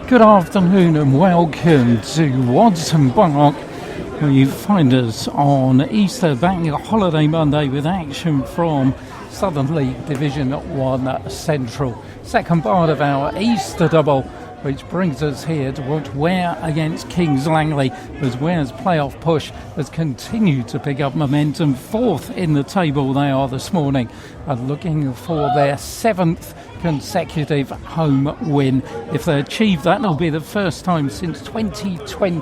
Good afternoon and welcome to Watson Park, where you find us on Easter Bank Holiday Monday with action from Southern League Division 1 Central. Second part of our Easter double, which brings us here to watch Ware against Kings Langley, as Ware's playoff push has continued to pick up momentum. Fourth in the table they are this morning, and looking for their seventh consecutive home win. If they achieve that, it'll be the first time since 2020,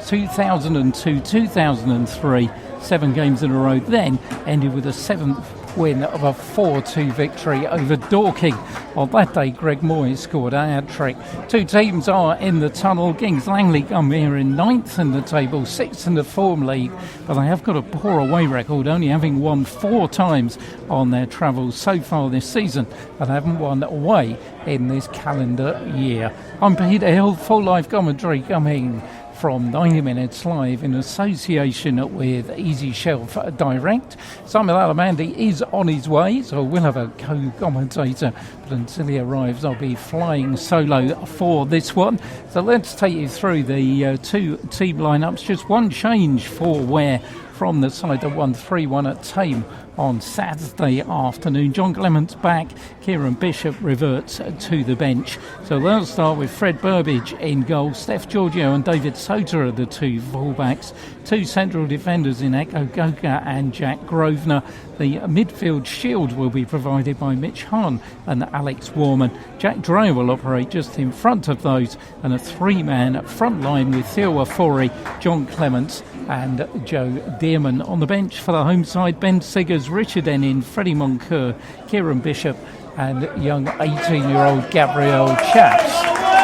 2002, 2003, 7 games in a row, then ended with a seventh win of a 4-2 victory over Dorking. On that day, Greg Moyes scored a hat-trick. Two teams are in the tunnel. Kings Langley come here in 9th in the table, 6th in the form league, but they have got a poor away record, only having won 4 times on their travels so far this season, and haven't won away in this calendar year. I'm Peter Hill, full live commentary coming from 90 Minutes Live in association with Easy Shelf Direct. Simon Alamandi is on his way, so we'll have a co-commentator, but until he arrives I'll be flying solo for this one. So let's take you through the two team lineups. Just one change for Ware from the side that won 3-1 at Tame on Saturday afternoon. John Clements back, Kieran Bishop reverts to the bench. So they'll start with Fred Burbage in goal. Steph Giorgio and David Sota are the two fullbacks. Two central defenders in Echo Goka and Jack Grosvenor. The midfield shield will be provided by Mitch Hahn and Alex Warman. Jack Dreyer will operate just in front of those, and a 3-man front line with Theo Afori, John Clements and Joe Dearman. On the bench for the home side, Ben Siggers, Richard Ennin, Freddie Moncur, Kieran Bishop and young 18-year-old Gabriel Chaps.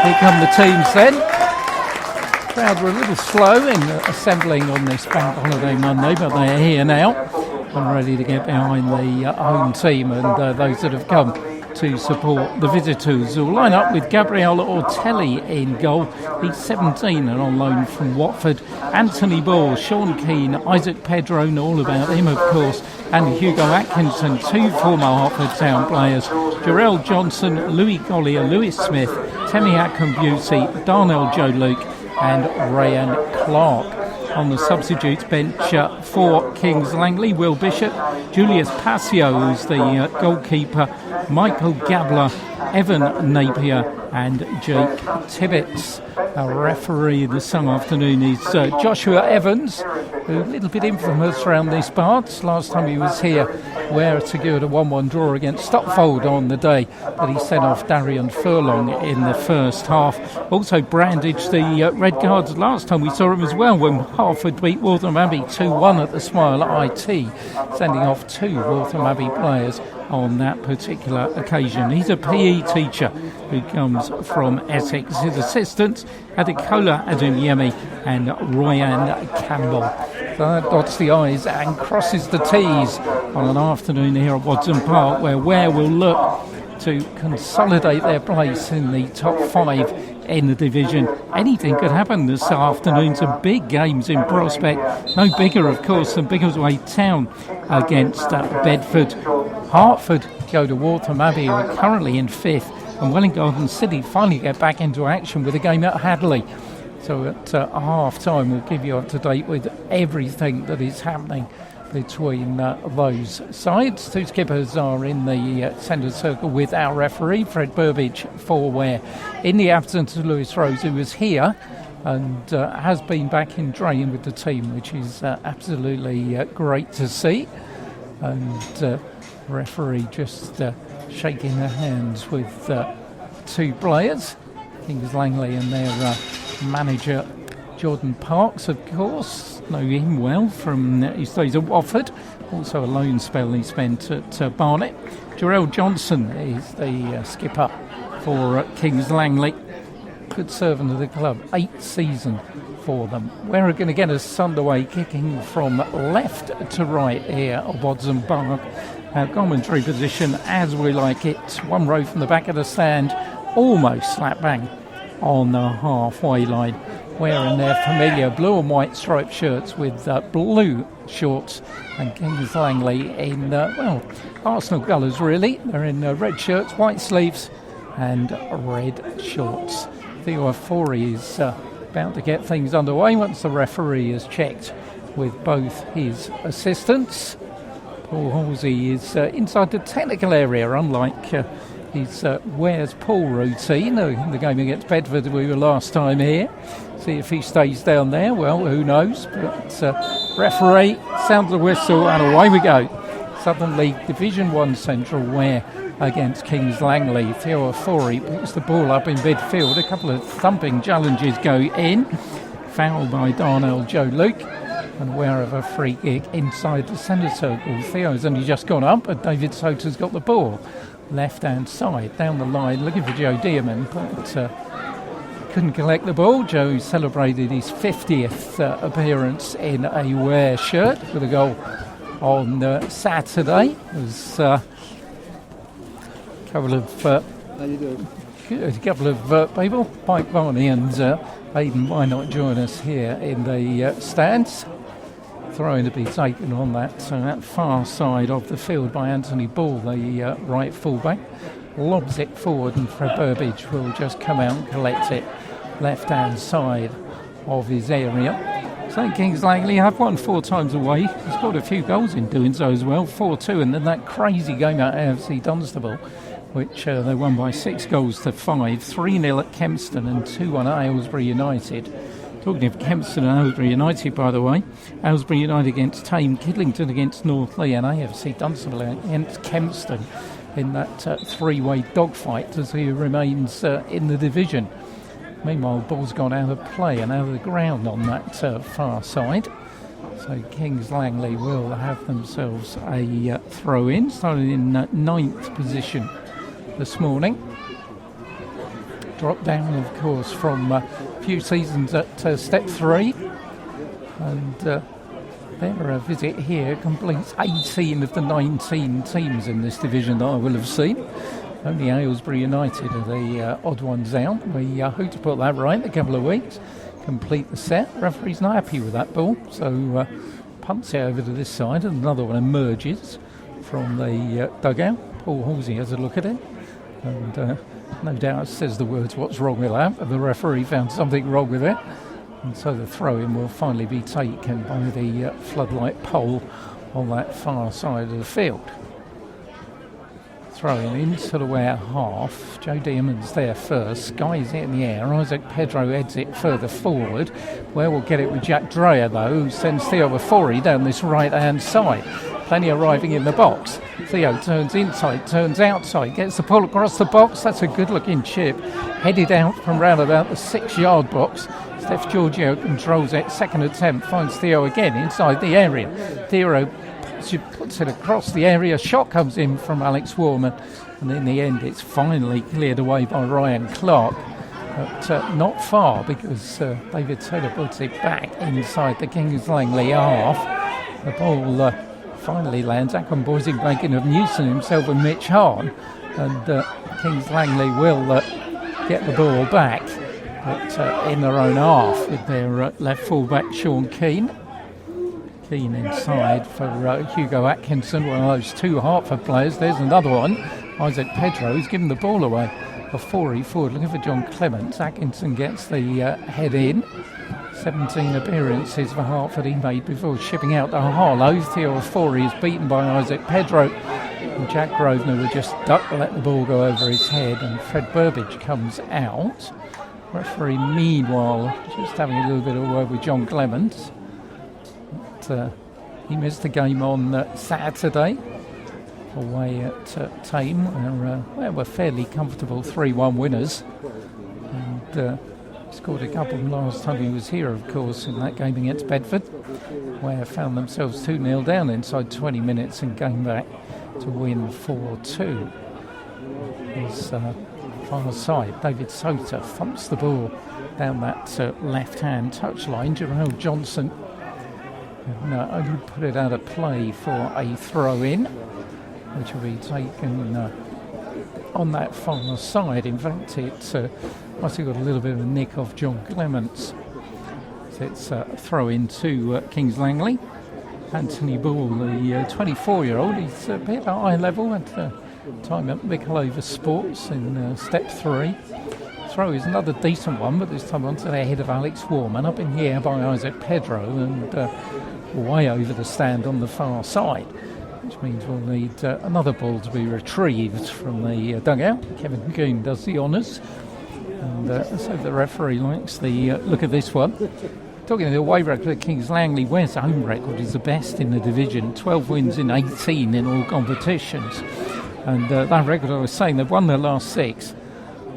Here come the teams then. Crowd were a little slow in assembling on this bank holiday Monday, but they are here now and ready to get behind the home team and those that have come to support the visitors. Who will line up with Gabriel Ortelli in goal. He's 17 and on loan from Watford. Anthony Ball, Sean Keane, Isaac Pedro, all about him of course, and Hugo Atkinson, 2 former Hertford Town players. Jarrell Johnson, Louis Collier, Lewis Smith, Temi Akambusi, Darnell Joe Luke and Rayan Clark. On the substitutes bench for Kings Langley, Will Bishop, Julius Passio, who's the goalkeeper, Michael Gabler, Evan Napier and Jake Tibbetts. Our referee this afternoon is Joshua Evans, who a little bit infamous around these parts. Last time he was here, Ware secured a 1-1 draw against Stopfold on the day that he sent off Darian Furlong in the first half. Also brandished the red cards last time we saw him as well, when Hartford beat Waltham Abbey 2-1 at the Smile IT, sending off 2 Waltham Abbey players on that particular occasion. He's a PE teacher who comes from Essex. His assistants, Adekola Adeyemi and Royan Campbell. So that dots the I's and crosses the T's on an afternoon here at Watson Park, where Ware will look to consolidate their place in the top 5 in the division. Anything could happen this afternoon. Some big games in prospect. No bigger, of course, than Biggleswade Town against Bedford. Hertford go to Waltham Abbey, who are currently in 5th, and Welling Garden City finally get back into action with a game at Hadley. So at half-time we'll keep you up to date with everything that is happening between those sides. 2 skippers are in the centre circle with our referee, Fred Burbage, for Ware. In the absence of Lewis Rose, who was here and has been back in training with the team, which is absolutely great to see. And referee just shaking their hands with 2 players, Kings Langley and their manager Jordan Parks, of course. Know him well from his days at Watford. Also a loan spell he spent at Barnet. Jarrell Johnson is the skipper for Kings Langley. Good servant of the club, 8th season for them. We're going to get us underway, kicking from left to right here at Watson Park. Our commentary position as we like it. 1 row from the back of the stand, almost slap bang on the halfway line. Wearing their familiar blue and white striped shirts with blue shorts, and Kings Langley in, Arsenal colours really. They're in red shirts, white sleeves and red shorts. Theo Forey is about to get things underway once the referee has checked with both his assistants. Paul Halsey is inside the technical area, unlike his Ware's pool routine. In the game against Bedford, we were last time here. See if he stays down there. Well, who knows? But referee sounds the whistle and away we go. Southern League Division 1 Central Ware against Kings Langley. Theo Forey puts the ball up in midfield. A couple of thumping challenges go in. Foul by Darnell Joe Luke. And aware of a free kick inside the centre circle. Theo's only just gone up, but David Soter's got the ball. Left-hand side, down the line, looking for Joe Dearman, but couldn't collect the ball. Joe celebrated his 50th appearance in a Ware shirt with a goal on Saturday. There's a couple of people, Mike Barney and Aidan, why not join us here in the stands? Throwing to be taken on that far side of the field by Anthony Ball, the right fullback. Lobs it forward and Fred Burbage will just come out and collect it left-hand side of his area. So Kings Langley have won 4 times away. He's scored a few goals in doing so as well, 4-2, and then that crazy game at AFC Dunstable, which they won by 6 goals to 5, 3-0 at Kempston and 2-1 at Aylesbury United. Talking of Kempston and Aylesbury United, by the way, Aylesbury United against Tame, Kidlington against Northley, and AFC Dunstable against Kempston in that 3-way dogfight as he remains in the division. Meanwhile, the ball's gone out of play and out of the ground on that far side. So Kings Langley will have themselves a throw-in, starting in 9th position this morning. Dropped down, of course, from a few seasons at Step 3. And their visit here completes 18 of the 19 teams in this division that I will have seen. Only Aylesbury United are the odd ones out. We hope to put that right in a couple of weeks. Complete the set. Referee's not happy with that ball, so punts it over to this side, and another one emerges from the dugout. Paul Halsey has a look at it, and no doubt says the words, "What's wrong with that?" But the referee found something wrong with it, and so the throw-in will finally be taken by the floodlight pole on that far side of the field. Throwing into the Ware half. Joe Dearman's there first. Skies it in the air. Isaac Pedro heads it further forward. Ware will get it with Jack Dreyer, though, who sends Theo Forey down this right-hand side. Plenty arriving in the box. Theo turns inside, turns outside, gets the ball across the box. That's a good-looking chip. Headed out from round about the 6-yard box. Steph Giorgio controls it. Second attempt finds Theo again inside the area. Theo puts it across the area. Shot comes in from Alex Warman, and in the end it's finally cleared away by Ryan Clark, but not far, because David Taylor puts it back inside the Kings Langley half. The ball finally lands. Akon Boising-Bacon of Newson himself and Mitch Hahn, and Kings Langley will get the ball back, but in their own half with their left full-back Sean Keane. Keane inside for Hugo Atkinson, one of those 2 Hartford players. There's another one, Isaac Pedro, who's given the ball away. A Forey forward looking for John Clements. Atkinson gets the head in. 17 appearances for Hartford he made before shipping out to Harlow. Theo Forey is beaten by Isaac Pedro, and Jack Grosvenor will just duck to let the ball go over his head, and Fred Burbage comes out. Referee meanwhile just having a little bit of a word with John Clements. He missed the game on Saturday away at Tame, where we're fairly comfortable 3-1 winners, and scored a couple last time he was here, of course, in that game against Bedford, where found themselves 2-0 down inside 20 minutes and came back to win 4-2. His far side, David Soter thumps the ball down that left-hand touchline. Jerome Johnson only put it out of play for a throw-in, which will be taken on that far side. In fact, it must have got a little bit of a nick off John Clements. So it's a throw-in to Kings Langley. Anthony Ball, the 24-year-old, he's a bit at high level at time at Michelova Sports in Step 3. throw is another decent one, but this time onto the head of Alex Warman, up in the air by Isaac Pedro, and way over the stand on the far side, which means we'll need another ball to be retrieved from the dugout. Kevin Goon does the honours, and so the referee likes the look of this one. Talking of the away record, Kings Langley, Ware's home record is the best in the division, 12 wins in 18 in all competitions. And that record, I was saying, they've won their last 6.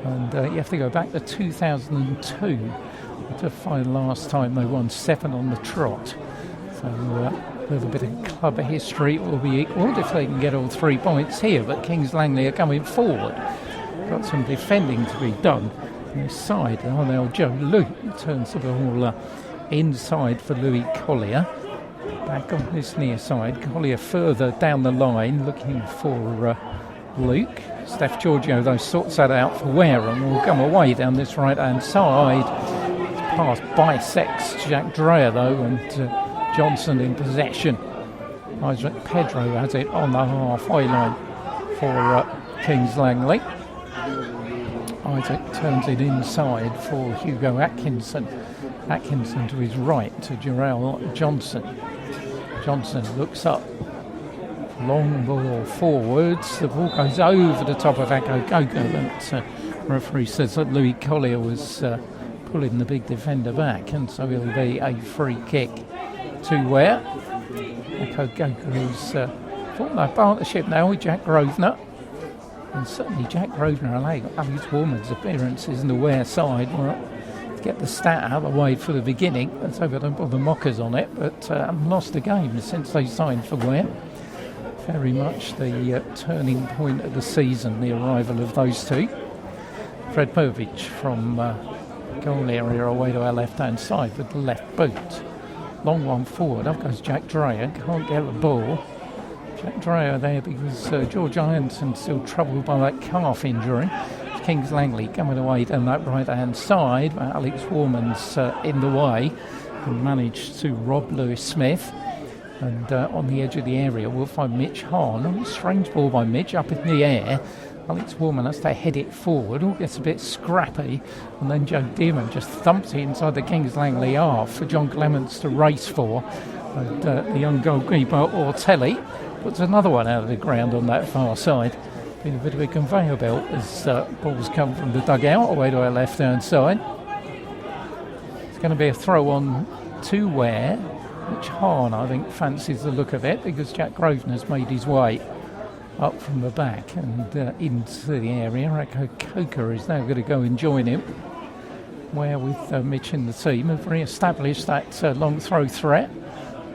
And you have to go back to 2002 to find the last time they won 7 on the trot. So a little bit of club history will be equalled if they can get all 3 points here. But Kings Langley are coming forward. Got some defending to be done. This side, now Joe Luke turns the ball inside for Louis Collier. Back on this near side, Collier further down the line looking for Luke. Steph Giorgio though sorts that out for Ware and will come away down this right hand side. It's passed bisects Jack Dreyer though, and Johnson in possession. Isaac Pedro has it on the halfway line for Kings Langley. Isaac turns it inside for Hugo Atkinson. Atkinson to his right to Jarrell Johnson. Johnson looks up. Long ball forwards. The ball goes over the top of Ako Koko. But referee says that Louis Collier was pulling the big defender back, and so it'll be a free kick to Ware. Ako Koko's formed a partnership now with Jack Grosvenor. And certainly Jack Grosvenor allowed Alex Warman's appearances in the Ware side. Well, to get the stat out of the way for the beginning, and so I don't put the mockers on it, but haven't lost a game since they signed for Ware. Very much the turning point of the season, the arrival of those two. Fred Burbage from goal area away to our left-hand side with the left boot. Long one forward, up goes Jack Dreyer, can't get the ball. Jack Dreyer there because George Ironton's still troubled by that calf injury. Kings Langley coming away down that right-hand side. Alex Warman's in the way and managed to rob Lewis Smith. And on the edge of the area we'll find Mitch Hahn. Strange ball by Mitch up in the air. Alex Warman has to head it forward. All gets a bit scrappy. And then Joe Dearman just thumps it inside the Kings Langley half for John Clements to race for. And the young goalkeeper Ortelli puts another one out of the ground on that far side. Been a bit of a conveyor belt as balls come from the dugout away to our left-hand side. It's going to be a throw on to Ware, which Hahn, I think, fancies the look of it because Jack Grosvenor's made his way up from the back and into the area. Ako Koko is now going to go and join him. Ware with Mitch in the team have re-established that long throw threat.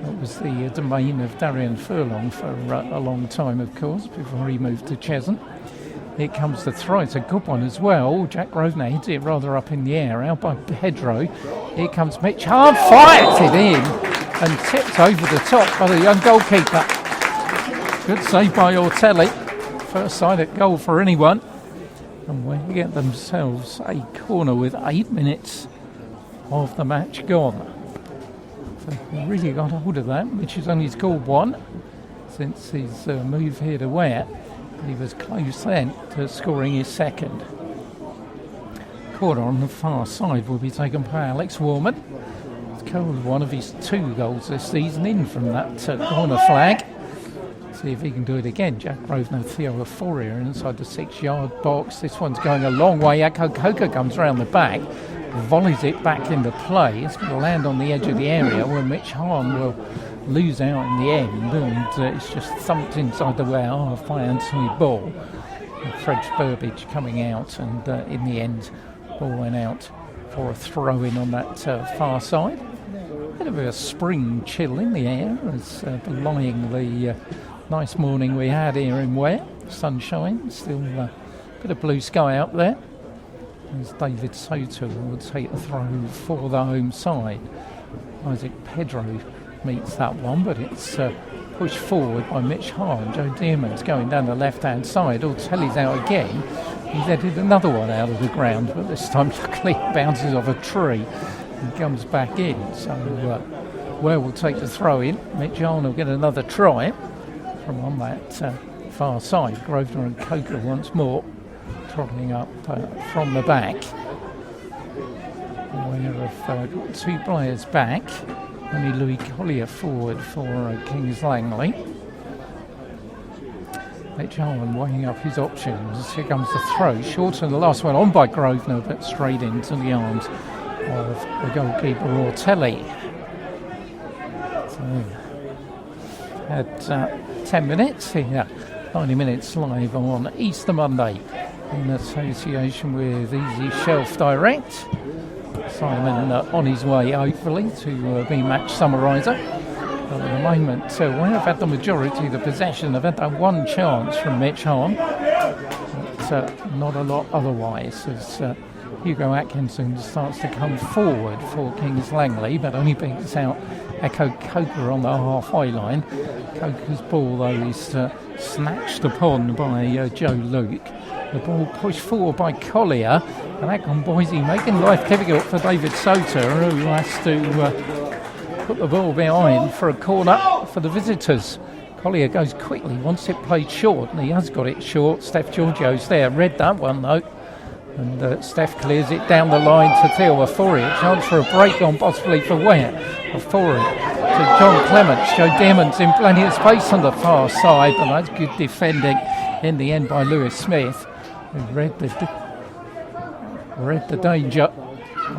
That was the domain of Darian Furlong for a long time, of course, before he moved to Cheshunt. Here comes the throw. It's a good one as well. Jack Grosvenor hits it rather up in the air, out by Pedro. Here comes Mitch Hahn, fires it in and tipped over the top by the young goalkeeper. Good save by Ortelli. First sight at goal for anyone. And we get themselves a corner with 8 minutes of the match gone. So he really got hold of that, which has only scored 1 since his move here to Ware. He was close then to scoring his second. Corner on the far side will be taken by Alex Warman. He's scored one of his 2 goals this season in from that corner flag. See if he can do it again. Jack Grosvenor, Theo Euphoria inside the 6-yard box. This one's going a long way. Ako Koko comes around the back, volleys it back into play. It's going to land on the edge of the area where Mitch Hahn will lose out in the end, and it's just thumped inside the Ware half by Anthony Ball. And Fred Burbage coming out, and in the end, ball went out for a throw-in on that far side. Bit of a spring chill in the air, as belying the nice morning we had here in Ware. Sunshine, still a bit of blue sky up there. As David Soto will take the throw for the home side. Isaac Pedro meets that one, but it's pushed forward by Mitch Hahn. Joe Dearman's going down the left-hand side. Ortelli's out again. He's headed another one out of the ground, but this time luckily it bounces off a tree and comes back in. So Ware will take the throw in. Mitch Hahn will get another try from on that far side. Grosvenor and Coker once more trotting up from the back. Ware have got two players back. Only Louis Collier forward for Kings Langley. Mitch Harlan weighing up his options. Here comes the throw. Shorter than the last one, on by Grosvenor, but straight into the arms of the goalkeeper Ortelli. So, at 10 minutes here, 90 minutes live on Easter Monday in association with Easy Shelf Direct. Simon on his way, hopefully, to be match summariser. But at the moment, we have had the majority of the possession. They've had that one chance from Mitch Hahn, but not a lot otherwise, as Hugo Atkinson starts to come forward for Kings Langley, but only beats out Echo Coker on the halfway line. Coker's ball, though, is snatched upon by Joe Luke. The ball pushed forward by Collier, and that gone Boise, making life difficult for David Soter, who has to put the ball behind for a corner for the visitors. Collier goes quickly, wants it played short, and he has got it short. Steph Giorgio's there, read that one though. And Steph clears it down the line to Theo Afori. A chance for a break on possibly for Ware. Afori to John Clements. Joe Diamond's in plenty of space on the far side, but that's good defending in the end by Lewis Smith, who read the danger.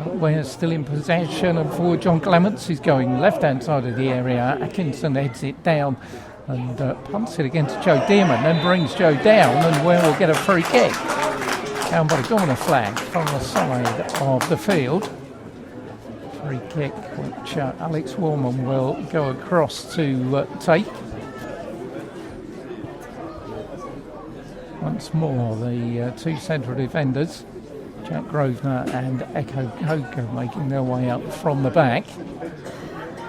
Ware's still in possession, and forward John Clements is going left-hand side of the area. Atkinson heads it down and punts it against Joe Diamond, then brings Joe down, and Ware will get a free kick. Down by the corner flag from the side of the field. Free kick which Alex Warman will go across to take. Once more, the two central defenders, Jack Grosvenor and Echo Coker, making their way up from the back.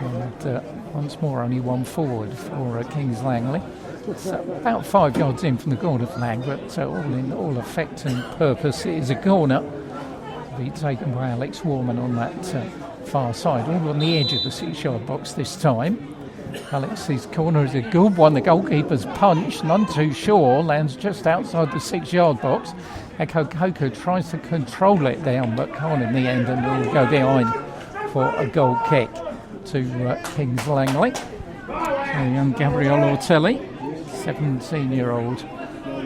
And once more, only one forward for Kings Langley. It's about 5 yards in from the corner flag, but all in all effect and purpose, it is a corner to be taken by Alex Warman on that far side, all on the edge of the 6-yard box this time. Alex's corner is a good one. The goalkeeper's punch, none too sure, lands just outside the 6-yard box. Echo Coker tries to control it down, but can't in the end, and will go behind for a goal kick to Kings Langley. Young Gabriel Ortelli, 17-year-old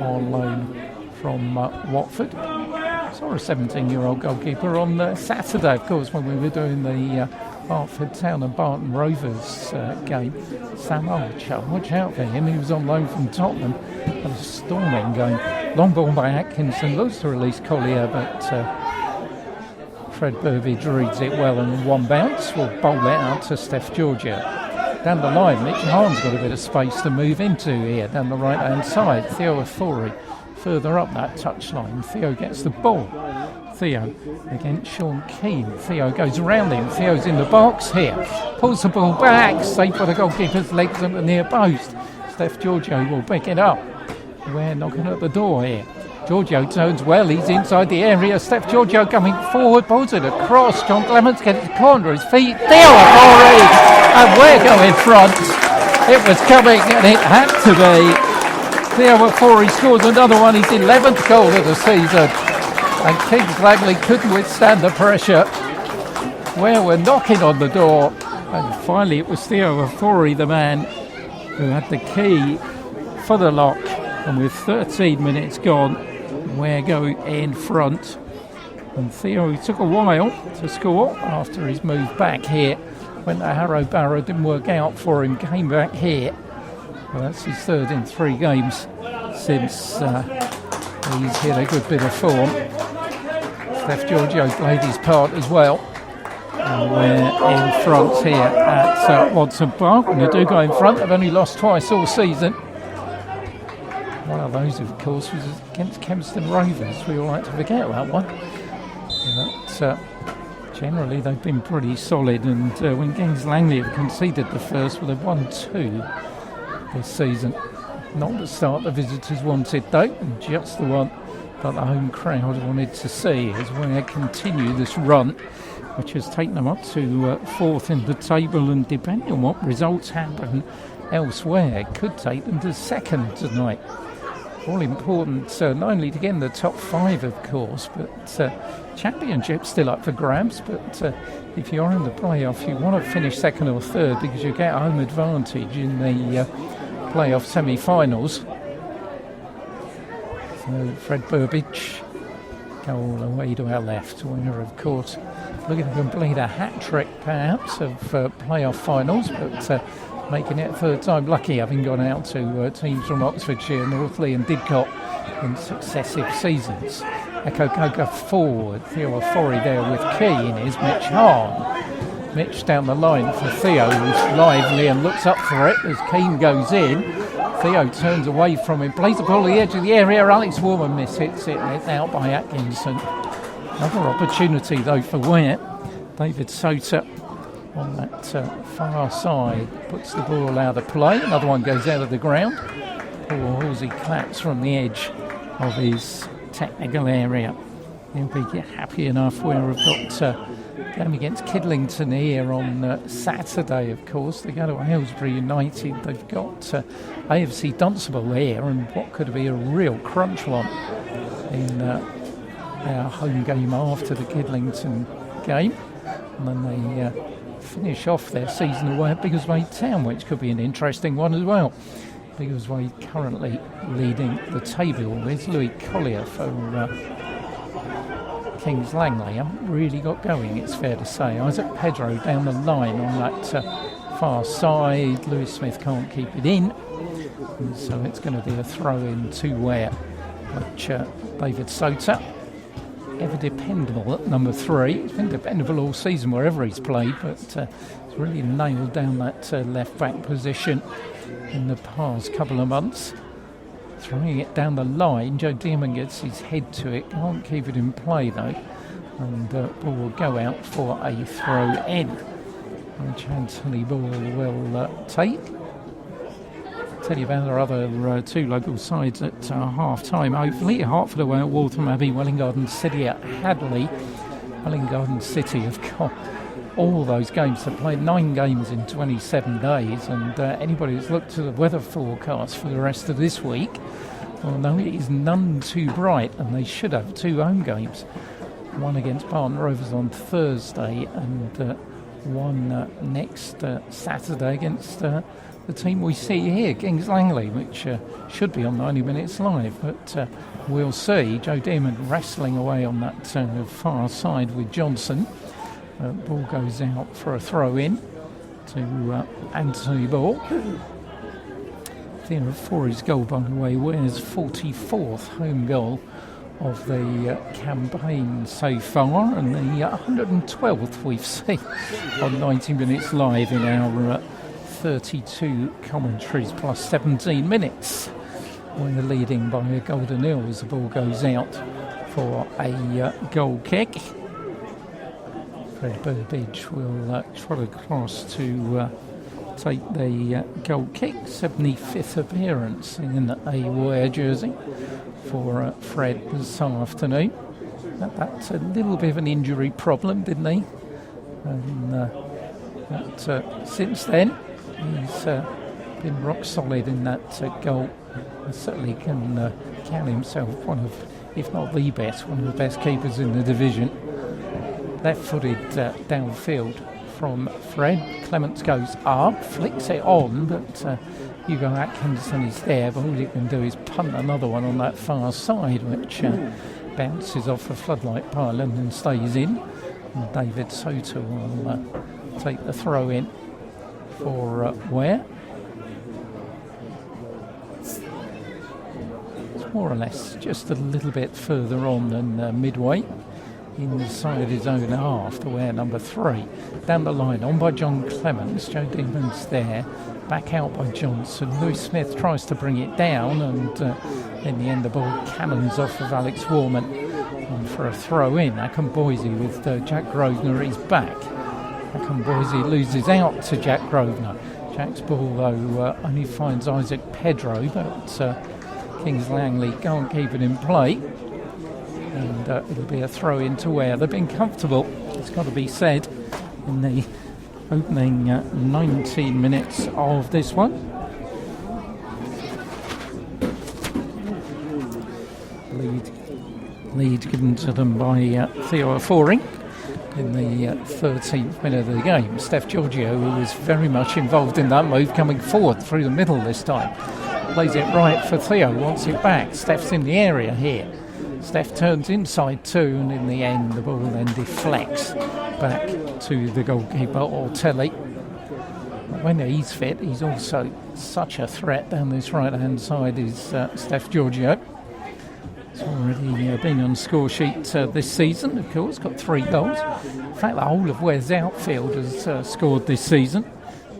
on loan from Watford. Saw a 17-year-old goalkeeper on Saturday, of course, when we were doing the Hertford Town and Barton Rovers game. Sam Archer, watch out for him. He was on loan from Tottenham. Had a storming game. Long ball by Atkinson, looks to release Collier, but Fred Burbidge reads it well, and one bounce will bowl it out to Steph Giorgio. Down the line, Mitch Harn's got a bit of space to move into here, down the right-hand side. Theo Afori further up that touchline. Theo gets the ball. Theo against Sean Keane. Theo goes around him. Theo's in the box here. Pulls the ball back. Safe by the goalkeeper's legs at the near post. Steph Giorgio will pick it up. We're knocking at the door here. Giorgio turns well. He's inside the area. Steph Giorgio coming forward. Pulls it across. John Clements gets the corner. His feet. Theo Afori. And we're going front. It was coming and it had to be. Theo Afori scores another one. His 11th goal of the season. And Kings Langley couldn't withstand the pressure. Where we're knocking on the door. And finally it was Theo Afori, the man who had the key for the lock. And with 13 minutes gone, we're going in front. And Theo, who took a while to score after his move back here, went to Harrow Barrow, didn't work out for him, came back here. Well, that's his third in 3 games since he's hit a good bit of form. Steph Giorgio played his part as well. And we're in front here at Watson Park. And they do go in front. They've only lost twice all season. One of those, of course, was against Kempston Rovers. We all like to forget that one. But generally, they've been pretty solid. And when Kings Langley have conceded the first, well, they've won 2 this season. Not the start the visitors wanted, though, and just the one that the home crowd wanted to see as we continue this run, which has taken them up to 4th in the table, and depending on what results happen elsewhere, could take them to 2nd tonight. All important, not only to get in the top 5, of course, but championship still up for grabs, but if you're in the playoff, you want to finish second or third because you get home advantage in the playoff semi-finals. So Fred Burbage, goal away to our left. Ware, of course, looking to complete a hat-trick perhaps of playoff finals, but making it third time lucky, having gone out to teams from Oxfordshire, Northley and Didcot in successive seasons. Echo Coca forward, Theo Ofori there with key in his Mitch Hahn. Mitch down the line for Theo, who's lively and looks up for it as Keane goes in. Theo turns away from him, plays the ball at the edge of the area. Alex Warman hits it, and it's out by Atkinson. Another opportunity though for Ware. David Sota on that far side puts the ball out of play. Another one goes out of the ground. Paul Halsey claps from the edge of his technical area. He'll be happy enough. Where we've got game against Kidlington here on Saturday, of course. They go to Aylesbury United. They've got AFC Dunstable here, and what could be a real crunch one in our home game after the Kidlington game. And then they finish off their season away at Biggleswade Town, which could be an interesting one as well. Biggleswade currently leading the table with Louis Collier for Kings Langley. Haven't really got going, it's fair to say. Isaac Pedro down the line on that far side. Lewis Smith can't keep it in, and so it's going to be a throw in to Ware, which David Sota, ever dependable at number 3. He's been dependable all season wherever he's played, but he's really nailed down that left back position in the past couple of months. Throwing it down the line, Joe Dearman gets his head to it, can't keep it in play though, and ball will go out for a throw in, which Anthony Ball will take. Tell you about our other two local sides at half time. Hopefully, Hertford away at Waltham Abbey, Welwyn Garden City at Hadley. Welwyn Garden City have got all those games. They've played 9 games in 27 days, and anybody who's looked at the weather forecast for the rest of this week, well, no, it is none too bright, and they should have 2 home games. One against Barton Rovers on Thursday, and one next Saturday against the team we see here, Kings Langley, which should be on 90 Minutes Live, but we'll see. Joe Dearman wrestling away on that far side with Johnson. Ball goes out for a throw in to Anthony Ball. Theo for his goal, by the way, Ware's 44th home goal of the campaign so far, and the 112th we've seen on 90 Minutes Live in our 32 commentaries plus 17 minutes. We're leading by a goal to nil as the ball goes out for a goal kick. Fred Burbage will trot across to take the goal kick. 75th appearance in a Ware jersey for Fred this afternoon. That's a little bit of an injury problem, didn't he? And but since then, he's been rock solid in that goal. He certainly can count himself one of, if not the best, one of the best keepers in the division. Left-footed downfield from Fred. Clements goes up, flicks it on, but Hugo Atkinson is there. But all he can do is punt another one on that far side, which bounces off the floodlight pylon and stays in. And David Sota will take the throw in for Ware. It's more or less just a little bit further on than midway. Inside his own half, the Ware number 3. Down the line, on by John Clements. Joe Dearman's there. Back out by Johnson. Lewis Smith tries to bring it down, and in the end the ball cannons off of Alex Warman. And for a throw in, Akinboise with Jack Grosvenor at his back. Akinboise loses out to Jack Grosvenor. Jack's ball, though, only finds Isaac Pedro, but Kings Langley can't keep it in play. And it'll be a throw into Ware. They've been comfortable, it's got to be said, in the opening 19 minutes of this one. Lead lead given to them by Theo Afori in the 13th minute of the game. Steph Giorgio, who was very much involved in that move, coming forward through the middle this time. Plays it right for Theo, wants it back. Steph's in the area here. Steph turns inside too, and in the end the ball then deflects back to the goalkeeper, Ortelli. When he's fit, he's also such a threat down this right-hand side, is Steph Giorgio. He's already been on the score sheet this season, of course, got 3 goals. In fact, the whole of Ware's outfield has scored this season.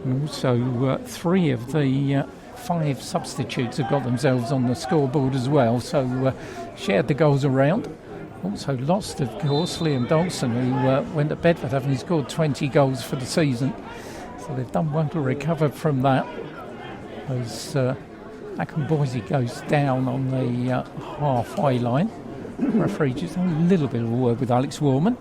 And also 3 of the 5 substitutes have got themselves on the scoreboard as well, so shared the goals around. Also lost, of course, Liam Dawson, who went to Bedford having scored 20 goals for the season. So they've done well to recover from that. As Akinboise goes down on the halfway line. The referee just had a little bit of a word with Alex Warman,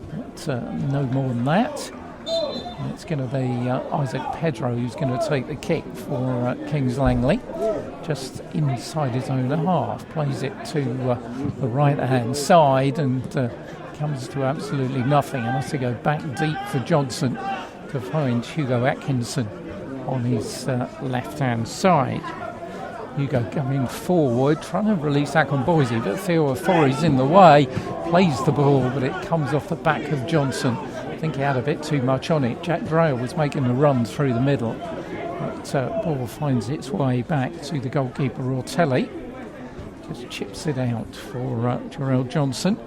but no more than that. And it's going to be Isaac Pedro who's going to take the kick for Kings Langley, just inside his own half. Plays it to the right-hand side and comes to absolutely nothing. And has to go back deep for Johnson to find Hugo Atkinson on his left-hand side. Hugo coming forward, trying to release Akinboise, but Theo Afori's in the way, plays the ball, but it comes off the back of Johnson. I think he had a bit too much on it. Jack Dreyer was making the run through the middle, but ball finds its way back to the goalkeeper, Ortelli. Just chips it out for Jarrell Johnson.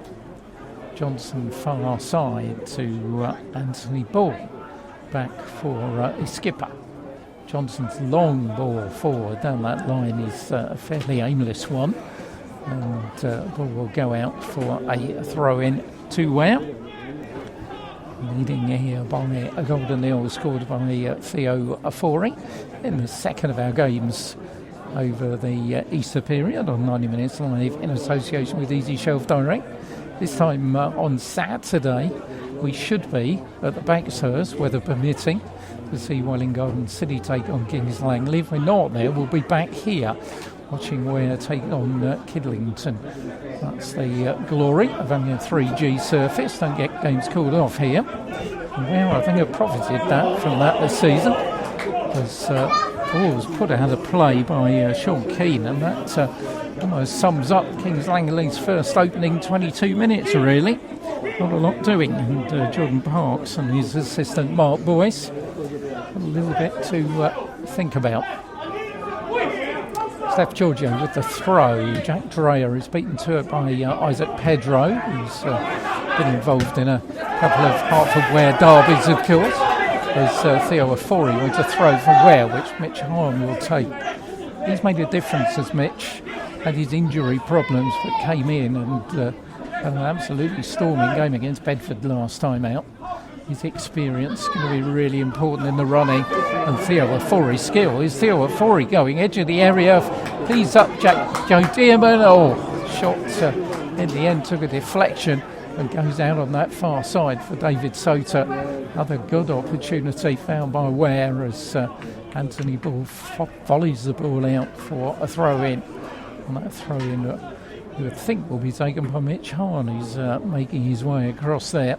Johnson far side to Anthony Ball. Back for his skipper. Johnson's long ball forward down that line is a fairly aimless one, and ball will go out for a throw-in to Ware. Leading here by a golden nil scored by Theo Afori in the second of our games over the Easter period on 90 Minutes Live in association with Easy Shelf Direct. This time on Saturday we should be at the Bankshurst, weather permitting, to see Welling Garden City take on Kings Langley. If we're not there, we'll be back here watching Ware take on Kidlington. That's the glory of having a 3G surface. Don't get games called off here. And Ware, I think, have profited from that this season, as ball was put out of play by Sean Keane, and that almost sums up Kings Langley's first opening 22 minutes, really. Not a lot doing, and Jordan Parks and his assistant Mark Boyce a little bit to think about. Steph Giorgio with the throw. Jack Dreyer is beaten to it by Isaac Pedro, who's been involved in a couple of Hertford Ware derbies, of course. There's Theo Afori with a throw for Ware, which Mitch Hahn will take. He's made a difference as Mitch had his injury problems, but came in and had an absolutely storming game against Bedford last time out. His experience is going to be really important in the running, and Theo Afori's skill. Is Theo Afori going edge of the area? Please up Joe Dearman. Shot in the end took a deflection and goes out on that far side for David Sota. Another good opportunity found by Ware as Anthony Ball volleys the ball out for a throw-in. And that throw-in you would think will be taken by Mitch Hahn, who's making his way across there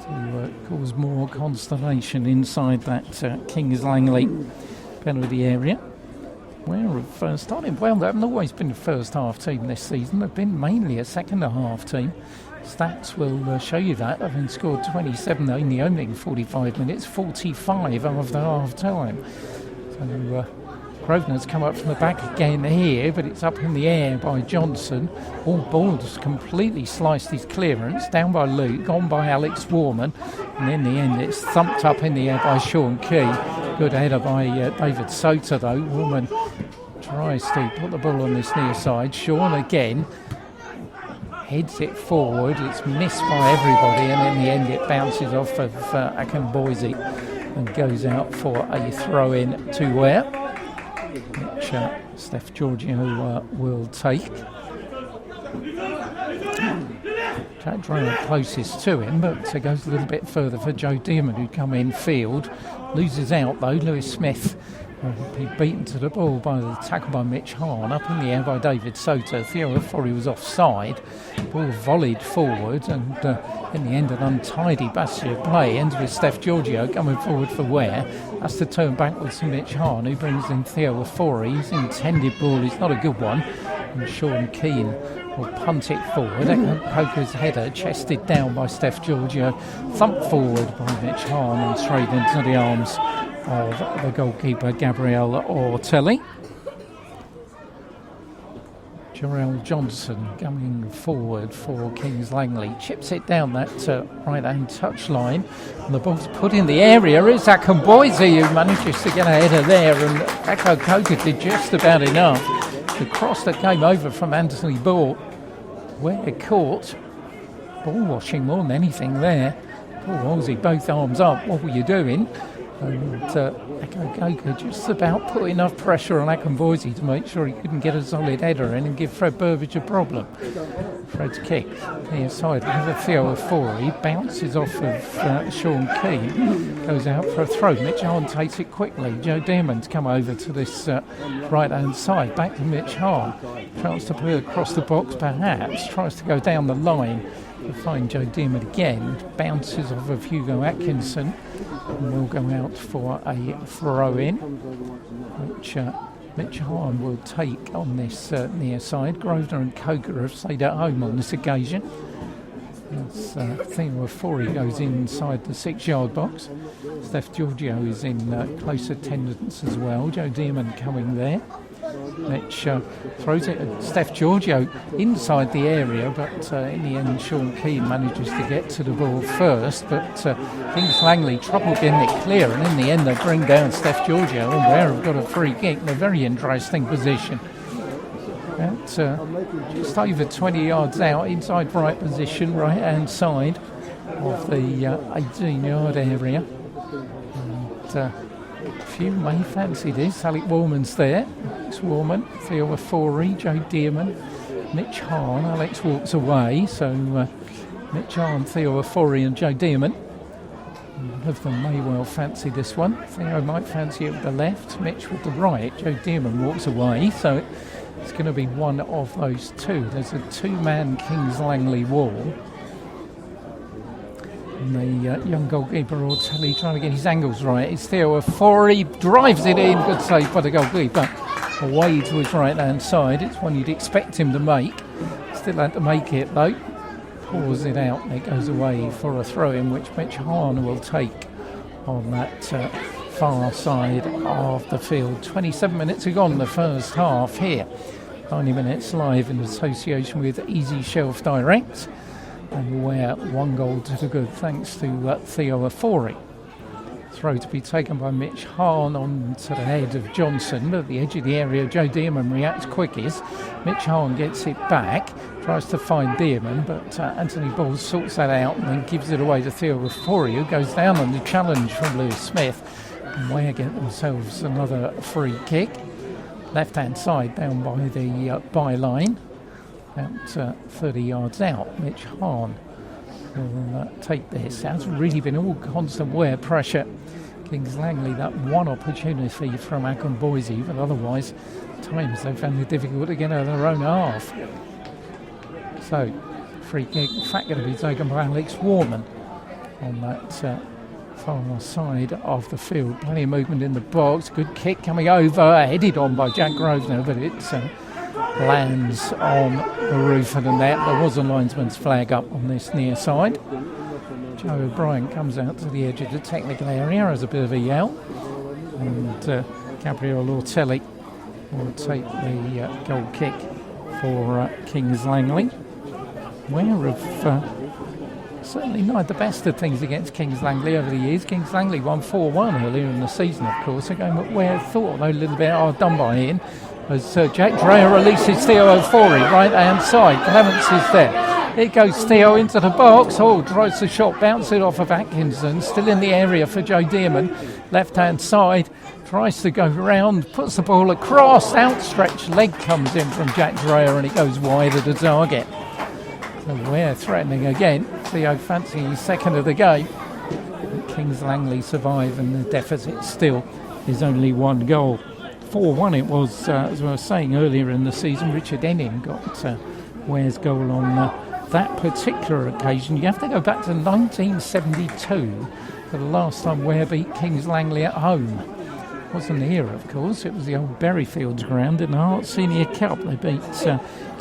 to cause more consternation inside that Kings Langley penalty area. Ware have started well. They haven't always been a first half team this season. They've been mainly a second half team. Stats will show you that. Having scored 27 in the opening 45 minutes, 45 after half time. So Grosvenor's come up from the back again here, but it's up in the air by Johnson. All balls completely sliced his clearance, down by Luke, on by Alex Warman, and in the end it's thumped up in the air by Sean Key. Good header by David Sota though. Warman tries to put the ball on this near side. Sean again heads it forward. It's missed by everybody, and in the end it bounces off of Akinboise and goes out for a throw-in to Ware, which Steph Giorgio will take. Jack Dreyer closest to him, but goes a little bit further for Joe Dearman, who'd come in field. Loses out though. Lewis Smith Be beaten to the ball by the tackle by Mitch Hahn, up in the air by David Soto. Theo Ofori was offside. Ball volleyed forward, and in the end, an untidy bastion of play. Ends with Steph Giorgio coming forward for Ware. That's to turn backwards to Mitch Hahn, who brings in Theo Ofori. His intended ball is not a good one, and Sean Keane will punt it forward. Poker's header chested down by Steph Giorgio, thumped forward by Mitch Hahn and straight into the arms of the goalkeeper Gabrielle Ortelli. Jarrell Johnson coming forward for Kings Langley, chips it down that right hand touch line, and the ball's put in the area. It's Akamboise who manages to get a header there, and Eko Koka did just about enough. The cross that came over from Anthony Ball, where it caught, ball washing more than anything there. Poor Wolsey, both arms up, what were you doing? And Eko Koka just about put enough pressure on Akamboise to make sure he couldn't get a solid header in and give Fred Burbage a problem. Fred's kick near side with Theo Ofori, bounces off of Sean Keane, goes out for a throw. Mitch Hahn takes it quickly. Joe Dearman's come over to this right hand side, back to Mitch Hahn, tries to put it across the box perhaps, tries to go down the line to find Joe Dearman again, bounces off of Hugo Atkinson, and will go out for a throw-in, which Mitch Hahn will take on this near side. Grosvenor and Coker have stayed at home on this occasion. As Theo Ofori goes inside the 6-yard box. Steph Giorgio is in close attendance as well. Joe Dearman coming there. Mitch throws it at Steph Giorgio inside the area, but in the end Sean Keane manages to get to the ball first, but Kings Langley trouble getting it clear, and in the end they bring down Steph Giorgio, and Ware have got a free kick in a very interesting position. At just over 20 yards out, inside right position, right hand side of the 18-yard area. And few may fancy this. Alec Warman's there. Alex Warman, Theo Ofori, Joe Dearman, Mitch Hahn. Alex walks away, so Mitch Hahn, Theo Ofori and Joe Dearman. One of them may well fancy this one. Theo might fancy it with the left, Mitch with the right. Joe Dearman walks away, so it's going to be one of those two. There's a two-man Kings Langley wall. And the young goalkeeper Ortelli trying to get his angles right. It's Theo Ofori, drives it in, good save by the goalkeeper. Away to his right hand side. It's one you'd expect him to make. Still had to make it though. Pours it out and it goes away for a throw in, which Mitch Hahn will take on that far side of the field. 27 minutes to go in the first half here. 90 minutes live in association with Easy Shelf Direct. And Ware 1 goal to the good thanks to Theo Ofori. Throw to be taken by Mitch Hahn on to the head of Johnson, but at the edge of the area Joe Dearman reacts quickest. Mitch Hahn gets it back, tries to find Dearman, but Anthony Ball sorts that out and then gives it away to Theo Ofori, who goes down on the challenge from Lewis Smith. And Ware get themselves another free kick. Left hand side down by the byline. About 30 yards out, Mitch Hahn will take this. Has really been all constant Ware pressure. Kings Langley, that one opportunity from Akamboise, but otherwise, times they've found it difficult to get out of their own half. So, free kick, in fact, going to be taken by Alex Warman on that far side of the field. Plenty of movement in the box. Good kick coming over, headed on by Jack Grosvenor, but it's lands on the roof of the net. There was a linesman's flag up on this near side. Joe O'Brien comes out to the edge of the technical area as a bit of a yell, and Gabriel Ortelli will take the goal kick for Kings Langley. Ware have certainly not had the best of things against Kings Langley over the years. Kings Langley won 4-1 earlier in the season, of course, a game that Ware thought a little bit hard done by Ian. As Jack Dreyer releases Theo Ofori, right hand side. Clements is there. Here goes Theo into the box. Drives the shot, bounces it off of Atkinson. Still in the area for Joe Dearman. Left hand side. Tries to go round, puts the ball across. Outstretched leg comes in from Jack Dreyer and it goes wide of the target. So Ware threatening again. Theo fancying his second of the game. Kings Langley survive and the deficit still is only one goal. 4-1 it was, as I was saying earlier in the season. Richard Enning got Ware's goal on that particular occasion. You have to go back to 1972 for the last time Ware beat Kings Langley at home. Wasn't here, of course. It was the old Berryfields ground in the Hart Senior Cup. They beat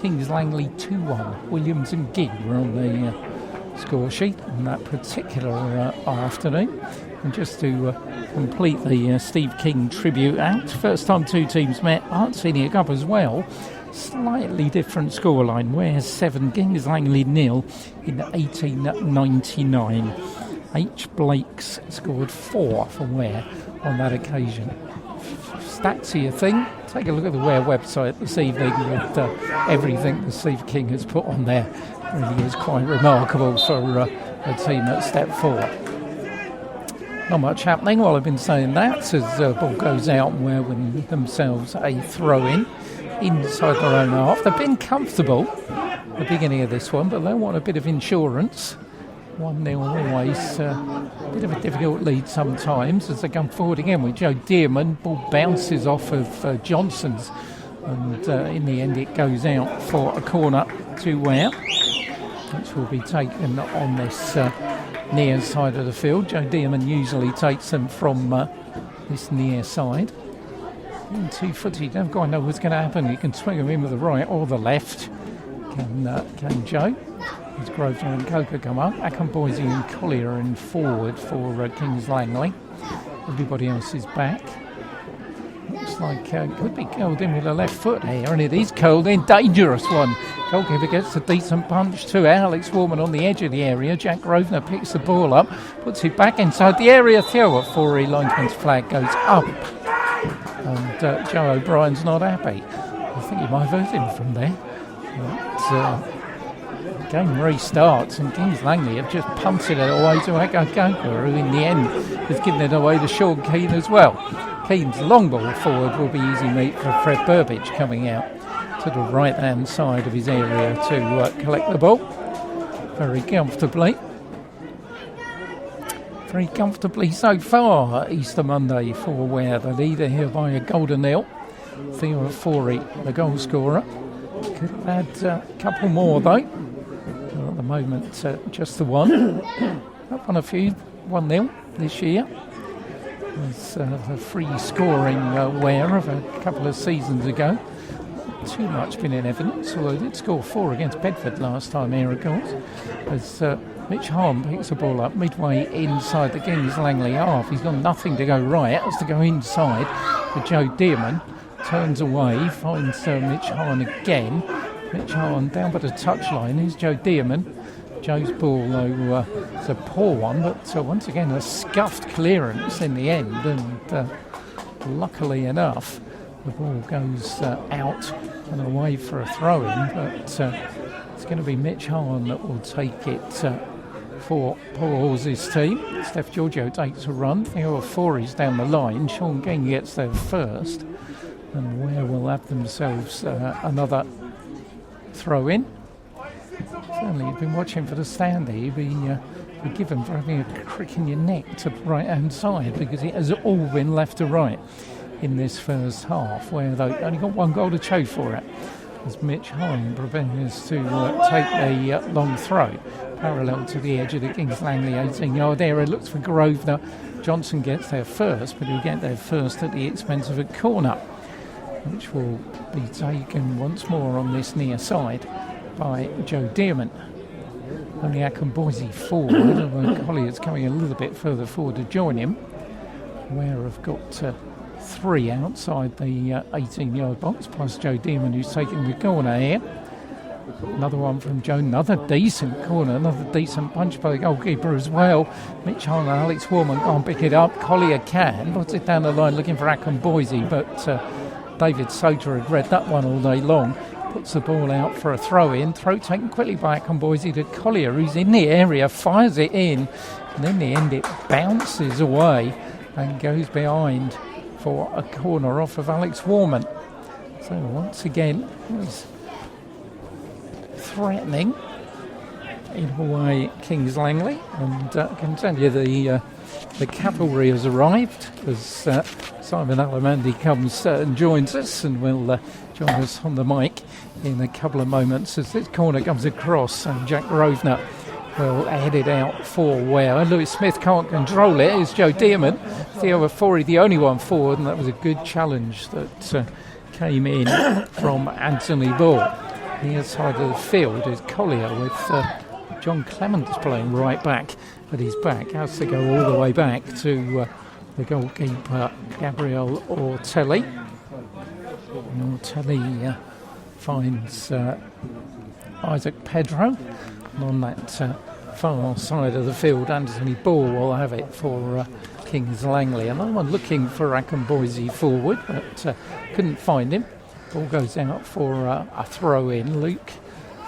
Kings Langley 2-1. Williams and Gig were on the score sheet on that particular afternoon. And just to complete the Steve King tribute act, first time two teams met, Hart Senior Cup as well. Slightly different scoreline. Ware 7, Kings Langley 0 in 1899. H. Blakes scored 4 for Ware on that occasion. Stats your thing. Take a look at the Ware website this evening with everything that Steve King has put on there. Really is quite remarkable for a team at step 4. Not much happening while I've been saying that, as the ball goes out and Ware win themselves a throw-in inside their own half. They've been comfortable at the beginning of this one, but they want a bit of insurance. 1-0 always a bit of a difficult lead sometimes as they come forward again with Joe Dearman. Ball bounces off of Johnson's, and in the end it goes out for a corner to Ware, which will be taken on this near side of the field. Joe Dearman usually takes them from this near side. 2-footed, you don't quite know what's going to happen. You can swing them in with the right or the left. Can Joe. As Grosvenor and Coker come up, Akinboise and Collier in forward for Kings Langley. Everybody else is back. Looks like could be curled in with the left foot here, and it is curled in. Dangerous one. Goalkeeper gets a decent punch too. Alex Warman on the edge of the area. Jack Grosvenor picks the ball up, puts it back inside the area. Theo at 4, linesman's flag goes up, and Joe O'Brien's not happy. I think you might have heard him from there. But, game restarts, and Kings Langley have just punted it away to Akinboise, who in the end has given it away to Sean Keane as well. Keane's long ball forward will be easy meat for Fred Burbage coming out to the right hand side of his area to collect the ball very comfortably. Very comfortably so far, Easter Monday for Ware. The leader here by a goal to nil. Theo Forey, the goal scorer. Could have had a couple more though. At the moment, just the one. Up on a few, 1-0 this year. There's the free scoring Ware of a couple of seasons ago. Not too much been in evidence, although they did score 4 against Bedford last time here, of course. As Mitch Hahn picks the ball up midway inside the Kings Langley half. He's got nothing to go right, has to go inside for Joe Dearman. Turns away, finds Mitch Hahn again. Mitch Hahn down by the touchline. Here's Joe Dearman. Joe's ball, though, is a poor one, but once again a scuffed clearance in the end, and luckily enough the ball goes out and away for a throw-in, but it's going to be Mitch Hahn that will take it for Paul Hawes' team. Steph Giorgio takes a run. Theo Forey's down the line. Sean King gets there first, and Ware will have themselves another throw-in. Certainly, you've been watching for the stand here. You'd be given for having a crick in your neck to the right-hand side, because it has all been left to right in this first half, where they only got one goal to show for it, as Mitch Hahn prepares to take a long throw parallel to the edge of the Kings Langley 18-yard area. Looks for Grosvenor. Johnson gets there first, but he'll get there first at the expense of a corner, which will be taken once more on this near side by Joe Dearman. Only Akinboise forward, although Collier's coming a little bit further forward to join him. Ware have got 3 outside the 18-yard box, plus Joe Dearman, who's taking the corner here. Another one from Joe, another decent corner, another decent punch by the goalkeeper as well. Mitch Hahn and Alex Warman can't pick it up. Collier can, puts it down the line looking for Akinboise, but David Soter had read that one all day long. Puts the ball out for a throw-in. Throw taken quickly by Akinboise to Collier, who's in the area, fires it in, and in the end it bounces away and goes behind for a corner off of Alex Warman. So once again, it was threatening in away Kings Langley, and I can tell you the cavalry has arrived as Simon Alamandi comes and joins us, and will join us on the mic in a couple of moments as this corner comes across, and Jack Grosvenor will head it out for Ware. Lewis Smith can't control it. It's Joe Dearman. Theo Afori, the only one forward, and that was a good challenge that came in from Anthony Ball. The other side of the field is Collier with John Clements playing right back at his back. Has to go all the way back to the goalkeeper Gabriel Ortelli. Ortelli finds Isaac Pedro. And on that far side of the field, Anthony Ball will have it for Kings Langley. Another one looking for Akinboise forward, but couldn't find him. Ball goes out for a throw-in. Luke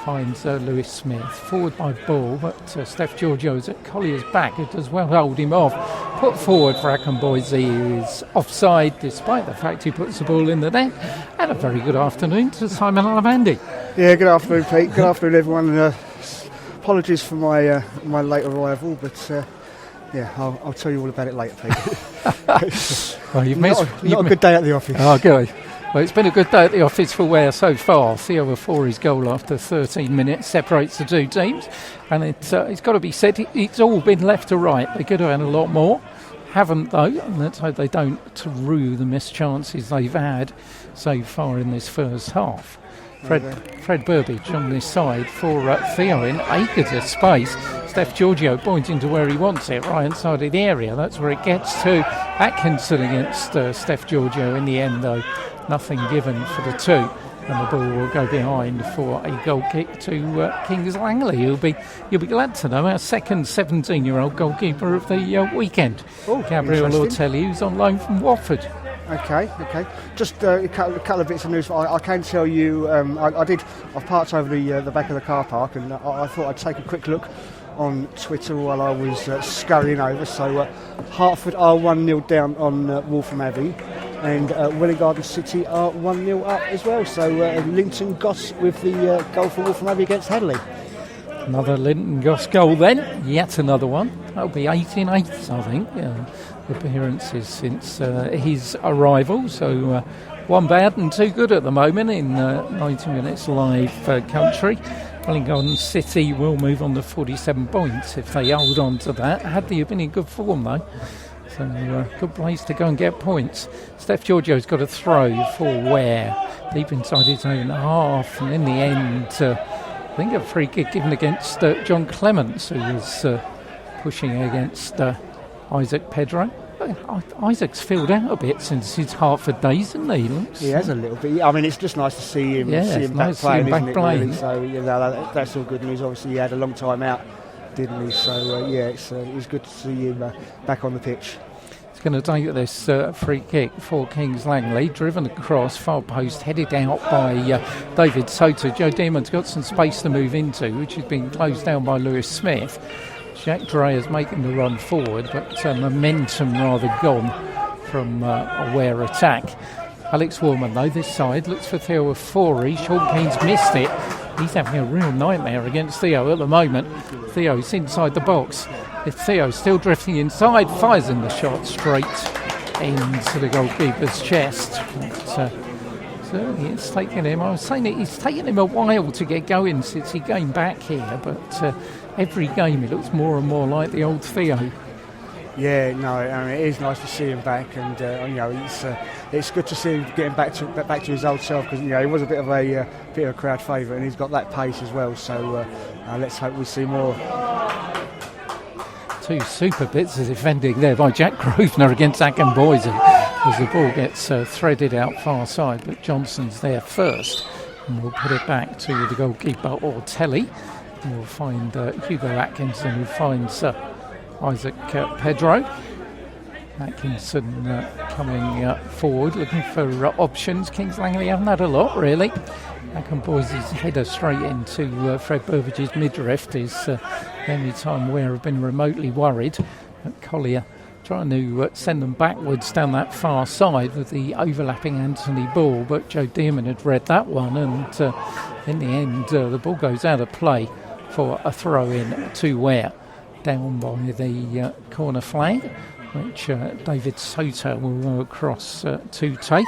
finds Lewis Smith. Forward by Ball, but Steph Giorgio is at Collier's back. It does well hold him off. Put forward for Akinboise, who is offside, despite the fact he puts the ball in the net. And a very good afternoon to Simon Alamandi. Yeah, good afternoon, Pete. Good afternoon, everyone. Apologies for my my late arrival, but I'll tell you all about it later, Pete. Well, not a good day at the office. Oh, good. Well, it's been a good day at the office for Ware so far. Theo Afori's goal after 13 minutes separates the two teams, and it's got to be said, it's all been left to right. They could have had a lot more, haven't though, and let's hope they don't rue the missed chances they've had so far in this first half. Fred Burbage on this side for Theo in acres of space. Steph Giorgio pointing to where he wants it, right hand side of the area. That's where it gets to. Atkinson against Steph Giorgio in the end, though. Nothing given for the two. And the ball will go behind for a goal kick to Kings Langley. You'll be glad to know our second 17-year-old goalkeeper of the weekend. Gabriel Ortelli, who's on loan from Watford. Okay. Just a couple of bits of news. I can tell you, I've parked over the back of the car park, and I thought I'd take a quick look on Twitter while I was scurrying over. So Hertford are 1-0 down on Waltham Abbey, and Welwyn Garden City are 1-0 up as well. So Linton Goss with the goal for Waltham Abbey against Hadley. Another Linton Goss goal then, yet another one. That'll be 8 in 8, I think. Appearances since his arrival. So one bad and two good at the moment in 90 minutes live country. Welwyn Garden City will move on to 47 points if they hold on to that. Hadley have been in good form though. So good place to go and get points. Steph Giorgio's got a throw for Ware, deep inside his own half, and in the end I think a free kick given against John Clements, who was pushing against Isaac Pedro. Isaac's filled out a bit since his Hertford days, hasn't he? He has a little bit. I mean, it's just nice to see him, back playing, isn't it? Really? So that's all good news. Obviously, he had a long time out, didn't he? So it was good to see him back on the pitch. He's going to take this free kick for Kings Langley, driven across, far post, headed out by David Soto. Joe Dearman's got some space to move into, which has been closed down by Lewis Smith. Jack Dreher's making the run forward, but momentum rather gone from a Ware attack. Alex Warman, though, this side, looks for Theo Afori. Sean Keynes missed it. He's having a real nightmare against Theo at the moment. Theo's inside the box. If Theo's still drifting inside, fires in the shot straight into the goalkeeper's chest. But, certainly it's taken him, I was saying it's taken him a while to get going since he came back here, but every game he looks more and more like the old Theo. Yeah, no, I mean, it is nice to see him back, and it's good to see him getting back to his old self, because he was a bit of a crowd favourite, and he's got that pace as well. So let's hope we see more. Two super bits of defending there by Jack Grosvenor against Akinboise as the ball gets threaded out far side, but Johnson's there first, and we'll put it back to the goalkeeper Ortelli. We'll find Hugo Atkinson, who finds Isaac Pedro. Atkinson coming forward, looking for options. Kings Langley haven't had a lot, really. Akinboise's header straight into Fred Burbage's midriff is the only time Ware have been remotely worried. Collier trying to send them backwards down that far side with the overlapping Anthony Ball, but Joe Dearman had read that one, and in the end the ball goes out of play for a throw-in to Ware, down by the corner flag, which David Soto will go across to take.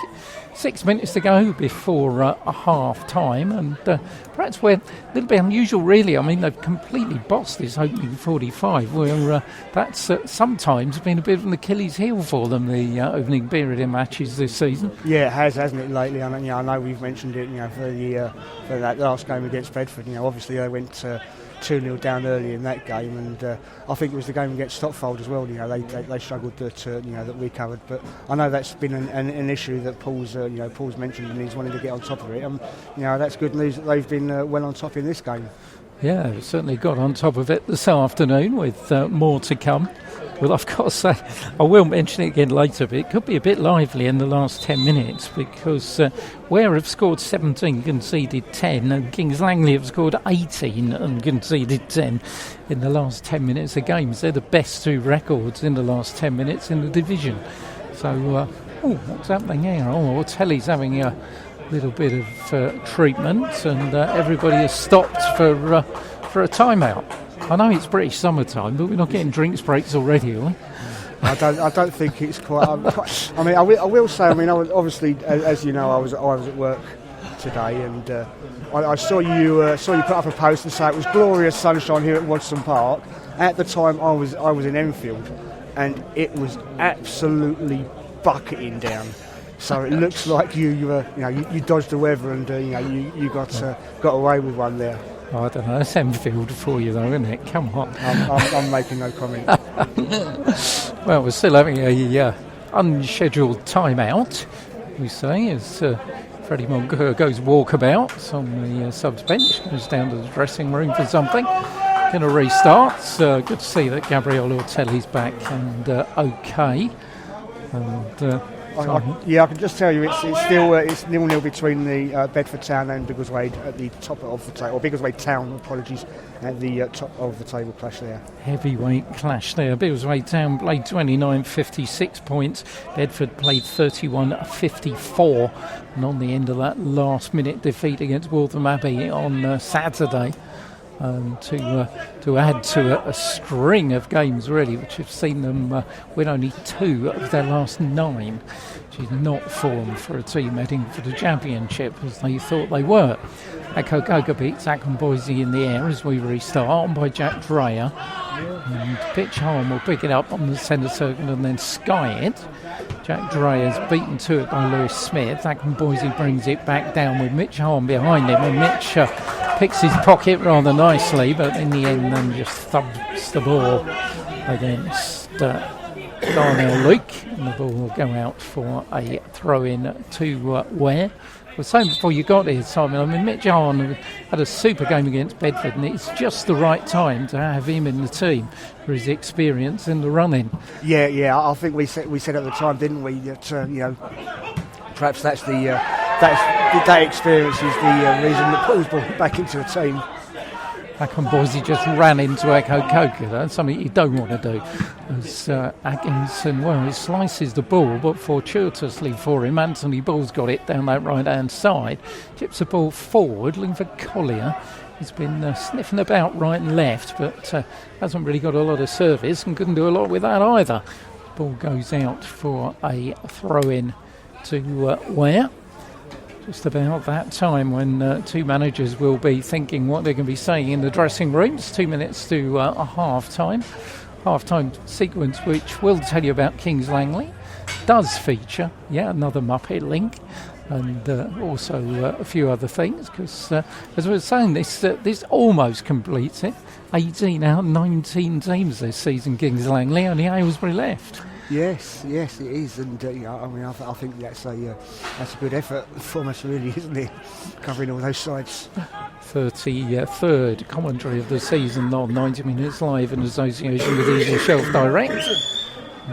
6 minutes to go before a half-time, and perhaps we're a little bit unusual, really. I mean, they've completely bossed this opening 45, where that's sometimes been a bit of an Achilles heel for them, the opening period in matches this season. Yeah, it has, hasn't it, lately? I mean, I know we've mentioned it, for that last game against Bedford. Obviously they went 2-0 down early in that game, and I think it was the game against Stopfold as well. They struggled that we covered, but I know that's been an issue that Paul's mentioned, and he's wanting to get on top of it. That's good news that they've been well on top in this game. Yeah, they've certainly got on top of it this afternoon with more to come. Well, I've got to say, I will mention it again later, but it could be a bit lively in the last 10 minutes because Ware have scored 17, conceded 10, and Kings Langley have scored 18 and conceded 10 in the last 10 minutes of games. They're the best two records in the last 10 minutes in the division. So, what's happening here? Telly's having a little bit of treatment, and everybody has stopped for a timeout. I know it's British summertime, but we're not getting drinks breaks already, are we? I don't think it's quite. I will say. Obviously, as you know, I was at work today, and I saw you put up a post and say it was glorious sunshine here at Wadston Park. At the time, I was in Enfield, and it was absolutely bucketing down. So it looks like you dodged the weather, and you got away with one there. I don't know, it's Enfield for you though, isn't it? Come on. I'm making no comment. Well, we're still having a unscheduled timeout, we say, as Freddie Monk goes walkabouts on the subs bench, goes down to the dressing room for something. Going to restart. Good to see that Gabriel Ortelli's back and okay. And I can just tell you it's still 0-0 between the Bedford Town and Biggleswade at the top of the table, or Biggleswade Town, apologies, at the top of the table clash there. Heavyweight clash there. Biggleswade Town played 29, 56 points. Bedford played 31, 54. And on the end of that last minute defeat against Waltham Abbey on Saturday. To add to a string of games, really, which have seen them win only 2 of their last 9, which is not form for a team heading for the championship as they thought they were. Akokoka beats Acton Boise in the air as we restart, on by Jack Dreyer. And Pitch Harm will pick it up on the centre circle and then sky it. Jack Dreyer's beaten to it by Lewis Smith. Acton Boise brings it back down with Mitch Harm behind him, and Mitch picks his pocket rather nicely, but in the end then just thumps the ball against Darnell Luke, and the ball will go out for a throw-in to Ware. I was saying before you got here, Simon, Mitch Harm had a super game against Bedford, and it's just the right time to have him in the team for his experience in the running. Yeah, I think we said at the time, didn't we, that perhaps that's that experience is the reason that Paul's brought back into the team. Acton Boise just ran into Akokoka. That's something you don't want to do. As Atkinson, he slices the ball, but fortuitously for him, Anthony Ball's got it down that right-hand side. Chips the ball forward, looking for Collier. He's been sniffing about right and left, but hasn't really got a lot of service and couldn't do a lot with that either. Ball goes out for a throw-in to Ware. Just about that time when two managers will be thinking what they're going to be saying in the dressing rooms. 2 minutes to a half-time. Half-time sequence which we'll tell you about Kings Langley. Does feature, another Muppet link. And also a few other things, because as we were saying, this almost completes it. 18 out of 19 teams this season, Kings Langley, only Aylesbury left. Yes, it is, and I think that's a good effort from us, really, isn't it? Covering all those sides. 33rd commentary of the season on 90 Minutes Live in association with Easy Shelf Direct.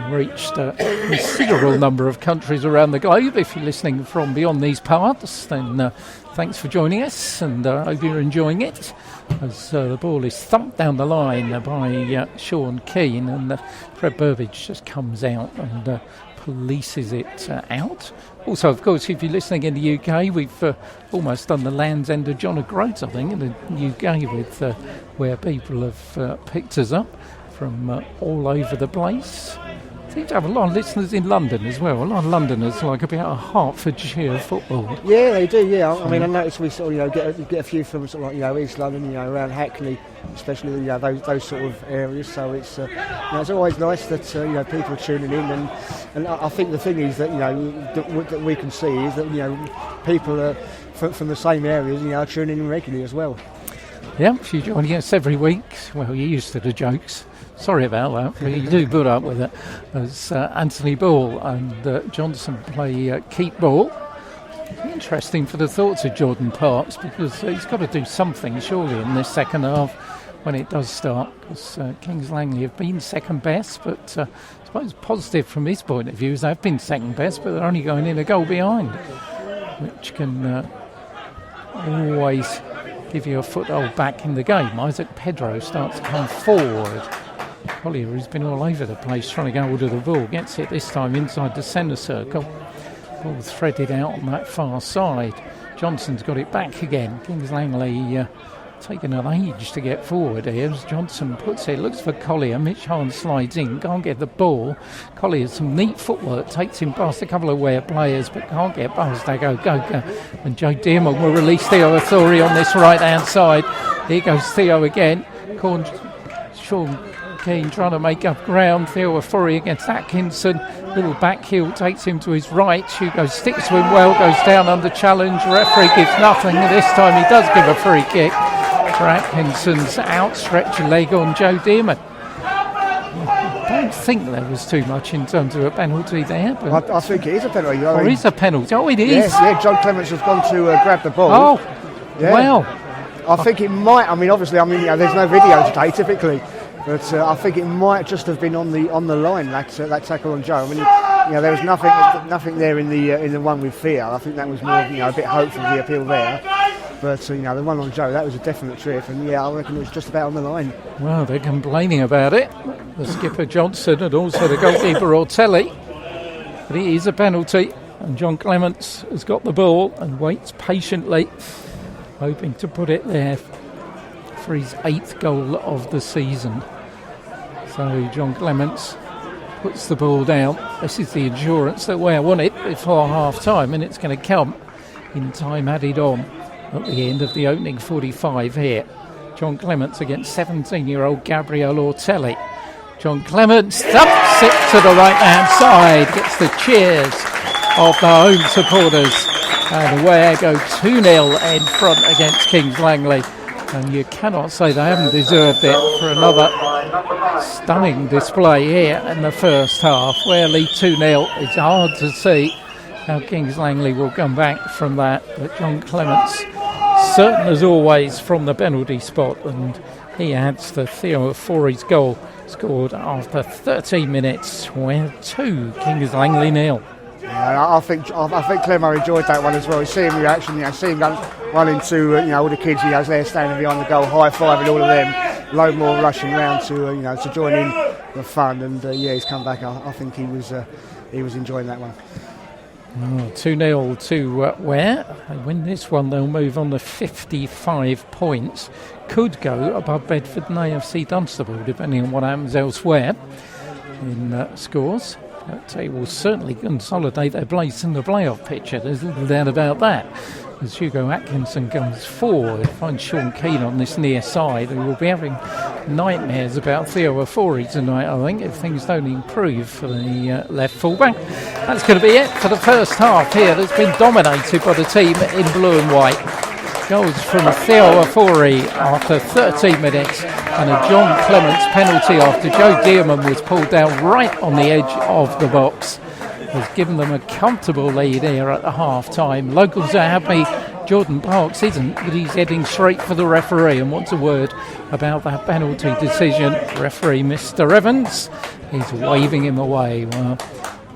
Reached a considerable number of countries around the globe. If you're listening from beyond these parts, then thanks for joining us, and I hope you're enjoying it. As the ball is thumped down the line by Sean Keane, and Fred Burbage just comes out and polices it out. Also, of course, if you're listening in the UK, we've almost done the Land's End of John O'Groats, I think, in the UK, with where people have picked us up from all over the place. I seem to have a lot of listeners in London as well. A lot of Londoners like a bit of Hertfordshire football. Yeah, they do. Yeah, I mean, I noticed we sort of get a few from sort of like East London, around Hackney, especially those sort of areas. So it's it's always nice that people are tuning in, and I think the thing is that that we can see is that people are from the same areas are tuning in regularly as well. Yeah, if you're joining us every week, well, you're used to the jokes. Sorry about that, but you do put up with it. As Anthony Ball and Johnson play keep ball. Interesting for the thoughts of Jordan Parks, because he's got to do something surely in this second half when it does start, because Kings Langley have been second best, but I suppose positive from his point of view is they've been second best, but they're only going in a goal behind, which can always give you a foothold back in the game. Isaac Pedro starts to come forward. Collier, who's been all over the place trying to get hold of the ball, gets it this time inside the centre circle. Ball threaded out on that far side. Johnson's got it back again. Kings Langley taking an age to get forward here as Johnson puts it, looks for Collier. Mitch Hahn slides in, can't get the ball. Collier, some neat footwork, takes him past a couple of Ware players, but can't get past Goga. And Joe Dearman will release Theo Authority on this right hand side. Here goes Theo again. Sean Keane trying to make up ground. Theo Authority against Atkinson. Little back heel takes him to his right. Hugo sticks to him well, goes down under challenge. Referee gives nothing. This time he does give a free kick for Atkinson's outstretched leg on Joe Dearman. I don't think there was too much in terms of a penalty there. But I think it is a penalty. Or is a penalty. Oh, it is. Yes, yeah, John Clements has gone to grab the ball. Oh, yeah. Well. I think it might. I mean, obviously, there's no video today typically, but I think it might just have been on the line that tackle on Joe. I mean, there was nothing there in the one with Theo. I think that was more a bit hopeful the appeal there. But the one on Joe, that was a definite trip, and I reckon it was just about on the line. Well, they're complaining about it. The skipper Johnson and also the goalkeeper Ortelli. But it is a penalty, and John Clements has got the ball and waits patiently, hoping to put it there for his 8th goal of the season. So John Clements puts the ball down. This is the endurance that Ware wanted before half-time, and it's going to come in time added on at the end of the opening 45 here. John Clements against 17-year-old Gabriel Ortelli. John Clements dumps it to the right-hand side, gets the cheers of the home supporters. And Ware go 2-0 in front against Kings Langley. And you cannot say they haven't deserved it for another stunning display here in the first half. Ware lead 2-0. It's hard to see how Kings Langley will come back from that. But John Clements, certain as always from the penalty spot, and he adds the Theo Authority's goal, scored after 13 minutes. Ware 2, Kings Langley 0. I think Clemmo enjoyed that one as well. Seeing reaction, seeing run into all the kids there standing behind the goal, high-fiving all of them. Low more rushing round to join in the fun, and he's come back. I think he was enjoying that one. 2-0 to Ware. They win this one, they'll move on to 55 points. Could go above Bedford and AFC Dunstable, depending on what happens elsewhere in scores. But they will certainly consolidate their place in the playoff picture. There's little doubt about that. As Hugo Atkinson comes forward, finds Sean Keane on this near side, who will be having nightmares about Theo Authority tonight, I think, if things don't improve for the left fullback. That's going to be it for the first half here. That's been dominated by the team in blue and white. Goals from Theo Authority after 13 minutes, and a John Clements penalty after Joe Dearman was pulled down right on the edge of the box. Has given them a comfortable lead here at the half-time. Locals are happy. Jordan Parks isn't, but he's heading straight for the referee and wants a word about that penalty decision. Referee Mr. Evans is waving him away. Well,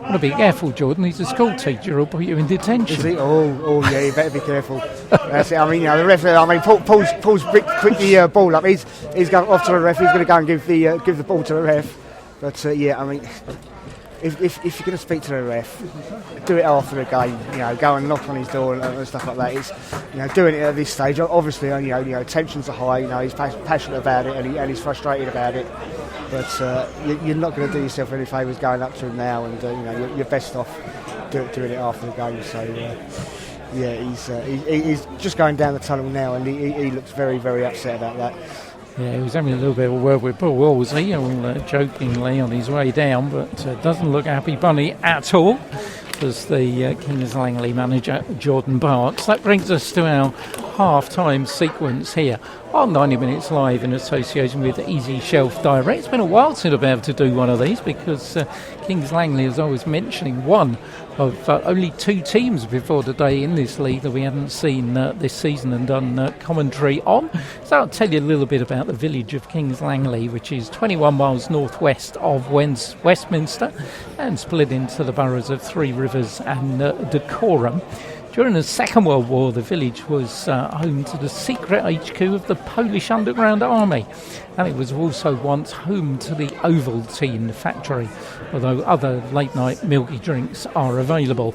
want to be careful, Jordan. He's a school teacher. He'll put you in detention. Is he? Oh, yeah. You better be careful. That's it. I mean, the referee. Paul's picked the ball up. He's going off to the ref. He's going to go and give the ball to the ref. But if you're going to speak to the ref, do it after the game. Go and knock on his door and stuff like that. It's doing it at this stage. Obviously, tensions are high. He's passionate about it and he's frustrated about it. But you're not going to do yourself any favours going up to him now, and you're best off doing it after the game. So he's just going down the tunnel now, and he looks very, very upset about that. Yeah, he was having a little bit of a word with Paul Wolseley, jokingly on his way down, but doesn't look happy bunny at all. As the Kings Langley manager, Jordan Barks. That brings us to our half-time sequence here on 90 Minutes Live in association with Easy Shelf Direct. It's been a while since I've been able to do one of these because Kings Langley, as I was mentioning, one of only two teams before today in this league that we haven't seen this season and done commentary on. So I'll tell you a little bit about the village of Kings Langley, which is 21 miles northwest of Westminster and split into the boroughs of Three Rivers and Dacorum. During the Second World War, the village was home to the secret HQ of the Polish Underground Army, and it was also once home to the Ovaltine factory, although other late-night milky drinks are available.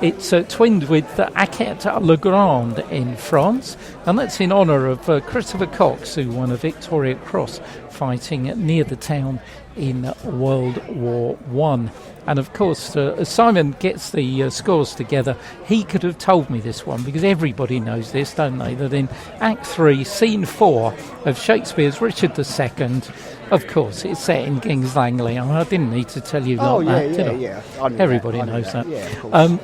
It's twinned with Aquet Le Grand in France, and that's in honour of Christopher Cox, who won a Victoria Cross fighting near the town in World War I. And of course, as Simon gets the scores together, he could have told me this one, because everybody knows this, don't they, that in Act 3, Scene 4 of Shakespeare's Richard II, of course, it's set in Kings Langley. I didn't need to tell you that. Everybody knows that. Yeah, of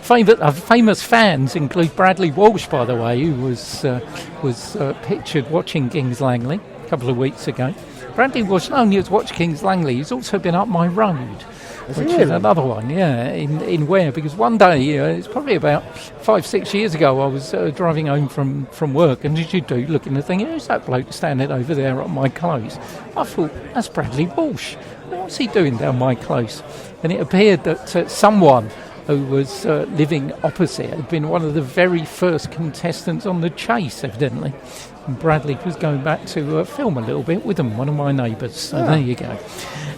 course. Famous fans include Bradley Walsh, by the way, who was pictured watching Kings Langley a couple of weeks ago. Bradley Walsh not only has watched Kings Langley, he's also been up my road, which is another one, in Ware. Because one day, it's probably about 5-6 years ago, I was driving home from work, and did you do looking at the thing, who's that bloke standing over there on my close? I thought, that's Bradley Walsh. What's he doing down my close? And it appeared that someone who was living opposite had been one of the very first contestants on The Chase, evidently. And Bradley was going back to film a little bit with them, one of my neighbours. So there you go.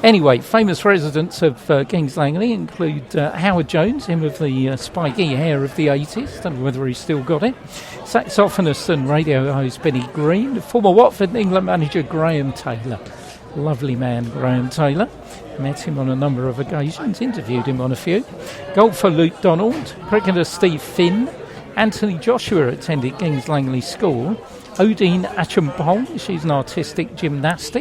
Anyway, famous residents of Kings Langley include Howard Jones, him of the spiky hair of the 80s. Don't know whether he's still got it. Saxophonist and radio host Benny Green. Former Watford England manager Graham Taylor. Lovely man, Graham Taylor. Met him on a number of occasions, interviewed him on a few. Golfer Luke Donald, cricketer Steve Finn, Anthony Joshua attended Kings Langley School, Odine Achampong, she's an artistic gymnast,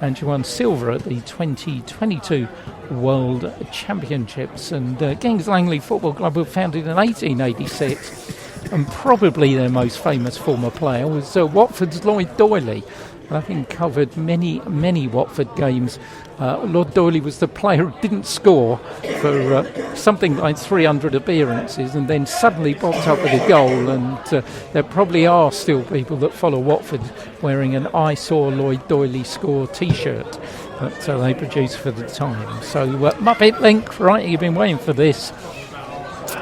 and she won silver at the 2022 World Championships. And Kings Langley Football Club were founded in 1886, and probably their most famous former player was Watford's Lloyd Doyley. Having covered many, many Watford games, Lord Doyley was the player who didn't score for something like 300 appearances and then suddenly popped up with a goal. And there probably are still people that follow Watford wearing an I Saw Lloyd Doyley Score T-shirt that they produced for the time. So Muppet Link, right, you've been waiting for this.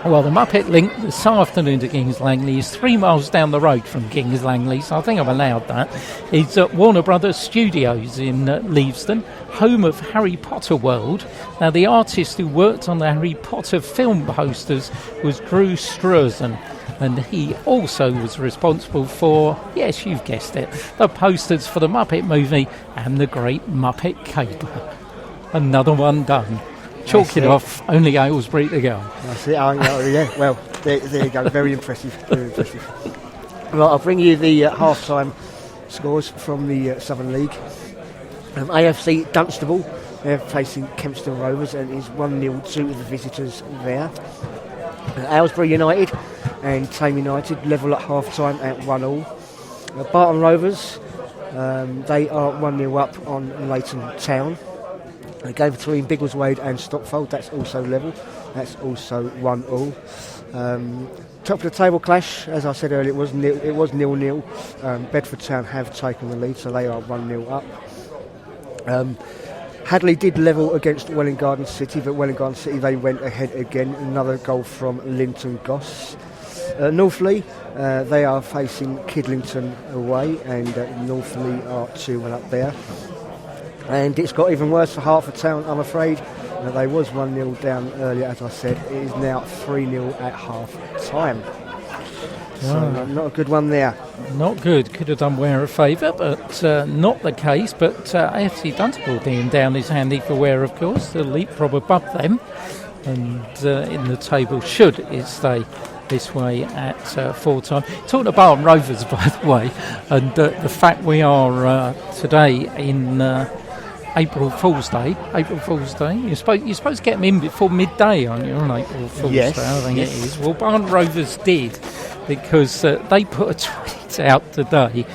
Well, the Muppet Link this afternoon to Kings Langley is 3 miles down the road from Kings Langley, so I think I'm allowed that. It's at Warner Brothers Studios in Leavesden, home of Harry Potter World. Now, the artist who worked on the Harry Potter film posters was Drew Struzan, and he also was responsible for, yes, you've guessed it, the posters for the Muppet movie and the Great Muppet Caper. Another one done. Chalk it off, only Aylesbury to go. That's it, yeah, well, there you go, very impressive, very impressive. Right, I'll bring you the half-time scores from the Southern League. AFC Dunstable, they're facing Kempston Rovers, and it's 1-0 to the visitors there. Aylesbury United and Tame United level at half-time at 1-1. Barton Rovers, they are 1-0 up on Leighton Town. A game between Biggleswade and Stockfold, that's also level, that's also 1-1. Top of the table clash, as I said earlier, it was 0-0. Bedford Town have taken the lead, so they are 1-0 up. Hadley did level against Welwyn Garden City, but Welwyn Garden City, they went ahead again. Another goal from Linton Goss. Northley, they are facing Kidlington away, and Northley are 2-1 up there. And it's got even worse for Hertford Town, I'm afraid. They was 1-0 down earlier, as I said. It is now 3-0 at half-time. So not a good one there. Not good. Could have done Ware a favour, but not the case. But AFC Dunstable being down is handy for Ware, of course. The leapfrog above them. And in the table, should it stay this way at full time. Talking about Barton Rovers, by the way, and the fact we are today in April Fool's Day. You're supposed to get them in before midday, aren't you, on April Fool's Day? I think it is. Well, Barton Rovers did, because they put a tweet out today,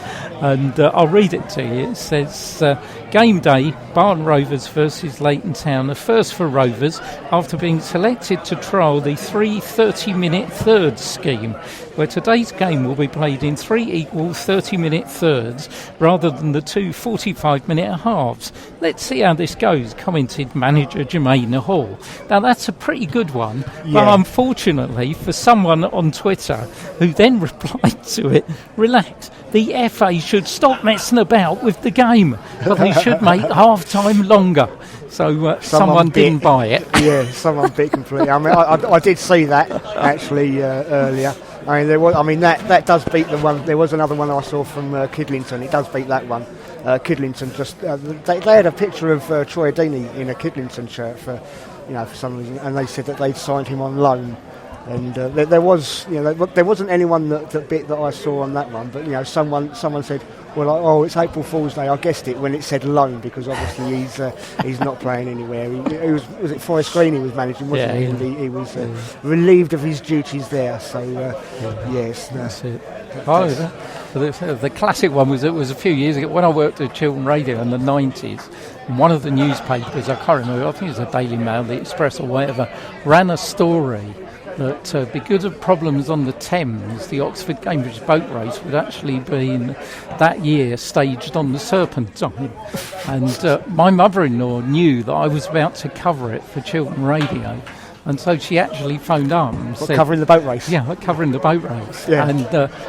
and I'll read it to you. It says, game day, Barton Rovers versus Leighton Town, the first for Rovers after being selected to trial the 3 30-minute thirds scheme, where today's game will be played in 3 equal 30-minute thirds rather than the 2 45-minute halves. Let's see how this goes, commented manager Jermaine Hall. Now, that's a pretty good one, but unfortunately for someone on Twitter who then replied to it, relax, the FA should stop messing about with the game, but they should make half-time longer. So someone didn't buy it. Yeah, someone bit completely. I mean, I did see that actually earlier. I mean, that does beat the one. There was another one I saw from Kidlington. It does beat that one. Kidlington just they had a picture of Troy Deeney in a Kidlington shirt for some reason, and they said that they'd signed him on loan. And there wasn't anyone that bit that I saw on that one, but someone said, well, it's April Fool's Day. I guessed it when it said loan, because obviously he's not playing anywhere. He was it Forest Green he was managing, wasn't he? And he was relieved of his duties there. So yes, that's it. The classic one was a few years ago when I worked at Chiltern Radio in the 90s. And one of the newspapers, I can't remember, I think it was the Daily Mail, the Express or whatever, ran a story that because of problems on the Thames, the Oxford-Cambridge boat race would actually been that year staged on the Serpentine. And my mother-in-law knew that I was about to cover it for Chiltern Radio. And so she actually phoned up and said... Covering the boat race? Yeah, covering the boat race. Yeah.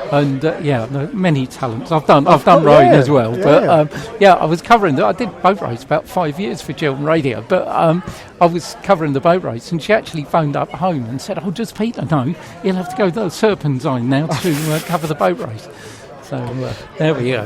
And many talents. I've done rowing as well. I was covering... I did boat race about 5 years for Chiltern Radio. But I was covering the boat race, and she actually phoned up home and said, does Peter know? He'll have to go to the Serpentine now to cover the boat race. So there we go.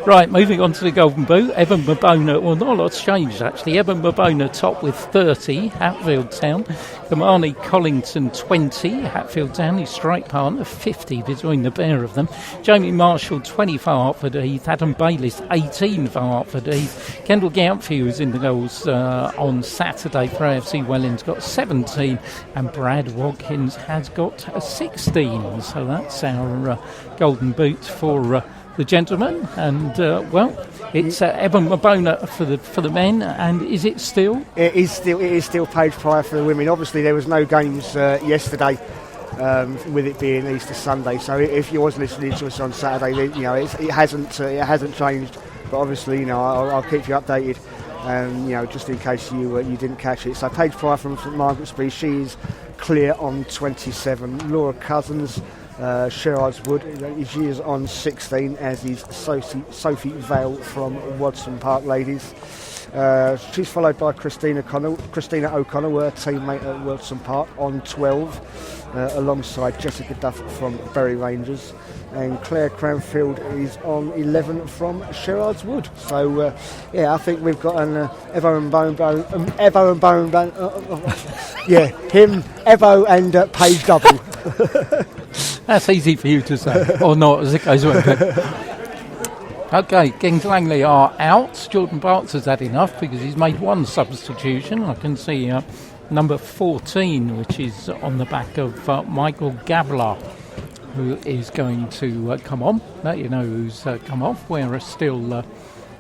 Right, moving on to the Golden Boot. Evan Mabona, well, not a lot's changed actually. Evan Mabona top with 30, Hatfield Town. Kamani Collington 20, Hatfield Town, his strike partner 50 between the pair of them. Jamie Marshall 20 for Hertford Heath, Adam Bayliss 18 for Hertford Heath. Kendall Gountfie, who's in the goals on Saturday for AFC Welling's got 17, and Brad Watkins has got 16. So that's our Golden Boot for the gentlemen, and it's Evan Mabona for the men. And is it still? It is still Page Pryor for the women. Obviously, there was no games yesterday, with it being Easter Sunday. So if you was listening to us on Saturday, it hasn't changed. But obviously, I'll keep you updated. Just in case you didn't catch it. So Page Pryor from St Margaret's, she is clear on 27. Laura Cousins, Sherard's Wood, she is on 16, as is Sophie Vale from Watson Park Ladies. She's followed by Christina O'Connell, her teammate at Watson Park, on 12, alongside Jessica Duff from Bury Rangers, and Claire Cranfield is on 11 from Sherard's Wood. So I think we've got an Evo and Page double. That's easy for you to say, or not, as it goes with it. Okay, Kings Langley are out. Jordan Barks has had enough because he's made one substitution. I can see number 14, which is on the back of Michael Gabler, who is going to come on. Let you know who's come off. We're still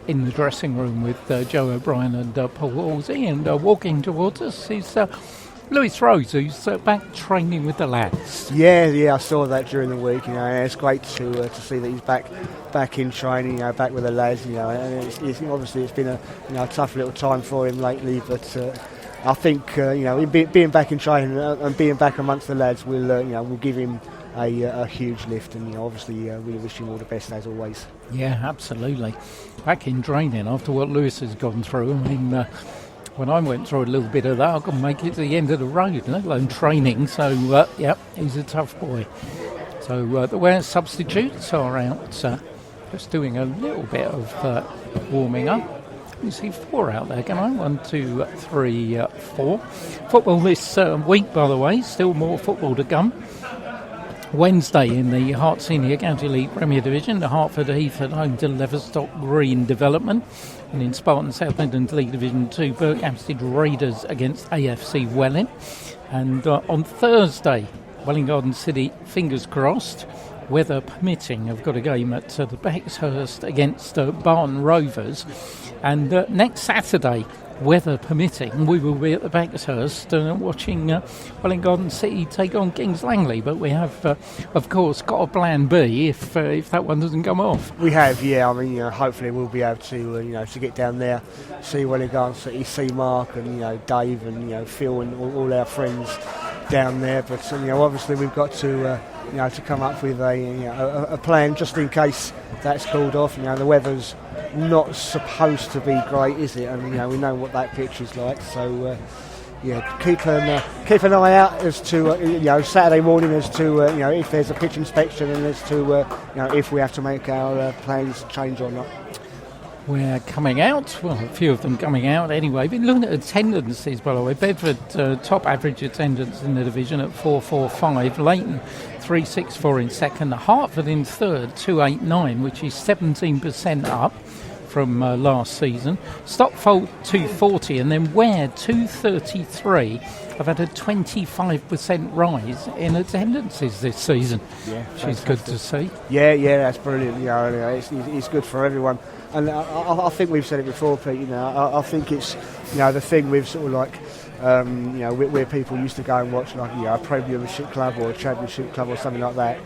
in the dressing room with Joe O'Brien and Paul Halsey, and walking towards us is Lewis Rose, who's back training with the lads. Yeah, I saw that during the week. It's great to see that he's back in training, back with the lads. And it's obviously it's been a tough little time for him lately, but I think being back in training and being back amongst the lads will give him a huge lift, and obviously we wish him all the best as always. Yeah, absolutely. Back in training after what Lewis has gone through, I mean, when I went through a little bit of that, I couldn't make it to the end of the road, let alone training. So, he's a tough boy. So the Ware substitutes are out, just doing a little bit of warming up. You see 4 out there, can I? 1, 2, 3, 4. Football this week, by the way. Still more football to come. Wednesday in the Hart Senior County League Premier Division, the Hertford Heath at home to Leverstock Green Development. And in Spartan South Midlands League Division 2, Berkhamsted Raiders against AFC Welling. And on Thursday, Welling Garden City, fingers crossed, weather permitting, have got a game at the Bexhurst against Barton Rovers. And next Saturday, weather permitting, we will be at the Bexhurst watching Welling Garden City take on Kings Langley. But we have, of course, got a plan B if that one doesn't come off. We have, yeah. I mean, hopefully we'll be able to, to get down there, see Welling Garden City, see Mark and Dave and Phil and all our friends down there. But obviously we've got to to come up with a plan just in case that's called off. The weather's not supposed to be great, is it? And we know what that pitch is like. So keep an eye out as to Saturday morning as to if there's a pitch inspection and as to if we have to make our plans change or not. We're coming out, well, a few of them coming out anyway. Been looking at attendances, by the way. Bedford top average attendance in the division at 445. Leighton 364 in second. Hertford in third 289, which is 17% up from last season. Stockfold 240, and then Ware 233 have had a 25% rise in attendances this season, which is good to see. Yeah, that's brilliant. It's good for everyone. And I think we've said it before, Pete. I think it's the thing with sort of like where people used to go and watch like a Premiership club or a Championship club or something like that.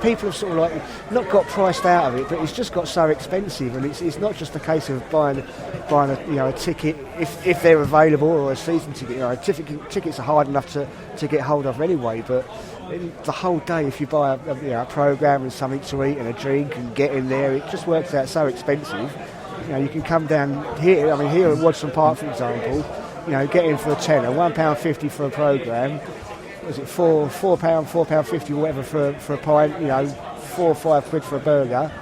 People have sort of like not got priced out of it, but it's just got so expensive, and it's not just a case of buying a ticket if they're available, or a season ticket. Tickets are hard enough to get hold of anyway, but the whole day, if you buy a programme and something to eat and a drink and get in there, it just works out so expensive. You can come down here. I mean, here at Wadson Park, for example, get in for a tenner, £1.50 for a programme. Was it £4.50 or whatever for a pint? 4 or 5 quid for a burger.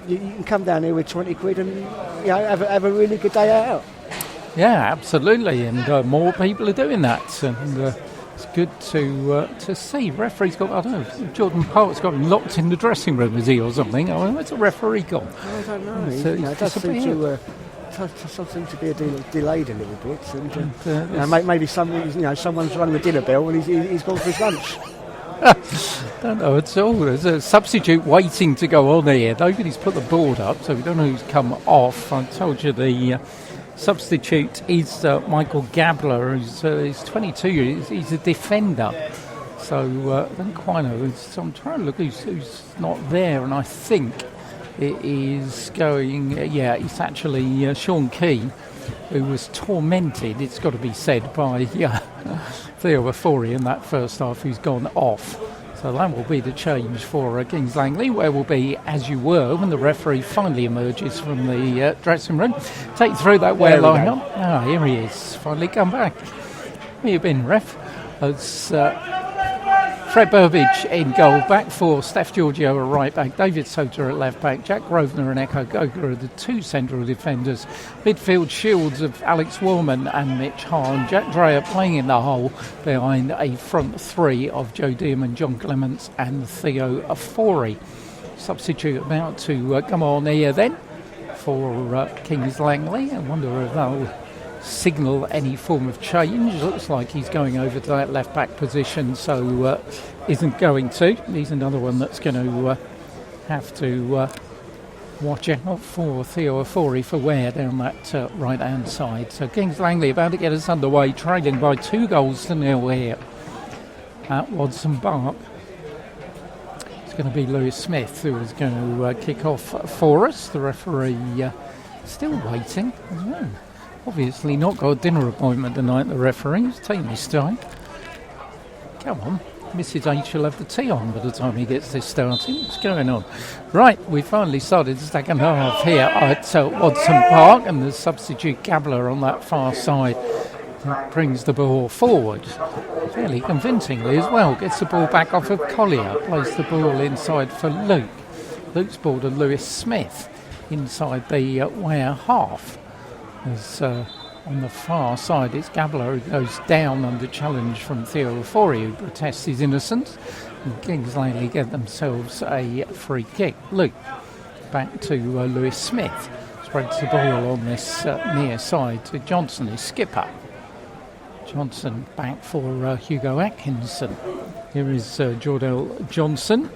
You can come down here with 20 quid and have a really good day out. Yeah, absolutely, and more people are doing that, and it's good to see. Referee's got, I don't know, Jordan Park's got him locked in the dressing room, is he, or something? I mean, where's the referee gone? I don't know. It does seem to be delayed a little bit, and maybe someone's running the dinner bell and he's gone for his lunch. Don't know at all. There's a substitute waiting to go on here. Nobody's put the board up, so we don't know who's come off. I told you the substitute is Michael Gabler, who's 22. He's a defender. So I don't quite know. So I'm trying to look who's not there, and I think it is going. It's actually Sean Keane, who was tormented, it's got to be said, by Theo Afori in that first half, who's gone off. So that will be the change for Kings Langley, where we'll be as you were when the referee finally emerges from the dressing room. Take through that Ware lineup. Here he is, finally come back. Where you been, ref? It's Fred Burbage in goal, back four, Steph Giorgio at right back, David Sota at left back, Jack Grosvenor and Echo Goga are the two central defenders. Midfield shields of Alex Warman and Mitch Hahn. Jack Dreyer playing in the hole behind a front three of Joe Dearman, John Clements and Theo Afori. Substitute about to come on here then for Kings Langley. I wonder if they'll signal any form of change. Looks like he's going over to that left back position, so isn't going to. He's another one that's going to have to watch out for Theo Afori for Ware down that right hand side. So Kings Langley about to get us underway, trailing by 2-0 here at Wadson Park. It's going to be Lewis Smith who is going to kick off for us. The referee still waiting. Obviously not got a dinner appointment tonight, the referee. He's taking his time. Come on. Mrs H will have the tea on by the time he gets this started. What's going on? Right, we finally started the second half here at Watson Park, and the substitute Gabler on that far side brings the ball forward fairly convincingly as well. Gets the ball back off of Collier, plays the ball inside for Luke. Luke's ball to Lewis Smith inside the Ware half. As on the far side, it's Gabler who goes down under challenge from Theo Ofori, who protests his innocence. And Kings Langley get themselves a free kick. Luke back to Lewis Smith. Spreads the ball on this near side to Johnson, his skipper. Johnson back for Hugo Atkinson. Here is Jordell Johnson,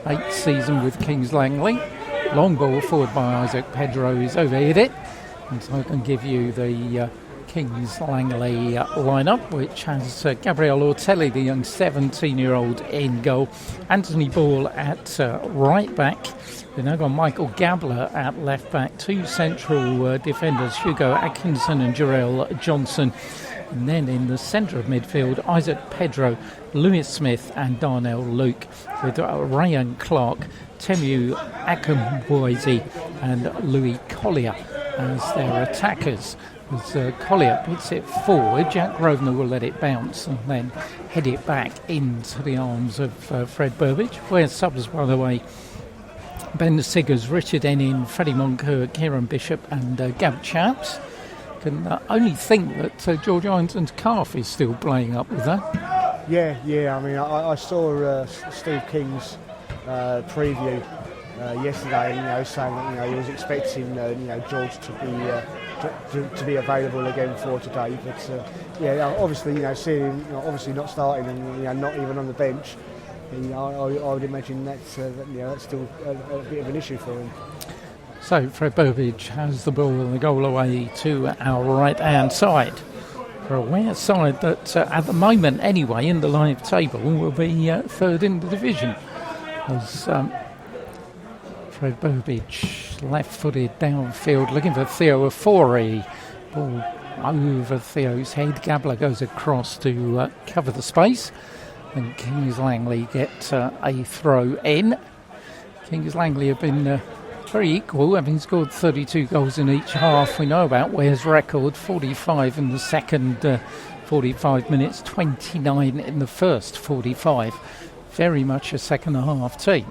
8th season with Kings Langley. Long ball forward by Isaac Pedro, who's overhit it. And so I can give you the Kings Langley lineup, which has Gabriel Ortelli, the young 17-year-old, in goal. Anthony Ball at right back. We've now got Michael Gabler at left back. Two central defenders, Hugo Atkinson and Jarrell Johnson. And then in the centre of midfield, Isaac Pedro, Lewis Smith and Darnell Luke, with Ryan Clark, Temu Akamboise and Louis Collier as their attackers. As Collier puts it forward, Jack Grosvenor will let it bounce and then head it back into the arms of Fred Burbage. Where subs, by the way, Ben Siggers, Richard Ennin, Freddie Moncur, Kieran Bishop and Gab Chaps. Can only think that George Ironton's calf is still playing up with that. Yeah. I mean, I saw Steve King's preview yesterday, saying that he was expecting George to be available again for today. But obviously seeing him obviously not starting and not even on the bench, I would imagine that's still a bit of an issue for him. So Fred Burbage has the ball and the goal away to our right-hand side. For a Ware side that, at the moment anyway, in the live table, will be third in the division. As Fred Burbage, left-footed downfield, looking for Theo Ofori. Ball over Theo's head. Gabler goes across to cover the space. And Kings Langley get a throw in. Kings Langley have been very equal, having scored 32 goals in each half. We know about Ware's record, 45 in the second 45 minutes, 29 in the first 45. Very much a second half team.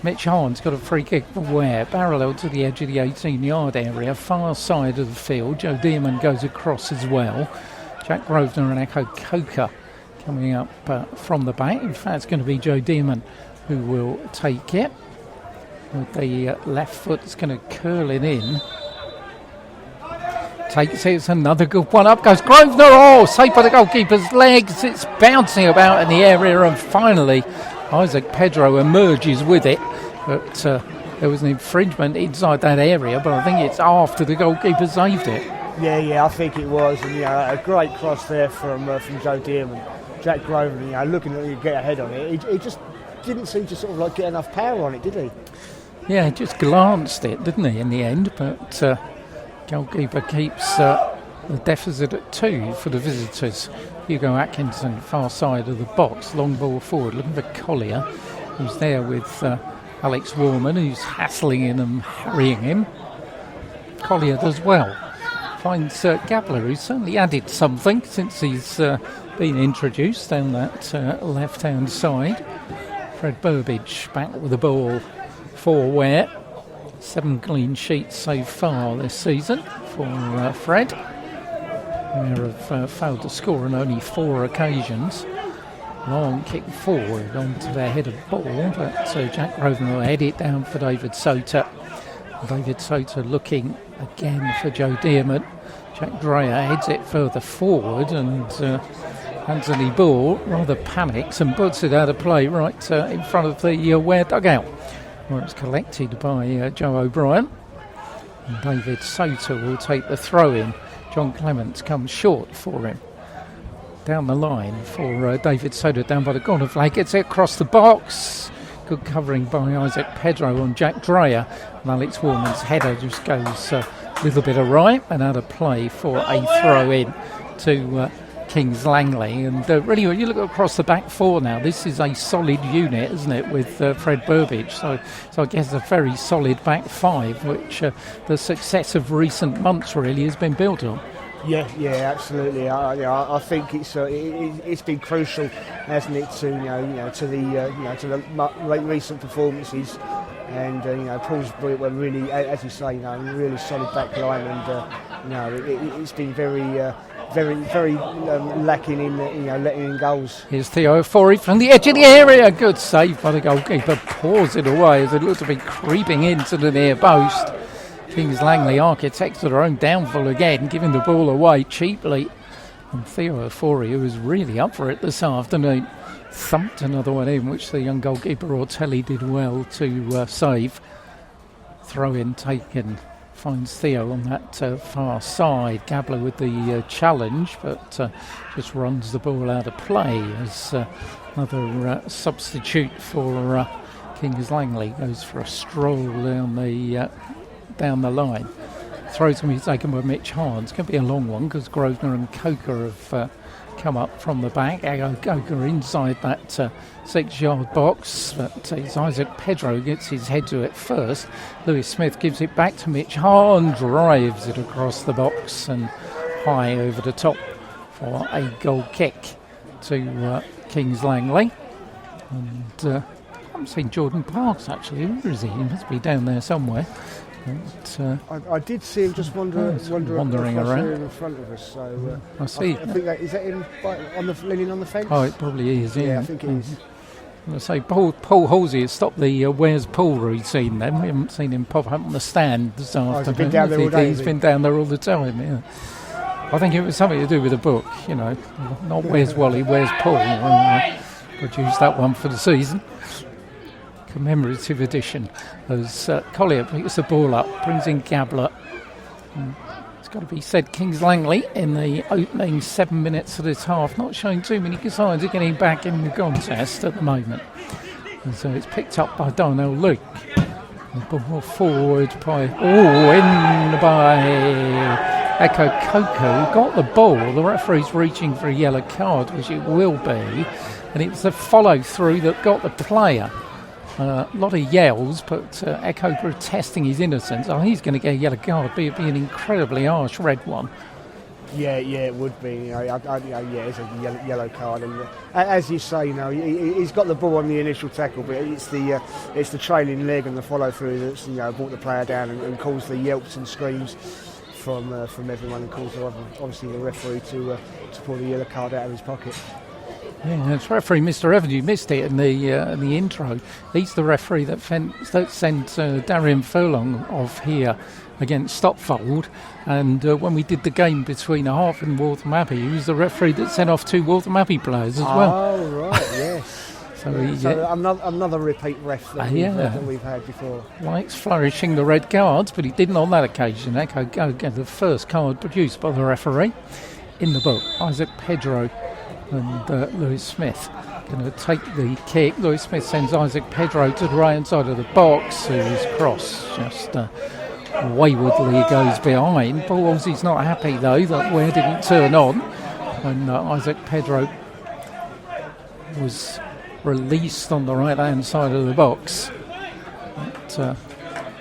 Mitch Harn's got a free kick for Ware, parallel to the edge of the 18-yard area, far side of the field. Joe Dearman goes across as well. Jack Grosvenor and Echo Coker coming up from the back. In fact, it's going to be Joe Dearman who will take it. With the left foot, it's going to curl it in. Takes it, it's another good one. Up goes Grosvenor. Oh, saved by the goalkeeper's legs. It's bouncing about in the area, and finally Isaac Pedro emerges with it. But there was an infringement inside that area, but I think it's after the goalkeeper saved it. Yeah, I think it was. And a great cross there from Joe Dearman. Jack Grosvenor, looking at it get ahead on it. He just didn't seem to sort of get enough power on it, did he? Yeah, just glanced it, didn't he, in the end? But goalkeeper keeps the deficit at 2 for the visitors. Hugo Atkinson, far side of the box, long ball forward, looking for Collier, who's there with Alex Warman, who's hassling him and harrying him. Collier does well. Finds Gabler, who's certainly added something since he's been introduced down that left-hand side. Fred Burbage back with the ball for Ware. 7 clean sheets so far this season for Fred. Ware have failed to score on only 4 occasions. Long kick forward onto their head of ball, but Jack Grosvenor will head it down for David Sota. David Sota looking again for Joe Dearman. Jack Dreyer heads it further forward, and Anthony Ball rather panics and puts it out of play right in front of the Ware dugout, where it's collected by Joe O'Brien. And David Sota will take the throw in. John Clements comes short for him. Down the line for David Sota, down by the corner flag, gets it across the box. Good covering by Isaac Pedro on Jack Dreyer. And Alex Warman's header just goes a little bit awry and out of play for a throw in to Kings Langley. And really, when you look across the back four now, this is a solid unit, isn't it, with Fred Burbage? So I guess a very solid back five, which the success of recent months really has been built on. Yeah, absolutely. I think it's been crucial, hasn't it, to the recent performances, and Paul's were really, as you say, really solid back line, and it's been very lacking in letting in goals. Here's Theo Ofori from the edge of the area. Good save by the goalkeeper. Paws it away as it looks to be creeping into the near post. Kings Langley architects of their own downfall again, giving the ball away cheaply. And Theo Ofori, who was really up for it this afternoon, thumped another one in, which the young goalkeeper Ortelli did well to save. Throw in taken. Finds Theo on that far side. Gabler with the challenge, but just runs the ball out of play as another substitute for Kings Langley goes for a stroll down the line. Throw's going to be taken by Mitch Hahn. It's going to be a long one because Grosvenor and Coker have come up from the back. Coker inside that 6-yard box, but it's Isaac Pedro gets his head to it first. Lewis Smith gives it back to Mitch Hahn, drives it across the box and high over the top for a goal kick to Kings Langley. And I haven't seen Jordan Parks actually. Where is he? He must be down there somewhere. But, I did see him just wandering around in front of us. So I see. I think is that him leaning on the fence? Oh, it probably is. Yeah, I think it is. I say Paul Halsey has stopped the Where's Paul routine. Then we haven't seen him pop up on the stand this afternoon. He's been down there all day. He's been down there all the time. Yeah. I think it was something to do with the book. Not Where's Wally, Where's Paul. Produced that one for the season. Commemorative edition as Collier picks the ball up, brings in Gabler. It's got to be said, Kings Langley in the opening 7 minutes of this half not showing too many signs of getting back in the contest at the moment. And so it's picked up by Darnell Luke. The ball forward by in by Echo Coco. Got the ball. The referee's reaching for a yellow card, which it will be, and it was the follow through that got the player. A lot of yells, but Echo protesting his innocence. He's going to get a yellow card, but it'd be an incredibly harsh red one. Yeah, it would be. It's a yellow card, and as you say, he's got the ball on the initial tackle, but it's the trailing leg and the follow through that's brought the player down and caused the yelps and screams from everyone, and caused obviously the referee to pull the yellow card out of his pocket. Yeah, it's referee Mr. Evans. You missed it in the intro. He's the referee that sent Darian Furlong off here against Stopfold, and when we did the game between Hart and Waltham Abbey, he was the referee that sent off 2 Waltham Abbey players as well. Oh right, yes. So another repeat ref that we've had before. Likes flourishing the red cards, but he didn't on that occasion. Echo go get the first card produced by the referee in the book. Isaac Pedro and Lewis Smith going to take the kick. Lewis Smith sends Isaac Pedro to the right hand side of the box, whose cross just waywardly goes behind. Paul Wolsey's not happy though that Ware didn't turn on, and Isaac Pedro was released on the right hand side of the box. But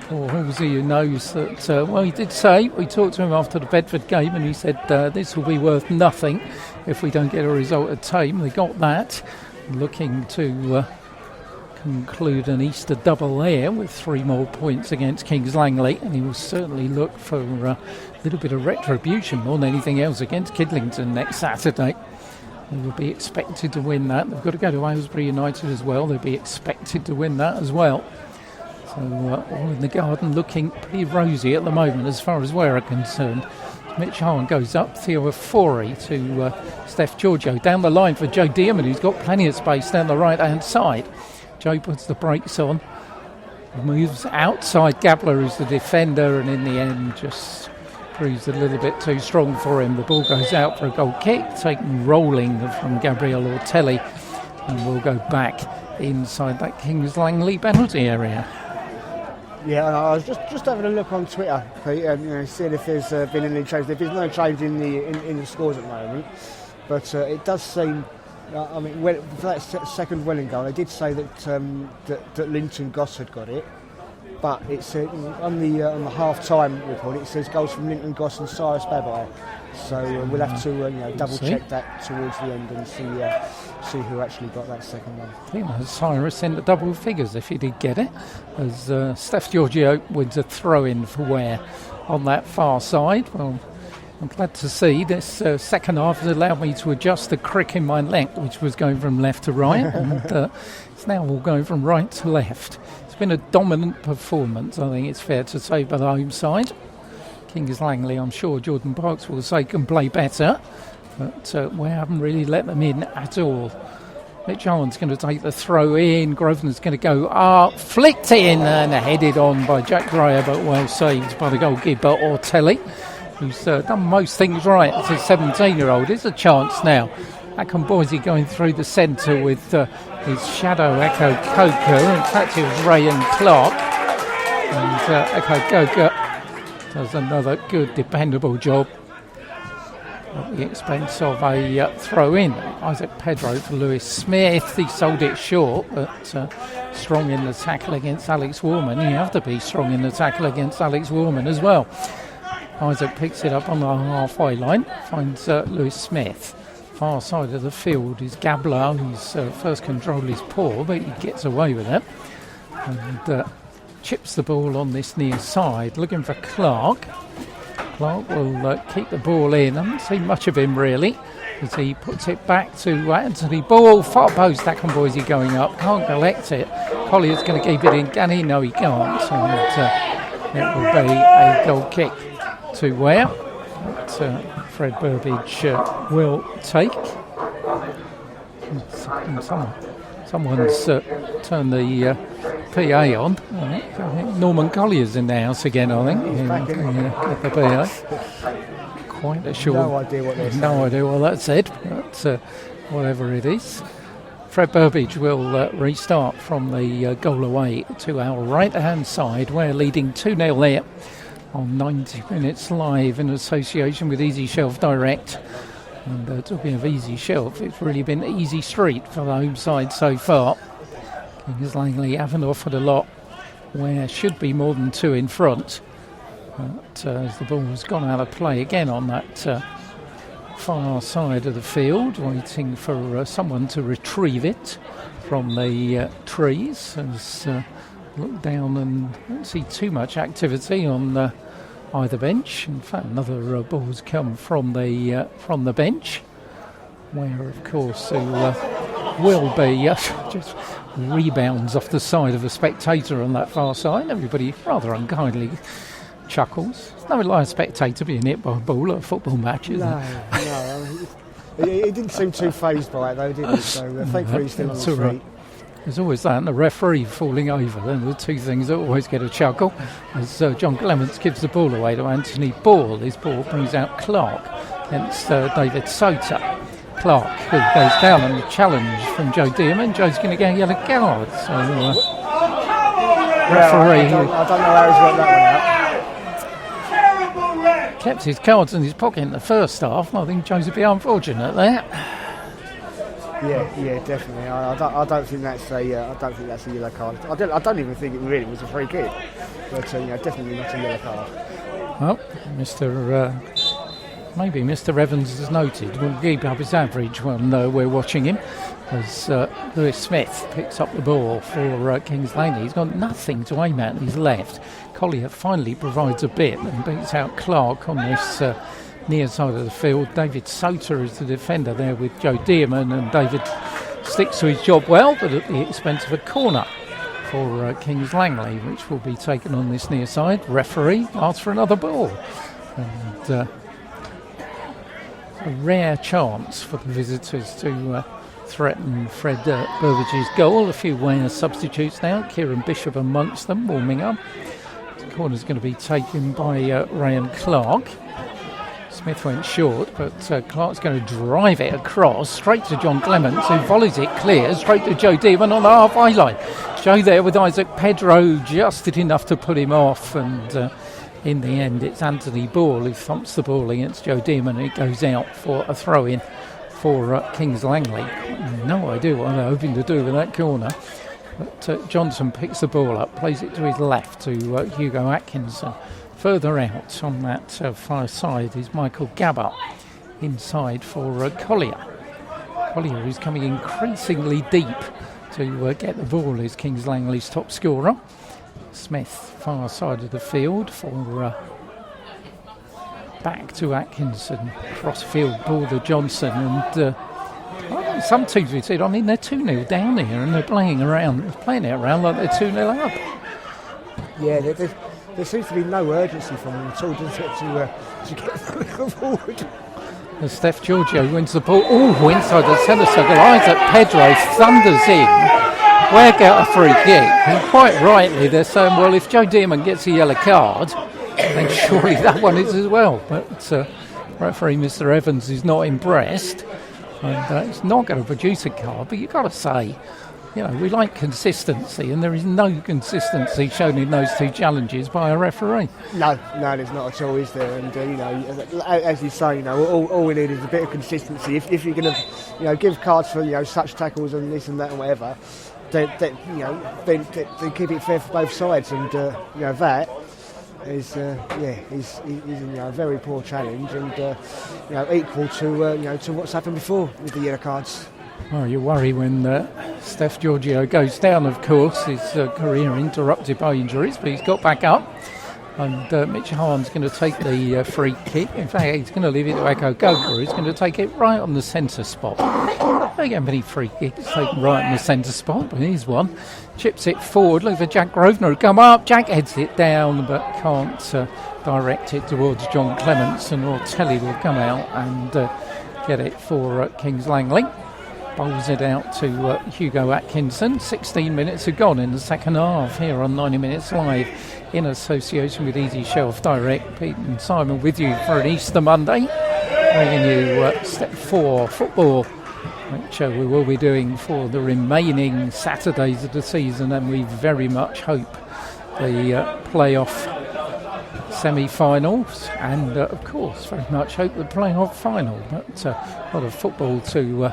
Paul Halsey, who knows that, he did say, we talked to him after the Bedford game and he said this will be worth nothing if we don't get a result at Tame. They got that, looking to conclude an Easter double there with 3 more points against Kings Langley, and he will certainly look for a little bit of retribution more than anything else against Kidlington next Saturday. They will be expected to win that. They've got to go to Aylesbury United as well. They'll be expected to win that as well. So all in the garden looking pretty rosy at the moment as far as Ware are concerned. Mitch Hahn goes up, Theo Ofori to Steph Giorgio. Down the line for Joe Dearman, who's got plenty of space down the right-hand side. Joe puts the brakes on, moves outside Gabler, who's the defender, and in the end just proves a little bit too strong for him. The ball goes out for a goal kick, taken rolling from Gabriel Ortelli, and will go back inside that Kings Langley penalty area. Yeah, I was just having a look on Twitter, Pete, and seeing if there's been any change. There's no change in the scores at the moment, but it does seem. I mean, for that second Welling goal, they did say that Linton Goss had got it, but it's on the half-time report. It says goals from Linton Goss and Cyrus Babai. So we'll have to double check that towards the end and see who actually got that second one. Cyrus into double figures if he did get it, as Steph Giorgio wins a throw-in for Ware on that far side. Well, I'm glad to see this second half has allowed me to adjust the crick in my leg, which was going from left to right, and it's now all going from right to left. It's been a dominant performance, I think it's fair to say, by the home side. Kings Langley, I'm sure Jordan Parks will say, can play better, but we haven't really let them in at all. Mitch Owen's going to take the throw in. Grosvenor's going to go up, flicked in and headed on by Jack Dreyer, but well saved by the goalkeeper Ortelli, who's done most things right as a 17-year-old. There's a chance now. Akinboise going through the centre with his shadow Echo Coker. In fact, it was Ray and Clark. And Echo Coker does another good, dependable job at the expense of a throw-in. Isaac Pedro for Lewis Smith. He sold it short, but strong in the tackle against Alex Warman. You have to be strong in the tackle against Alex Warman as well. Isaac picks it up on the halfway line, finds Lewis Smith. Far side of the field is Gabler, whose first control is poor, but he gets away with it. And chips the ball on this near side, looking for Clark. Clark will keep the ball in. I haven't seen much of him really, as he puts it back to Anthony Ball. Far post, Akinboise going up, can't collect it. Collier's going to keep it in, can he? No, he can't. And it will be a goal kick to Ware. Fred Burbage will take. Someone's turned the PA on. I think Norman Collier's in the house again, I think. He's back in. Get the PA. Quite a short. No idea what they're saying. No idea what that said, but whatever it is. Fred Burbage will restart from the goal away to our right-hand side. We're leading 2-0 there on 90 Minutes Live in association with Easy Shelf Direct. And talking of Easy Shelf, it's really been Easy Street for the home side so far. Kings Langley haven't offered a lot, where should be more than two in front. But as the ball has gone out of play again on that far side of the field, waiting for someone to retrieve it from the trees. As look down and don't see too much activity on either bench. In fact, another ball's come from the bench, where of course will be just rebounds off the side of a spectator on that far side. Everybody rather unkindly chuckles. It's no like a spectator being hit by a ball at a football match, is it? No. He didn't seem too fazed by it though, did he? So thankfully he's still on the feet. There's always that and the referee falling over. Then the two things that always get a chuckle. As John Clements gives the ball away to Anthony Ball. His ball brings out Clark against David Sota. Clark, who goes down on the challenge from Joe Dearman. Joe's going to get a yellow card. So referee. I don't know how he's worked that one out. Kept his cards in his pocket in the first half. I think Joe's a bit unfortunate there. Yeah, definitely. I don't think that's a yellow card. I don't even think it really was a free kick. But definitely not a yellow card. Well, maybe Mr. Evans has noted. We'll keep up his average when we're watching him. As Lewis Smith picks up the ball for Kings Langley. He's got nothing to aim at. He's left. Collier finally provides a bit and beats out Clark on this near side of the field. David Sota is the defender there with Joe Dearman, and David sticks to his job well, but at the expense of a corner for Kings Langley, which will be taken on this near side. Referee asks for another ball, and a rare chance for the visitors to threaten Fred Burbage's goal. A few Ware substitutes now, Kieran Bishop amongst them, warming up. The corner's going to be taken by Ryan Clark. Smith went short, but Clark's going to drive it across straight to John Clements, who volleys it clear straight to Joe Dearman on the halfway line. Joe there with Isaac Pedro, just did enough to put him off, and in the end it's Anthony Ball who thumps the ball against Joe Dearman, and it goes out for a throw-in for Kings Langley. No idea what they're hoping to do with that corner. But Johnson picks the ball up, plays it to his left to Hugo Atkinson. Further out on that far side is Michael Gabbard. Inside for Collier. Collier is coming increasingly deep to get the ball, is Kings Langley's top scorer. Smith, far side of the field for back to Atkinson. Cross-field ball to Johnson. And some teams we said, I mean, they're 2-0 down here and they're playing it around like they're 2-0 up. Yeah, there seems to be no urgency from them at all, does it, to get forward. As Steph Giorgio wins the ball, inside the centre circle, Isaac Pedro thunders in. Ware get a free kick, and quite rightly they're saying, well, if Joe Dearman gets a yellow card, then surely that one is as well. But referee Mr. Evans is not impressed, and it's not going to produce a card. But you've got to say, we like consistency, and there is no consistency shown in those two challenges by a referee. No, there's not at all, is there? And as you say, all we need is a bit of consistency. If you're going to, give cards for such tackles and this and that and whatever, then keep it fair for both sides. And that is is a very poor challenge, and equal to what's happened before with the yellow cards. Well, you worry when Steph Giorgio goes down, of course. His career interrupted by injuries, but he's got back up. And Mitch Hahn's going to take the free kick. In fact, he's going to leave it to Echo Goga. He's going to take it right on the centre spot. Don't get many free kicks taken right on the centre spot, but here's one. Chips it forward. Look for Jack Grosvenor to come up. Jack heads it down, but can't direct it towards John Clements. And Ortelli will come out and get it for Kings Langley. Bowls it out to Hugo Atkinson. 16 minutes are gone in the second half here on 90 Minutes Live in association with Easy Shelf Direct. Pete and Simon with you for an Easter Monday, bringing you Step 4 football, which we will be doing for the remaining Saturdays of the season, and we very much hope the playoff semi-finals, and of course very much hope the playoff final, but a lot of football to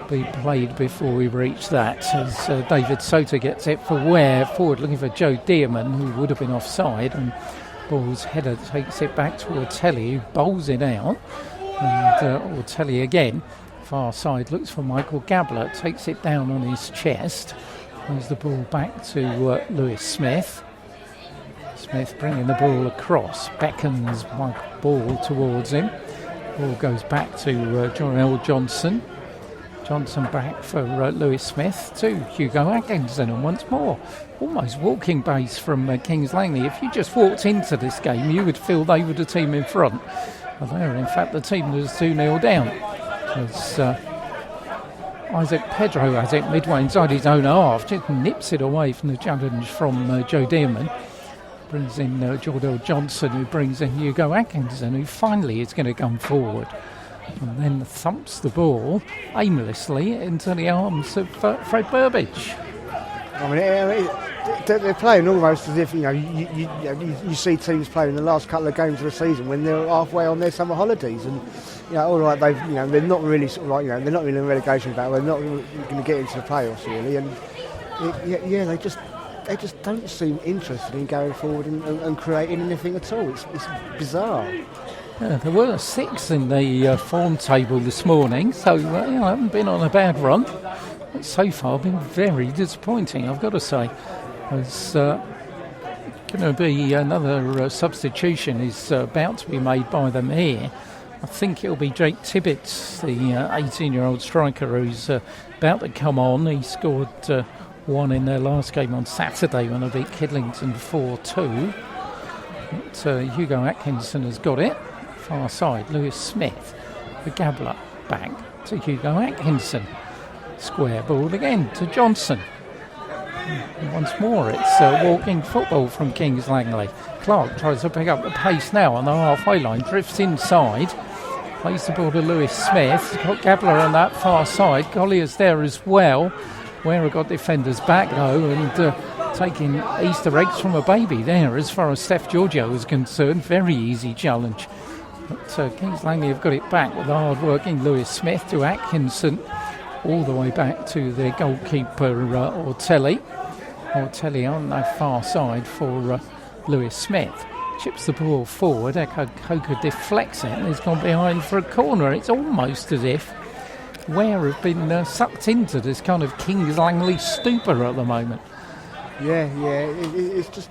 be played before we reach that, as David Sota gets it for Ware, forward looking for Joe Dearman, who would have been offside, and ball's header takes it back to Ortelli, who bowls it out, and Ortelli again, far side, looks for Michael Gabler, takes it down on his chest, brings the ball back to Lewis Smith. Smith bringing the ball across, beckons Michael Ball towards him, ball goes back to Jorel Johnson. Johnson back for Lewis Smith to Hugo Atkinson, and once more, almost walking pace from Kings Langley. If you just walked into this game, you would feel they were the team in front. But they are, in fact, the team that was 2-0 down. As Isaac Pedro has it midway inside his own half, just nips it away from the challenge from Joe Dearman. Brings in Jordell Johnson, who brings in Hugo Atkinson, who finally is going to come forward. And then thumps the ball aimlessly into the arms of Fred Burbage. I mean, they're playing almost as if you see teams playing in the last couple of games of the season when they're halfway on their summer holidays, and all right, they're not really sort of like they're not really in a relegation battle. They're not really going to get into the playoffs really, and they just don't seem interested in going forward and creating anything at all. It's bizarre. Yeah, there were 6 in the form table this morning, so haven't been on a bad run. But so far, been very disappointing, I've got to say. There's going to be another substitution is about to be made by them here. I think it'll be Jake Tibbetts, the 18-year-old striker who's about to come on. He scored one in their last game on Saturday when they beat Kidlington 4-2. But, Hugo Atkinson has got it. Far side, Lewis Smith, the Gabler, back to Hugo Atkinson. Square ball again to Johnson. And once more, it's walking football from Kings Langley. Clark tries to pick up the pace now on the halfway line, drifts inside, plays the ball to Lewis Smith. Got Gabler on that far side. Collier's there as well. Ware got defenders back though, and taking Easter eggs from a baby there as far as Steph Giorgio is concerned. Very easy challenge But Kings Langley have got it back with the hard-working Lewis Smith to Atkinson, all the way back to their goalkeeper Ortelli. Ortelli on the far side for Lewis Smith. Chips the ball forward, Coker deflects it and he's gone behind for a corner. It's almost as if Ware have been sucked into this kind of Kings Langley stupor at the moment. Yeah, it's just,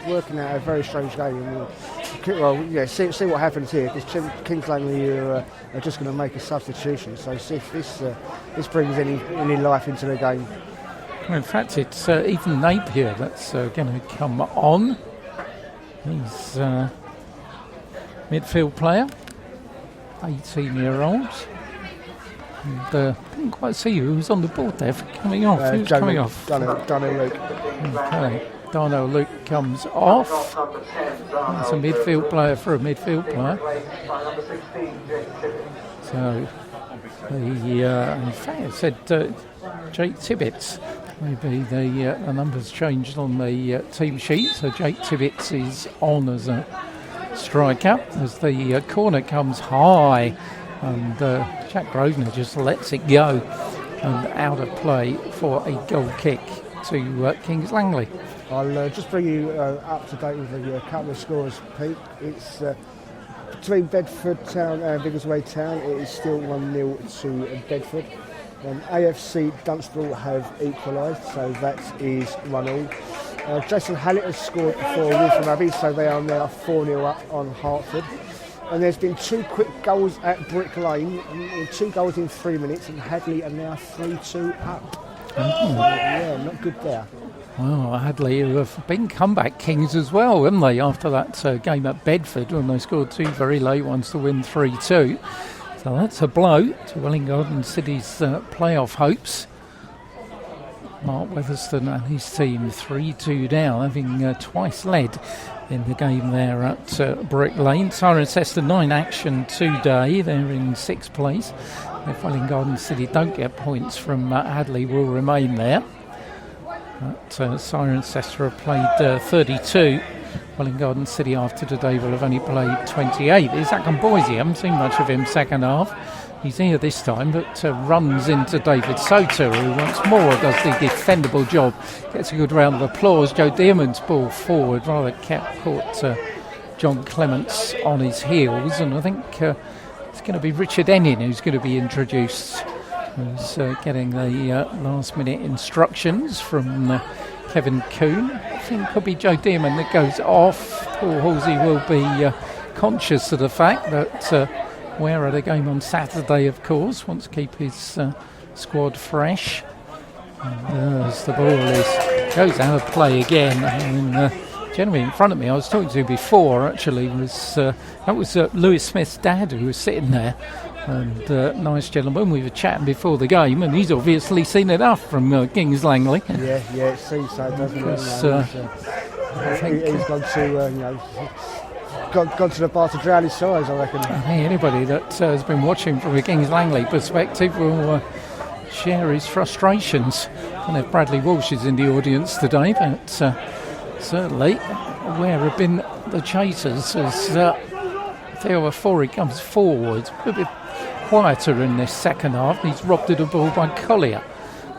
working out a very strange game. See what happens here, because Kings Langley are just going to make a substitution, so see if this brings any life into the game. In fact, it's Ethan Napier that's going to come on. He's a midfield player, 18-year-old. And didn't quite see who was on the board there for coming off. Who's coming off? Darnell Luke. Okay, Darnell Luke comes off. That's a midfield player for a midfield player. So, in fact, it said Jake Tibbetts. Maybe the numbers changed on the team sheet, so Jake Tibbetts is on as a striker as the corner comes high, and Jack Grosvenor just lets it go and out of play for a goal kick to Kings Langley. I'll just bring you up to date with a couple of scores, Pete. It's between Bedford Town and Biggleswade Town. It is still 1-0 to Bedford. AFC Dunstable have equalised, so that is 1-1. Jason Hallett has scored for Wolfram Abbey, so they are now 4-0 up on Hertford. And there's been 2 quick goals at Brick Lane, 2 goals in 3 minutes, and Hadley are now 3-2 up. Yeah, not good there. Well, Hadley have been comeback kings as well, haven't they, after that game at Bedford when they scored 2 very late ones to win 3-2. So that's a blow to Welwyn Garden City's playoff hopes. Mark Weatherston and his team 3-2 down, having twice led in the game there at Brick Lane. Cirencester 9 action today, they're in 6th place. If Welwyn Garden City don't get points from Hadley, will remain there. But Cirencester have played 32. Welwyn Garden City after today will have only played 28. Isaac and Boise, haven't seen much of him second half. He's here this time, but runs into David Soter, who once more does the defendable job. Gets a good round of applause. Joe Dearman's ball forward, rather caught John Clements on his heels, and I think it's going to be Richard Ennin who's going to be introduced. Who's getting the last-minute instructions from Kevin Coon. I think it could be Joe Dearman that goes off. Paul Halsey will be conscious of the fact that Ware at a game on Saturday, of course, wants to keep his squad fresh. And as the ball goes out of play again, and gentleman in front of me I was talking to before actually was that was Lewis Smith's dad who was sitting there. And nice gentleman, we were chatting before the game, and he's obviously seen enough from Kings Langley. Yeah, it seems so, doesn't it? I think he's gone to, gone to the bar to drown his sorrows, I reckon. I think anybody that has been watching from a Kings Langley perspective will share his frustrations. I don't know if Bradley Walsh is in the audience today, but certainly Ware have been the chasers as Theo Afori comes forward. A bit quieter in this second half. He's robbed of the ball by Collier.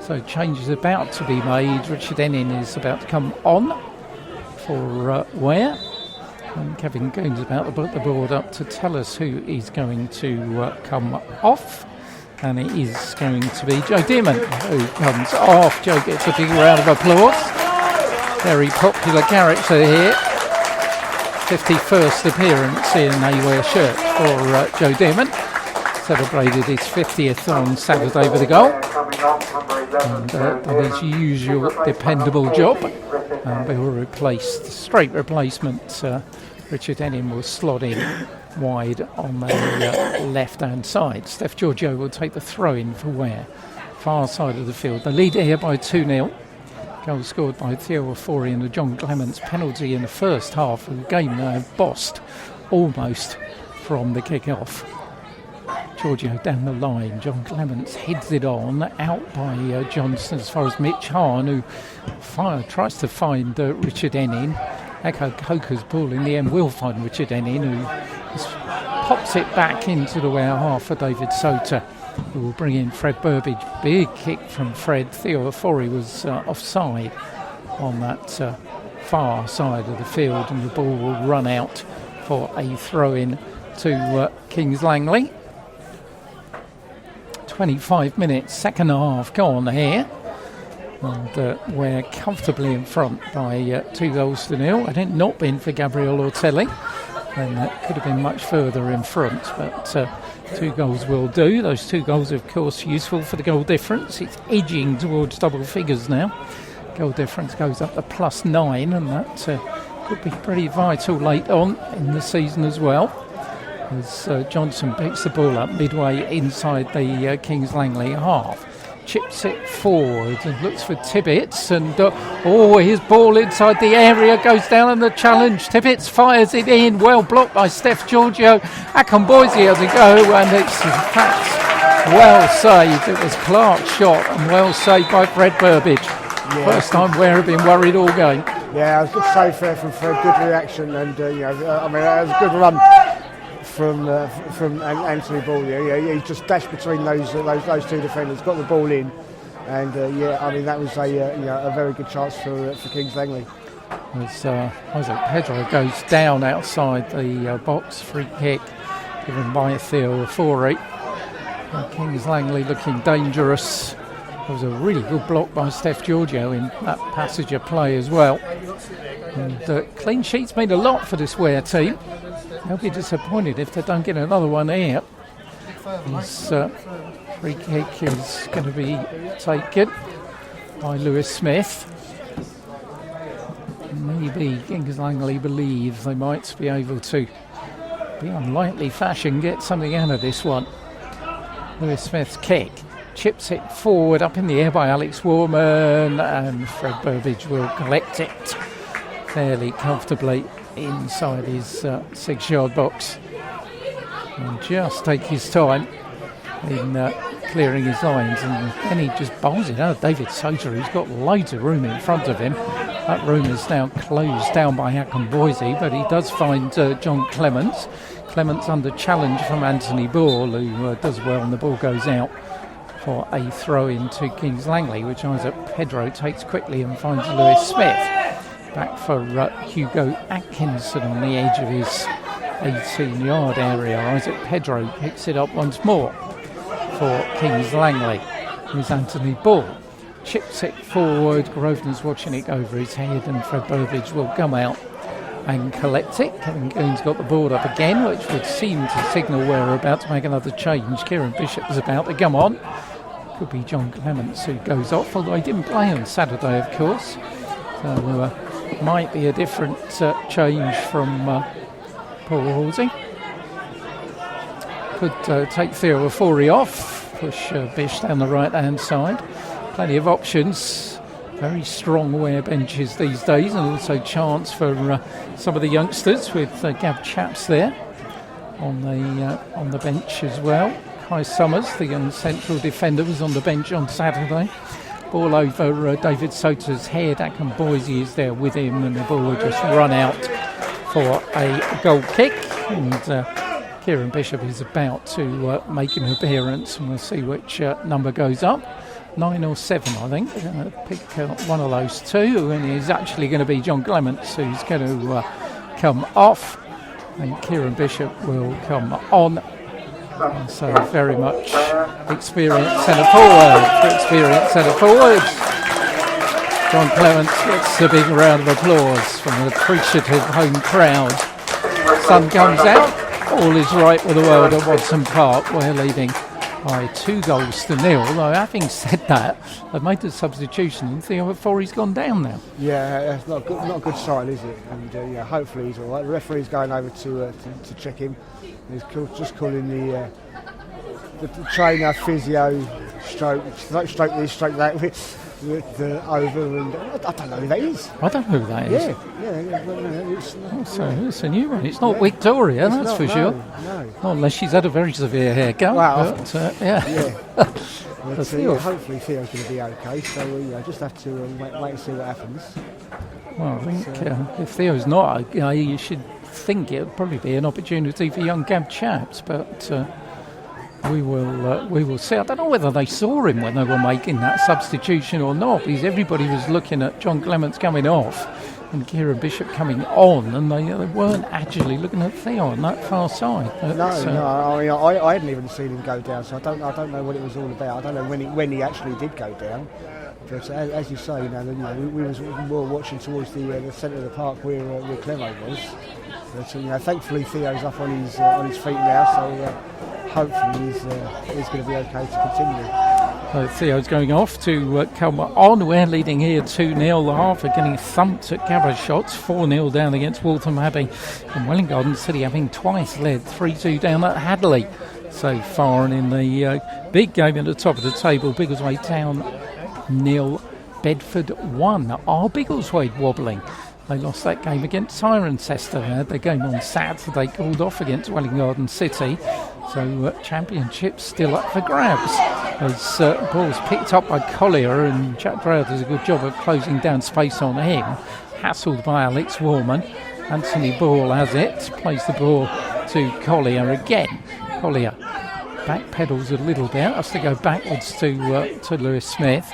So change is about to be made. Richard Ennin is about to come on for Ware. And Kevin Goon's about to put the board up to tell us who is going to come off. And it is going to be Joe Dearman who comes off. Joe gets a big round of applause. Very popular character here. 51st appearance in a Ware shirt for Joe Dearman. Celebrated his 50th on Saturday with a goal. And done his usual dependable job. And we will replace the straight replacement. Richard Ennin will slot in wide on the left-hand side. Steph Giorgio will take the throw-in for Ware. Far side of the field. The lead here by 2-0. Goal scored by Theo Afori and a John Clements penalty in the first half of the game. They have bossed almost from the kick-off. Giorgio down the line. John Clements heads it on, out by Johnson as far as Mitch Hahn, who tries to find Richard Ennin. Echo Coker's ball in the end will find Richard Ennin, who is pops it back into the Ware half for David Sota, who will bring in Fred Burbage. Big kick from Fred. Theo Ofori was offside on that far side of the field, and the ball will run out for a throw-in to Kings Langley. 25 minutes, second half gone here. And we're comfortably in front by 2-0. Had it not been for Gabriel Ortelli, then that could have been much further in front. But 2 goals will do. Those 2 goals, of course, useful for the goal difference. It's edging towards double figures now. Goal difference goes up to +9, and that could be pretty vital late on in the season as well. As Johnson picks the ball up midway inside the Kings Langley half. Chips it forward and looks for Tibbetts, and his ball inside the area goes down in the challenge. Tibbetts fires it in, well blocked by Steph Giorgio. Akamboise has a go, and it's in fact well saved. It was Clark's shot, and well saved by Fred Burbage. Yeah. First time Ware have been worried all game. Yeah, it was a good save there from Fred, good reaction, and that was a good run from Anthony Ball. He just dashed between those 2 defenders, got the ball in, and that was a very good chance for Kings Langley. As Isaac Pedro goes down outside the box, free kick given by Theo Ofori. Kings Langley looking dangerous. There was a really good block by Steph Giorgio in that passage of play as well. And clean sheets mean a lot for this Ware team. They'll be disappointed if they don't get another one here. This free kick is going to be taken by Lewis Smith. Maybe Kings Langley believe they might be able to, be unlikely fashion, get something out of this one. Lewis Smith's kick chips it forward up in the air by Alex Warman, and Fred Burbage will collect it fairly comfortably inside his 6-yard box and just take his time in clearing his lines, and then he just bowls it out. David Sota, who's got loads of room in front of him. That room is now closed down by Akamboise, but he does find John Clements. Clements under challenge from Anthony Ball, who does well, and the ball goes out for a throw into Kings Langley, which Isaac Pedro takes quickly and finds Lewis Smith. Back for Hugo Atkinson on the edge of his 18-yard area. Isaac Pedro picks it up once more for Kings Langley. Here's Anthony Ball. Chips it forward. Grosvenor's watching it go over his head, and Fred Burbage will come out and collect it. Kevin Goon's got the board up again, which would seem to signal we're about to make another change. Kieran Bishop is about to come on. Could be John Clements who goes off, although he didn't play on Saturday, of course. So might be a different change from Paul Halsey. Could take Theo Ofori off, push Bish down the right-hand side. Plenty of options. Very strong Ware benches these days, and also chance for some of the youngsters with Gav Chaps there on the bench as well. Kai Summers, the young central defender, was on the bench on Saturday. Ball over David Sota's head. Akamboise is there with him, and the ball will just run out for a goal kick. And Kieran Bishop is about to make an appearance, and we'll see which number goes up. 9 or 7, I think. Pick one of those 2, and it's actually going to be John Clements who's going to come off, and Kieran Bishop will come on. And so very much experienced centre forward. John Clements gets a big round of applause from an appreciative home crowd. Sun comes out, all is right with the world at Watson Park. We're leading by 2-0. Though having said that, they've made the substitution, and Theo Ofori's gone down now. Yeah, that's not a good sign, is it? And hopefully he's all right. The referee's going over to check him. He's just calling the trainer, physio, stroke this, stroke that with over, and I don't know who that is. I don't know who that is. It's a new one. It's not Victoria, that's for sure. No. Not unless she's had a very severe haircut. Well, but hopefully Theo's going to be okay, so we just have to wait and see what happens. Well, I think if Theo's not okay, you should think it would probably be an opportunity for young Gab Chaps, but we will see. I don't know whether they saw him when they were making that substitution or not, because everybody was looking at John Clements coming off and Kieran Bishop coming on, and they weren't actually looking at Theo on that far side. But, no. I mean, I hadn't even seen him go down, so I don't know what it was all about. I don't know when he actually did go down. But as you say, we were watching towards the centre of the park where Clemo was. But thankfully Theo's up on his feet now, so hopefully he's going to be okay to continue. Theo's going off to come on. We're leading here 2-0. The half are getting thumped at cover shots. 4-0 down against Waltham Abbey. And Welwyn Garden City having twice led 3-2 down at Hadley so far. And in the big game at the top of the table, Biggleswade Town 0, Bedford 1. Are Biggleswade wobbling? They lost that game against Cirencester. They had their game on Saturday called off against Welwyn Garden City. So championship still up for grabs. As ball's picked up by Collier, and Jack Drought does a good job of closing down space on him. Hassled by Alex Warman. Anthony Ball has it. Plays the ball to Collier again. Collier backpedals a little bit. Has to go backwards to Lewis Smith.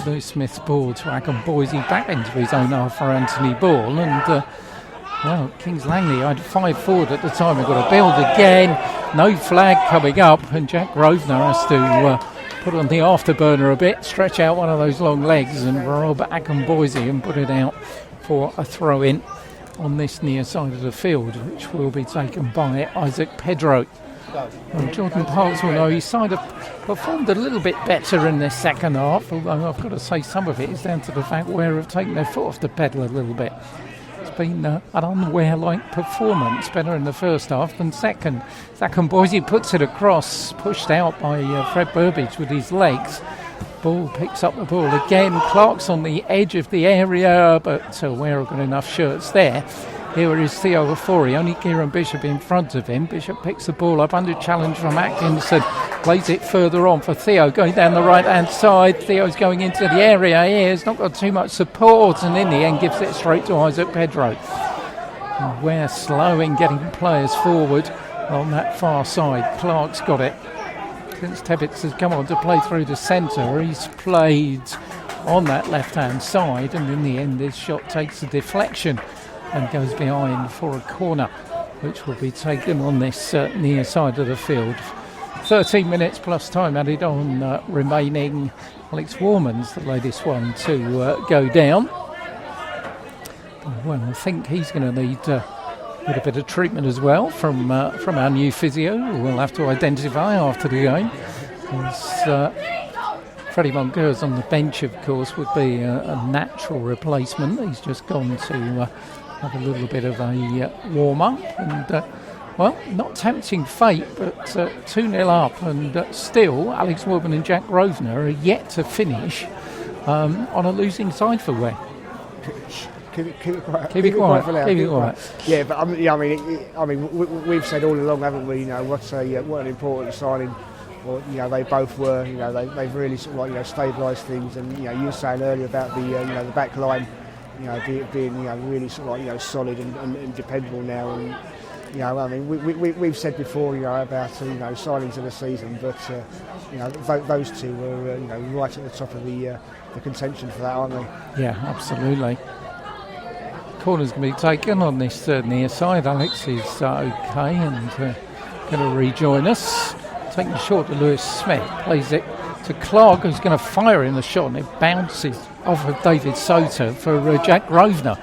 Lewis Smith's ball to Ackham Boise, back into his own half for Anthony Ball, and Kings Langley had 5 forward at the time. We've got to build again, no flag coming up, and Jack Grosvenor has to put on the afterburner a bit, stretch out one of those long legs and rob Ackham Boise and put it out for a throw in on this near side of the field, which will be taken by Isaac Pedro. And Jordan Parks will know his side have performed a little bit better in this second half, although I've got to say some of it is down to the fact Ware have taken their foot off the pedal a little bit. It's been an unware-like performance, better in the first half than second. Ackham Boise puts it across, pushed out by Fred Burbage with his legs. Ball picks up the ball again. Clark's on the edge of the area, but Ware have got enough shirts there. Here is Theo Ofori, only Kieran Bishop in front of him. Bishop picks the ball up under challenge from Atkinson, plays it further on for Theo, going down the right-hand side. Theo's going into the area here, he's not got too much support, and in the end gives it straight to Isaac Pedro. And we're slow in getting players forward on that far side. Clark's got it. Since Tebbets has come on to play through the centre, he's played on that left-hand side, and in the end his shot takes a deflection and goes behind for a corner, which will be taken on this near side of the field. 13 minutes plus time added on remaining. Alex Warman's the latest one to go down. Well, I think he's going to need a little bit of treatment as well from our new physio, who we'll have to identify after the game. Freddie Moncur's on the bench, of course, would be a natural replacement. He's just gone to have a little bit of a warm-up, and not tempting fate, but 2-0 up, and still Alex Woodman and Jack Grosvenor are yet to finish on a losing side for Ware. Keep it quiet. Keep it quiet. Yeah, but I mean, we've said all along, haven't we? What an important signing. Well, they both were. They've really sort of stabilised things, and you were saying earlier about the back line. Being really sort of solid and dependable now, and I mean we've said before about signings of the season, but those two were right at the top of the contention for that, aren't they? Yeah, absolutely. Corner's going to be taken on this near side. Alex is okay and going to rejoin us. Taking short to Lewis Smith, plays it to Clark, who's going to fire in the shot, and it bounces off of David Soter for Jack Grosvenor.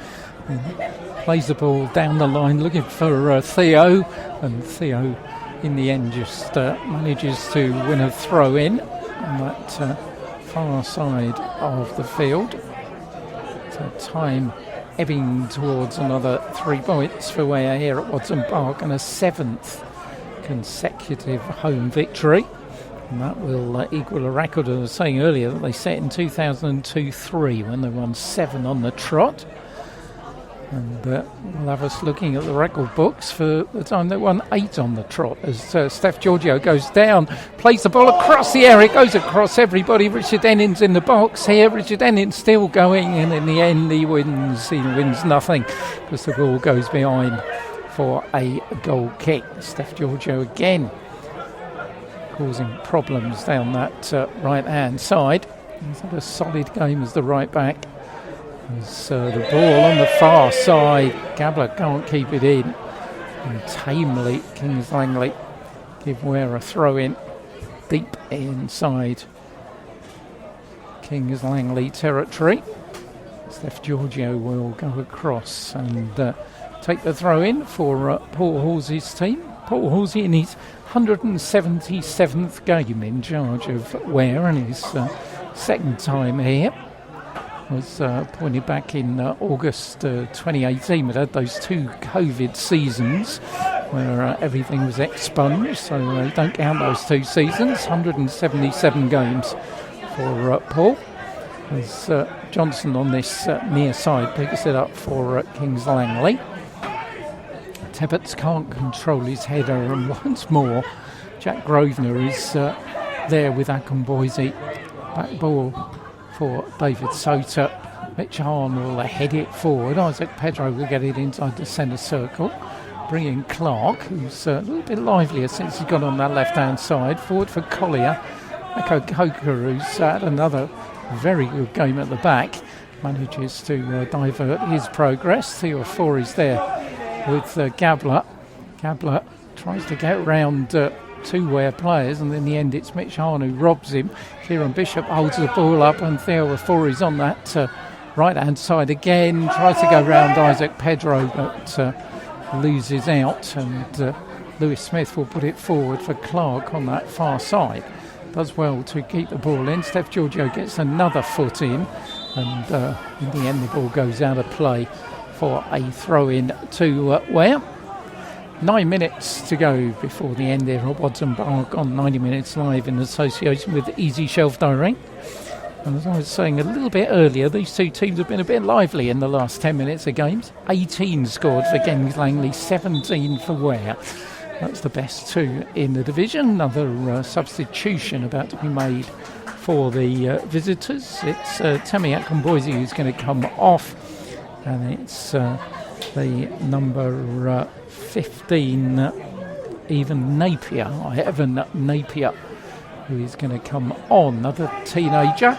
Plays the ball down the line looking for Theo, and Theo in the end just manages to win a throw in on that far side of the field. So time ebbing towards another 3 points for Ware here at Watson Park, and a 7th consecutive home victory. And that will equal a record, I was saying earlier, that they set in 2002-03 when they won 7 on the trot. And we'll have us looking at the record books for the time they won 8 on the trot, as Steph Giorgio goes down, plays the ball across the area, it goes across everybody. Richard Ennings in the box here. Richard Ennings still going, and in the end he wins nothing because the ball goes behind for a goal kick. Steph Giorgio again causing problems down that right-hand side. He's had a solid game as the right-back. As the ball on the far side, Gabler can't keep it in. And tamely, Kings Langley give Ware a throw-in deep inside Kings Langley territory. Steph Giorgio will go across and take the throw-in for Paul Halsey's team. Paul Halsey in his 177th game in charge of Ware and his second time here. Was appointed back in August 2018, but had those 2 COVID seasons where everything was expunged, so don't count those 2 seasons. 177 games for Paul. As Johnson on this near side picks it up for Kings Langley. Tebbets can't control his header, and once more Jack Grosvenor is there with Akinboise. Back ball for David Sota. Mitch Hahn will head it forward. Isaac Pedro will get it inside the centre circle. Bring in Clark, who's a little bit livelier since he got on that left-hand side. Forward for Collier. Echo Coker, who's had another very good game at the back, manages to divert his progress. Theo Four is there with Gabler. Gabler tries to get round 2 Ware players, and in the end it's Mitch Hahn who robs him. Kieran Bishop holds the ball up, and Theo Four is on that right hand side again, tries to go round Isaac Pedro but loses out, and Lewis Smith will put it forward for Clark on that far side. Does well to keep the ball in. Steph Giorgio gets another foot in, and in the end the ball goes out of play for a throw-in to Ware. 9 minutes to go before the end there at Watson Park on 90 Minutes Live in association with Easy Shelf Direct. And as I was saying a little bit earlier, these 2 teams have been a bit lively in the last 10 minutes of games. 18 scored for Kings Langley, 17 for Ware. That's the best 2 in the division. Another substitution about to be made for the visitors. It's Tammy Akinboise who's going to come off, and it's the number 15 Evan Napier, who is going to come on. Another teenager,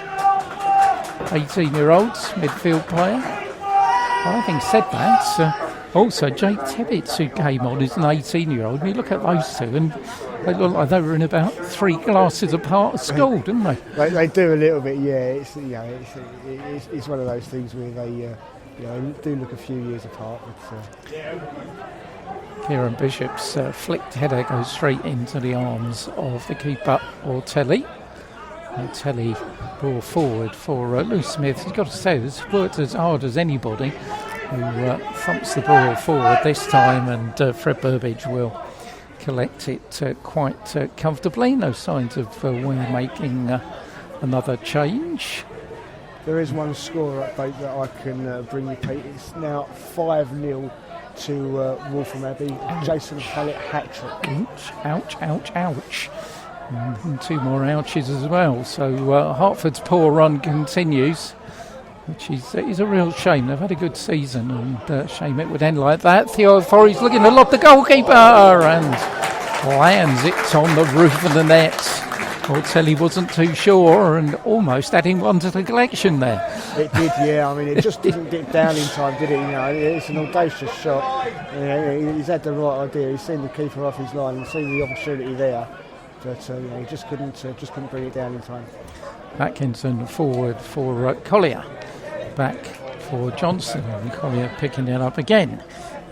18-year-old midfield player. Having said that, also Jake Tebbets, who came on, is an 18-year-old. And you look at those 2 and they look like they were in about 3 classes apart at school, don't they? They do a little bit, yeah. It's one of those things where they do look a few years apart. Kieran Bishop's flicked header goes straight into the arms of the keeper, Ortelli. Ortelli ball forward for Lou Smith. He's got to say, he's worked as hard as anybody, who thumps the ball forward this time, and Fred Burbage will collect it quite comfortably. No signs of Ware making another change. There is one score update that I can bring you, Pete. It's now 5-0 to Waltham Abbey. Jason Hallett hat-trick. Ouch. And 2 more ouches as well. So Hertford's poor run continues, which is a real shame. They've had a good season, and shame it would end like that. Theo Forey's looking to lob the goalkeeper, and lands it on the roof of the net. Ortelli wasn't too sure, and almost adding one to the collection there. It did, yeah. I mean, it just didn't get down in time, did it? It's an audacious shot. He's had the right idea. He's seen the keeper off his line and seen the opportunity there, but he just couldn't bring it down in time. Atkinson forward for Collier, back for Johnson, and Collier picking it up again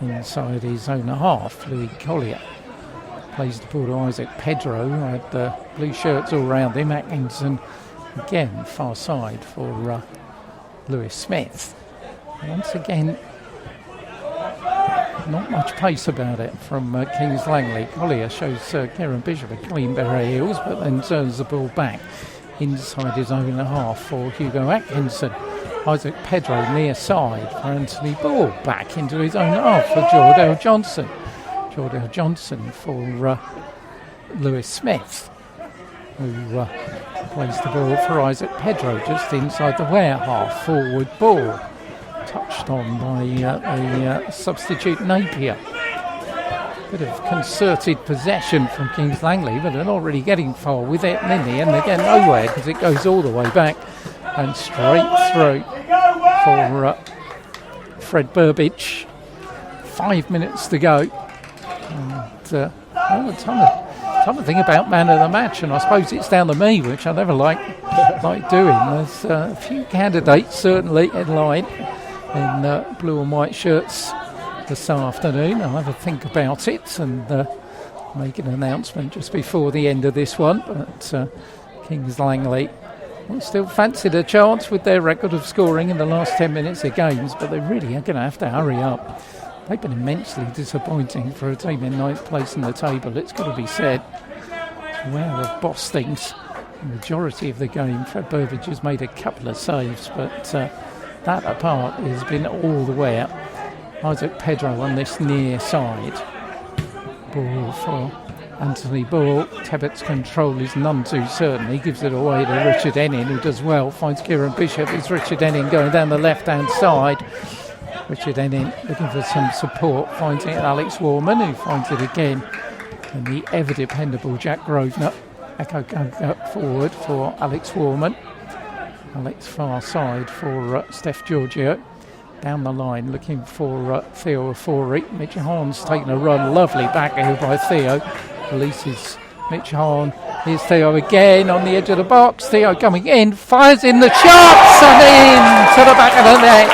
inside his own half. Louis Collier plays the ball to Isaac Pedro, who had the blue shirts all round him. Atkinson again far side for Lewis Smith. Once again, not much pace about it from Kings Langley. Collier shows Kieran Bishop a clean pair of heels, but then turns the ball back inside his own half for Hugo Atkinson. Isaac Pedro near side for Anthony Ball, back into his own half for Jordell Johnson. Jordell Johnson for Lewis Smith, who plays the ball for Isaac Pedro just inside the Ware half. Forward ball touched on by a substitute Napier. Bit of concerted possession from Kings Langley, but they're not really getting far with it, and in the end they get nowhere because it goes all the way back and straight through for Fred Burbidge. 5 minutes to go, and time to think about man of the match, and I suppose it's down to me, which I never like doing. There's a few candidates certainly in line in blue and white shirts this afternoon. I'll have a think about it and make an announcement just before the end of this one. But Kings Langley still fancied a chance with their record of scoring in the last 10 minutes of games, but they really are going to have to hurry up. They've been immensely disappointing for a team in 9th place in the table, it's got to be said. Ware have bossed things the majority of the game. Fred Burbidge has made a couple of saves, but that apart has been all the Ware. Isaac Pedro on this near side. Ball for Anthony Ball. Tebbett's control is none too certain. He gives it away to Richard Ennin, who does well. Finds Kieran Bishop. It's Richard Ennin going down the left-hand side. Richard Ennin looking for some support. Finds it Alex Warman, who finds it again. And the ever-dependable Jack Grosvenor. Echo forward for Alex Warman. Alex far side for Steph Giorgio. Down the line looking for Theo Ofori. Mitch Hahn's taking a run. Lovely back here by Theo. Releases Mitch Hahn. Here's Theo again on the edge of the box. Theo coming in. Fires in the shots and in to the back of the net.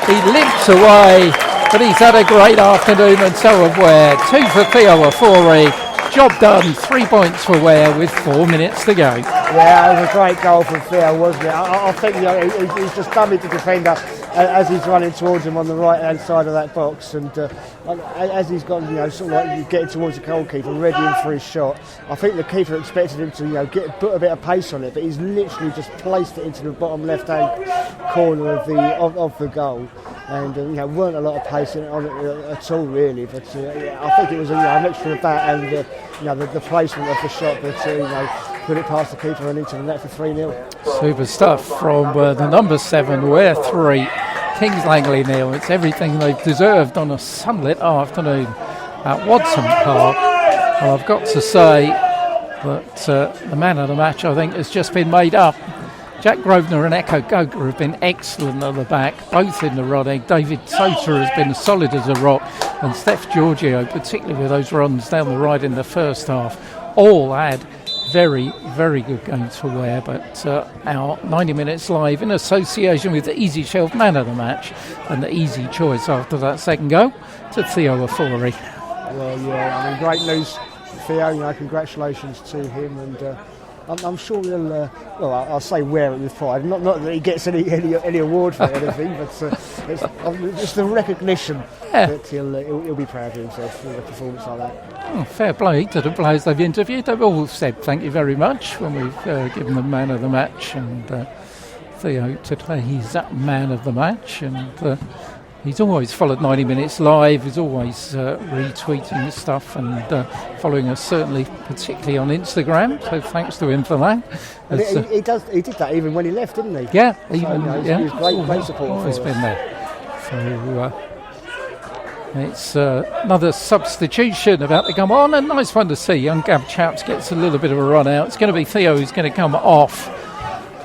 He limps away, but he's had a great afternoon, and so have Ware. 2 for Theo Ofori. Job done. 3 points for Ware with 4 minutes to go. Yeah, it was a great goal from Theo, wasn't it? I think he's just dummied the defender as he's running towards him on the right hand side of that box, and as he's got sort of like getting towards the goalkeeper, ready for his shot. I think the keeper expected him to put a bit of pace on it, but he's literally just placed it into the bottom left hand corner of the goal, and weren't a lot of pace on it at all really. But I think it was a mixture of that and the placement of the shot that put it past the keeper and into the net for 3-0. Super stuff from the number 7, Ware 3, Kings Langley 0. It's everything they've deserved on a sunlit afternoon at Watson Park. Well, I've got to say that the man of the match, I think, has just been made up. Jack Grosvenor and Echo Goga have been excellent at the back, both in the running. David Tota has been solid as a rock, and Steph Giorgio, particularly with those runs down the right in the first half, all had very, very good games for Ware. But our 90 Minutes Live in association with the Easy Shelf man of the match, and the easy choice after that second goal to Theo Ofori. Well, yeah, great news, Theo. Congratulations to him, and I'm sure he'll. I'll say wear it with pride. Not that he gets any award for anything, but it's the recognition that he'll be proud of himself for a performance like that. Oh, fair play to the players they've interviewed. They've all said thank you very much when we've given them man of the match, and Theo today he's that man of the match, and he's always followed 90 Minutes Live. He's always retweeting stuff and following us, certainly, particularly on Instagram. So thanks to him for that. He did that even when he left, didn't he? Yeah, he's great support. Always been there. So it's another substitution about to come on. A nice one to see. Young Gab Chaps gets a little bit of a run out. It's going to be Theo who's going to come off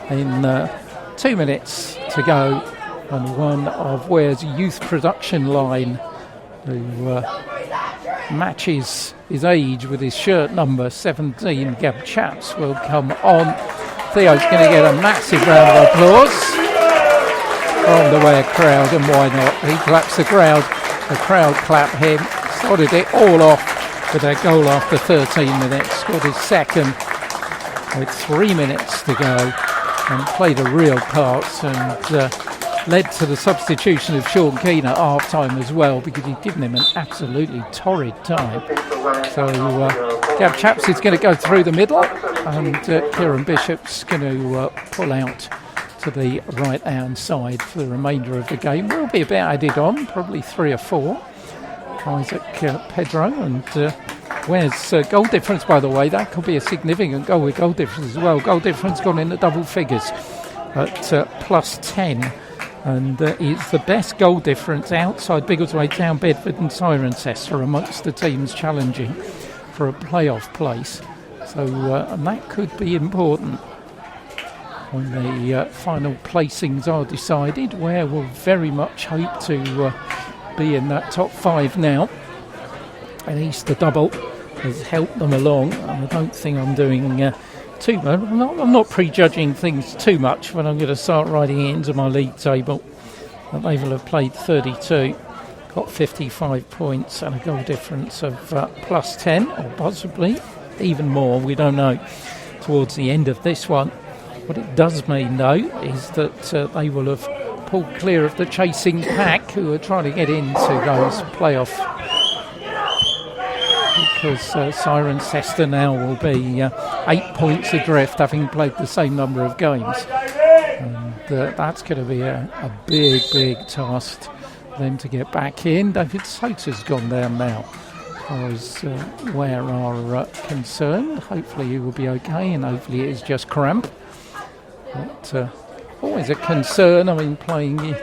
in 2 minutes to go. And one of Ware's youth production line, who matches his age with his shirt number 17, Gab Chaps, will come on. Theo's going to get a massive round of applause from the Ware crowd, and why not? He claps the crowd clap him, started it all off with a goal after 13 minutes, scored his second with 3 minutes to go, and played a real part, and led to the substitution of Sean Keane at half-time as well, because he'd given him an absolutely torrid time. So Gab Chaps is going to go through the middle, and Kieran Bishop's going to pull out to the right-hand side for the remainder of the game. Will be a bit added on, probably 3 or 4. Isaac Pedro, and Ware's goal difference, by the way, that could be a significant goal with goal difference as well. Goal difference gone in the double figures at plus 10. And it's the best goal difference outside Biggleswade, Town, Bedford and Cirencester amongst the teams challenging for a playoff place. So and that could be important when the final placings are decided, where we'll very much hope to be in that top 5 now. An Easter double has helped them along, and I don't think I'm doing too much. I'm not prejudging things too much when I'm going to start writing it into my league table. But they will have played 32, got 55 points and a goal difference of plus 10, or possibly even more, we don't know, towards the end of this one. What it does mean, though, is that they will have pulled clear of the chasing pack, who are trying to get into those playoff, because Cirencester now will be 8 points adrift, having played the same number of games. And that's going to be a big task for them to get back in. David Sota's gone down now, as far as Ware are concerned. Hopefully he will be okay, and hopefully it is just cramp. But always a concern. I mean, playing...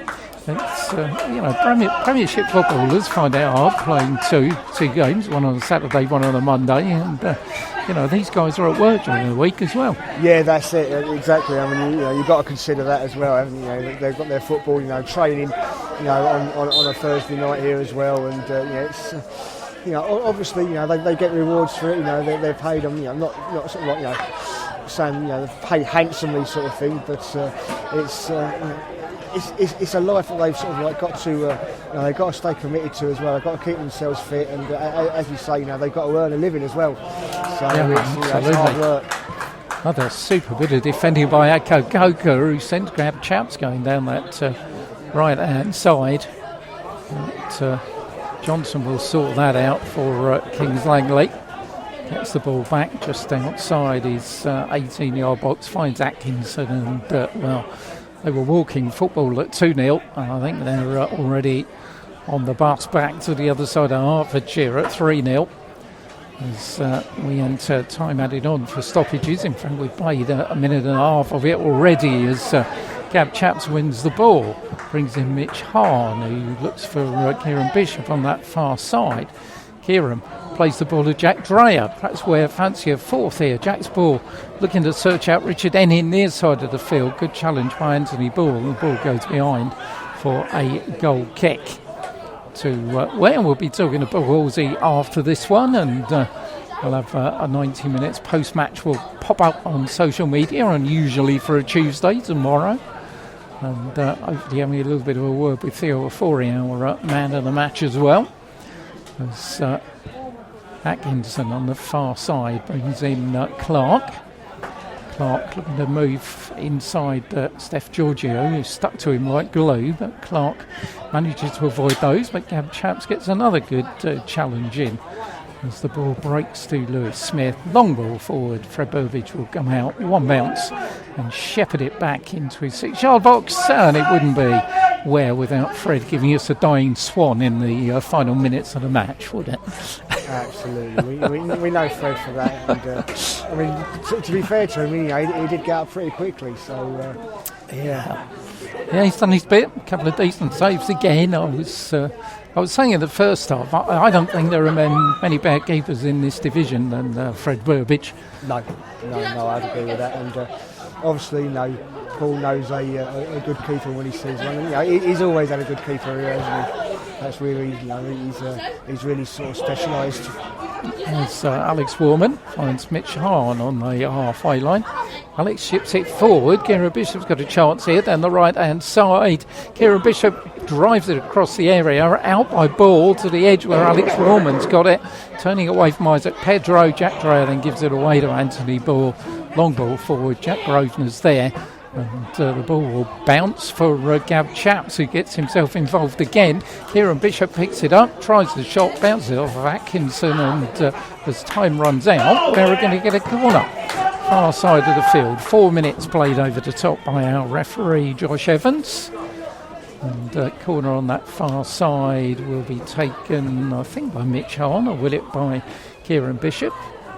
It's, Premiership footballers find it hard playing two games, one on a Saturday, one on a Monday, and these guys are at work during the week as well. Yeah, that's it, exactly. I mean, you've got to consider that as well, haven't you? They've got their football, training, on a Thursday night here as well, and it's. Obviously, they get rewards for it. They're paid them. Not sort of like saying they're paid handsomely sort of thing, but it's a life that they've sort of like got to they've got to stay committed to as well. They've got to keep themselves fit, and as you say, they've got to earn a living as well. So it's hard work. Another super bit of defending by Akko Coker, who sent grab chaps going down that right hand side. But, Johnson will sort that out for Kings Langley. Gets the ball back just outside his 18-yard box, finds Atkinson, and they were walking football at 2-0, and I think they're already on the bus back to the other side of Hertfordshire at 3-0. As we enter time added on for stoppages. In fact, we've played a minute and a half of it already as Gab Chaps wins the ball. Brings in Mitch Hahn, who looks for Kieran Bishop on that far side. Kieran plays the ball to Jack Dreyer. Perhaps Ware fancy a fourth here. Jack's ball looking to search out Richard Ennin near side of the field. Good challenge by Anthony Ball. The ball goes behind for a goal kick to Ware. We'll be talking about Wolsey after this one, and we'll have a 90 minutes post-match will pop up on social media, unusually for a Tuesday tomorrow. And hopefully having a little bit of a word with Theo Ofori, our man of the match as well. As Atkinson on the far side brings in Clark. Clark looking to move inside Steph Giorgio, who's stuck to him like glue, but Clark manages to avoid those, but Gab Chaps gets another good challenge in as the ball breaks to Lewis Smith. Long ball forward. Fred Burbage will come out, one bounce, and shepherd it back into his 6-yard box, and it wouldn't be Ware without Fred giving us a dying swan in the final minutes of the match, would it? Absolutely. we know Fred for that, and to be fair to him, he did get up pretty quickly, so yeah, he's done his bit. A couple of decent saves again. I was saying in the first half, I don't think there are many better keepers in this division than Fred Burbage. No, I'd agree with that. And obviously, Paul knows a good keeper when he sees one. He's always had a good keeper here, hasn't he? That's really, he's really sort of specialised. As Alex Warman finds Mitch Hahn on the halfway line. Alex ships it forward. Kieran Bishop's got a chance here down the right-hand side. Kieran Bishop drives it across the area, out by Ball to the edge where Alex Warman's got it. Turning away from Isaac Pedro. Jack Dreyer then gives it away to Anthony Ball. Long ball forward. Jack Grosvenor's there. And the ball will bounce for Gab Chaps, who gets himself involved again. Kieran Bishop picks it up, tries the shot, bounces it off of Atkinson, and as time runs out, we're going to get a corner. Far side of the field. 4 minutes played over the top by our referee, Josh Evans. And corner on that far side will be taken, I think, by Mitch Hahn, or will it by Kieran Bishop?